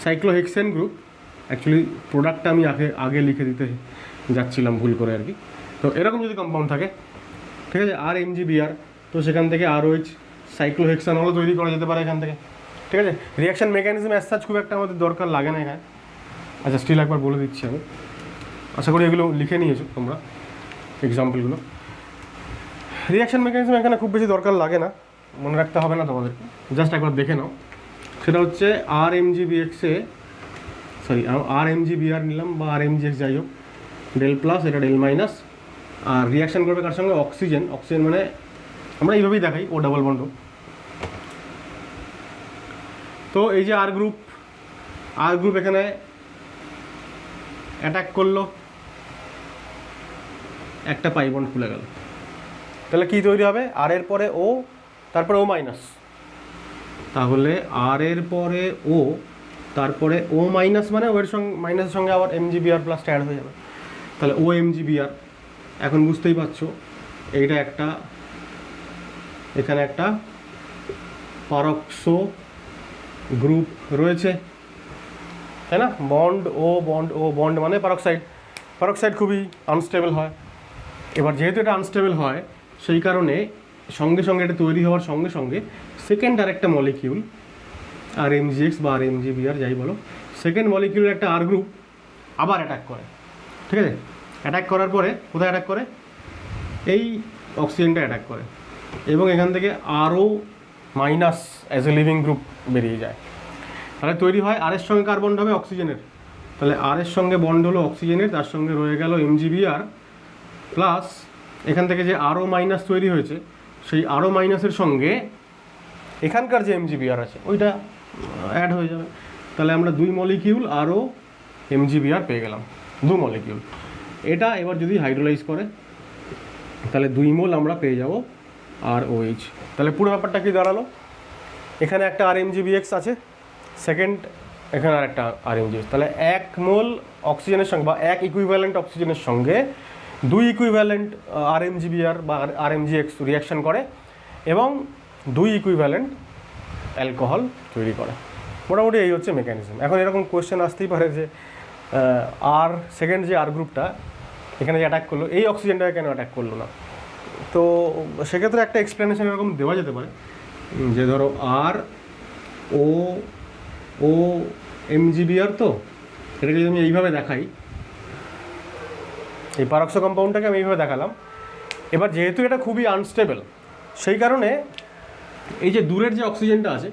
সাইক্লোহেক্সেন গ্রুপ, অ্যাকচুয়ালি প্রোডাক্টটা আমি আগে লিখে দিতে যাচ্ছিলাম ভুল করে আর কি। তো এরকম যদি কম্পাউন্ড থাকে, ঠিক আছে, RMGBr, তো সেখান থেকে ROH সাইক্লোহেক্সানলও তৈরি করা যেতে পারে এখান থেকে। ঠিক আছে, রিয়াকশান মেকানিজম অ্যাজ সাচ খুব একটা আমাদের দরকার লাগে না এখানে। আচ্ছা, স্টিল একবার বলে দিচ্ছি আমি, আশা করি এগুলো লিখে নিয়েছো তোমরা এক্সাম্পলগুলো। রিয়াকশান মেকানিজম এখানে খুব বেশি দরকার লাগে না, মনে রাখতে হবে না তোমাদেরকে, জাস্ট একবার দেখে নাও। সেটা হচ্ছে RMGBr নিলাম বা RMGX যাই হোক, ডেল প্লাস এটা ডেল মাইনাস, আর রিয়াকশান করবে কার সঙ্গে, অক্সিজেন মানে আমরা এইভাবেই দেখাই ও ডাবল বন্ড। তো এই যে আর গ্রুপ এখানে অ্যাটাক করলো, একটা পাই বন্ড খুলে গেল, তাহলে কি তৈরি হবে, আর এর পরে ও, তারপরে ও মাইনাস, তাহলে আর এর পরে ও, তারপরে ও মাইনাস, মানে ওর সঙ্গে মাইনাসের সঙ্গে আবার MGBr প্লাস অ্যাড হয়ে যাবে, তাহলে OMGBr। এখন বুঝতেই পারছো এইটা একটা, এখানে একটা পারক্সো গ্রুপ রয়েছে, তাই না, বন্ড মানে পারক্সাইড খুবই আনস্টেবল হয়। এবার যেহেতু এটা আনস্টেবল হয় সেই কারণে সঙ্গে সঙ্গে এটা তৈরি হওয়ার সঙ্গে সঙ্গে সেকেন্ড আর একটা মলিকিউল RMGX বা RMGBr যাই বলো, সেকেন্ড মলিকিউলের একটা আর গ্রুপ আবার অ্যাটাক করে। ঠিক আছে, অ্যাটাক করার পরে কোথায় অ্যাটাক করে, এই অক্সিজেনটা অ্যাটাক করে, এবং এখান থেকে আরও minus as a living group বেরিয়ে যায়। তাহলে তৈরি হয় আর এর সঙ্গে কার বন্ড হবে, অক্সিজেনের, তাহলে আর এর সঙ্গে বন্ড হলো অক্সিজেনের, তার সঙ্গে রয়ে গেল MGBr প্লাস এখান থেকে যে আরও মাইনাস তৈরি হয়েছে সেই আরও মাইনাসের সঙ্গে এখানকার যে MGBr আছে ওইটা অ্যাড হয়ে যাবে। তাহলে আমরা 2 মলিকিউল আরও MGBr পেয়ে গেলাম, 2 মলিকিউল। এটা এবার যদি হাইড্রোলাইজ করে তাহলে 2 মোল আমরা পেয়ে যাব ROH। তাহলে পুরো ব্যাপারটা কি দাঁড়ালো, এখানে একটা RMGBX আছে, সেকেন্ড এখানে আর একটা RMGX, তাহলে 1 মোল অক্সিজেনের সঙ্গে বা 1 ইকুইভ্যালেন্ট অক্সিজেনের সঙ্গে 2 ইকুইভ্যালেন্ট RMGBr বা RMGX রিয়াকশান করে এবং 2 ইকুইভ্যালেন্ট অ্যালকোহল তৈরি করে। মোটামুটি এই হচ্ছে মেকানিজম। এখন এরকম কোয়েশ্চেন আসতেই পারে যে সেকেন্ড যে আর গ্রুপটা এখানে যে অ্যাটাক করলো, এই অক্সিজেনটাকে কেন অ্যাটাক করলো না, তো সেক্ষেত্রে একটা এক্সপ্লেনেশন এরকম দেওয়া যেতে পারে যে ধরো MGBr, তো এটাকে যদি আমি এইভাবে দেখাই, এই পারক্সো কম্পাউন্ডটাকে আমি এইভাবে দেখালাম, এবার যেহেতু এটা খুবই আনস্টেবল সেই কারণে এই যে দূরের যে অক্সিজেনটা আছে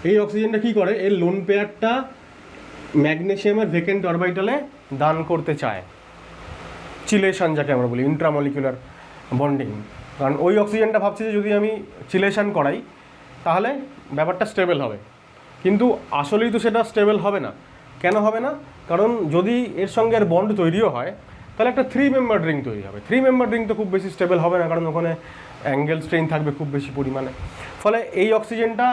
এই অক্সিজেনটা কী করে, এর লোন পেয়ারটা ম্যাগনেসিয়ামের ভেকেন্ট অরবিটালে দান করতে চায়, চিলেশন যাকে আমরা বলি, ইন্ট্রামলিকুলার বন্ডিং। কারণ ওই অক্সিজেনটা ভাবছে যে যদি আমি চিলেশন করাই তাহলে ব্যাপারটা স্টেবল হবে, কিন্তু আসলেই তো সেটা স্টেবল হবে না। কেন হবে না, কারণ যদি এর সঙ্গে এর বন্ড তৈরিও হয় তাহলে একটা 3 মেম্বার রিং তৈরি হবে। 3 মেম্বার রিং তো খুব বেশি স্টেবল হবে না, কারণ ওখানে অ্যাঙ্গেল স্ট্রেন থাকবে খুব বেশি পরিমাণে। ফলে এই অক্সিজেনটা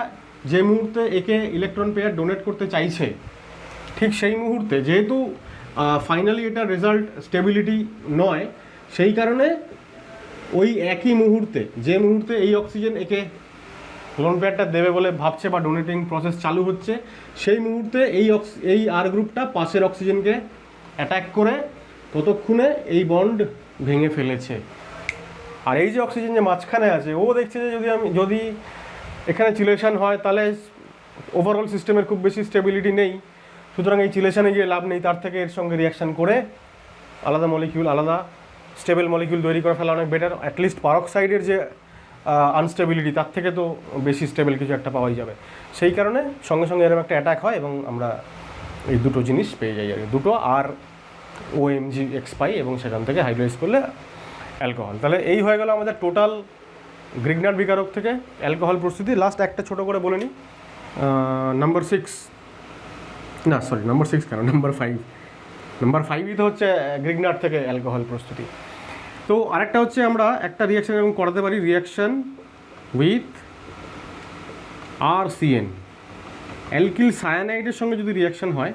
যে মুহূর্তে একে ইলেকট্রন পেয়ার ডোনেট করতে চাইছে, ঠিক সেই মুহূর্তে যেহেতু ফাইনালি এটা রেজাল্ট স্টেবিলিটি নয়, সেই কারণে ওই একই মুহূর্তে যে মুহূর্তে এই অক্সিজেন একে লোন পেয়ারটা দেবে বলে ভাবছে বা ডোনেটিং প্রসেস চালু হচ্ছে, সেই মুহূর্তে এই আর গ্রুপটা পাশের অক্সিজেনকে অ্যাটাক করে ততক্ষণে এই বন্ড ভেঙে ফেলেছে। আর এই যে অক্সিজেন যে মাঝখানে আছে ও দেখছে যে যদি এখানে চিলেশন হয় তাহলে ওভারঅল সিস্টেমের খুব বেশি স্টেবিলিটি নেই, সুতরাং এই চিলেশনে গিয়ে লাভ নেই, তার থেকে এর সঙ্গে রিয়াকশান করে আলাদা স্টেবল মলিকিউল তৈরি করে ফেলা অনেক বেটার। অ্যাটলিস্ট পারক্সাইডের যে আনস্টেবিলিটি, তার থেকে তো বেশি স্টেবল কিছু একটা পাওয়াই যাবে। সেই কারণে সঙ্গে সঙ্গে এরকম একটা অ্যাটাক হয় এবং আমরা এই দুটো জিনিস পেয়ে যাই আর কি, দুটো আর OMGX পাই এবং সেখান থেকে হাইড্রোলাইজ করলে অ্যালকোহল। তাহলে এই হয়ে গেল আমাদের টোটাল গ্রিগনার্ড বিকারক থেকে অ্যালকোহল প্রস্তুতি। লাস্ট একটা ছোটো করে বলে নিই, নাম্বার 6 না সরি নাম্বার 6 কেন, নাম্বার 5ই তো হচ্ছে গ্রিগনার্ড থেকে অ্যালকোহল প্রস্তুতি। তো আরেকটা হচ্ছে আমরা একটা রিয়াকশান এবং করাতে পারি, রিয়াকশান উইথ RCN, অ্যালকিল সায়ানাইডের সঙ্গে যদি রিয়াকশান হয়,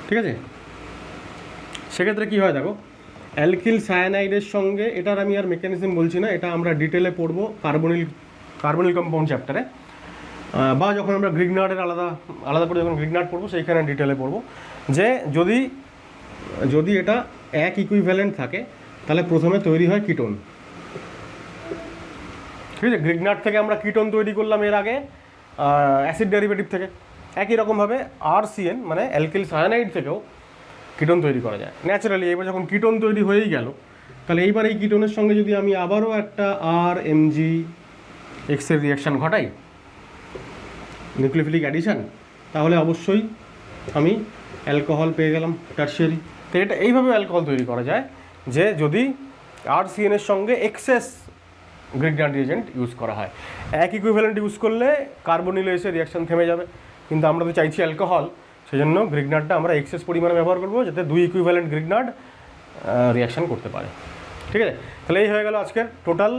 ঠিক আছে, সেক্ষেত্রে কী হয় দেখো, অ্যালকিল সায়ানাইডের সঙ্গে, এটার আমি আর মেকানিজম বলছি না, এটা আমরা ডিটেলে পড়বো কার্বনিল কম্পাউন্ড চ্যাপ্টারে, বা যখন আমরা গ্রিগনার্ডের আলাদা করে যখন গ্রিগনার্ড পড়বো সেইখানে ডিটেলে পড়বো, যে যদি এটা এক ইকুইভ্যালেন্ট থাকে তাহলে প্রথমে তৈরি হয় কিটোন, ঠিক আছে। গ্রিগনার্ড থেকে আমরা কিটোন তৈরি করলাম এর আগে অ্যাসিড ডেরিভেটিভ থেকে, একই রকমভাবে RCN মানে অ্যালকিল সায়ানাইড থেকেও কিটোন তৈরি করা যায় ন্যাচারালি। এবার যখন কিটোন তৈরি হয়েই গেল, তাহলে এইবার এই কিটোনের সঙ্গে যদি আমি আবারও একটা RMgX এর রিয়াকশান ঘটাই, নিউক্লিওফিলিক অ্যাডিশন, তাহলে অবশ্যই আমি অ্যালকোহল পেয়ে গেলাম টারশিয়ারি। তো এটা এইভাবে অ্যালকোহল তৈরি করা যায়, যে যদি RCN এর সঙ্গে এক্সেস গ্রিগনার্ড রিয়েজেন্ট ইউজ করা হয়। এক ইকুইভ্যালেন্ট ইউজ করলে কার্বনিলে এসে রিয়াকশান থেমে যাবে, কিন্তু আমরা তো চাইছি অ্যালকোহল, সেই জন্য গ্রিগনার্ডটা আমরা এক্সেস পরিমাণে ব্যবহার করবো, যাতে 2 ইকুইভ্যালেন্ট গ্রিগনার্ড রিয়াকশান করতে পারে, ঠিক আছে। তাহলে এই হয়ে গেল আজকের টোটাল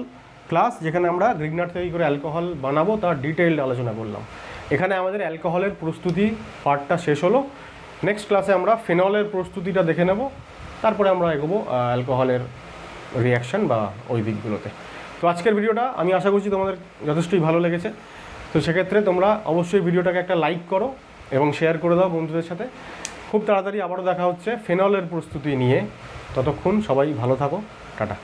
ক্লাস, যেখানে আমরা গ্রিগনার্ড থেকে কী করে অ্যালকোহল বানাবো তার ডিটেইলড আলোচনা করলাম। এখানে আমাদের অ্যালকোহলের প্রস্তুতি পার্টটা শেষ হলো। নেক্সট ক্লাসে আমরা ফেনলের প্রস্তুতিটা দেখে নেব, তারপরে আমরা এগোবো অ্যালকোহলের রিয়াকশান বা ওই দিকগুলোতে। তো আজকের ভিডিওটা আমি আশা করছি তোমাদের যথেষ্টই ভালো লেগেছে। তো সেক্ষেত্রে তোমরা অবশ্যই ভিডিওটাকে একটা লাইক করো এবং শেয়ার করে দাও বন্ধুদের সাথে। খুব তাড়াতাড়ি আবারও দেখা হচ্ছে ফেনলের প্রস্তুতি নিয়ে, ততক্ষণ সবাই ভালো থাকো, টাটা।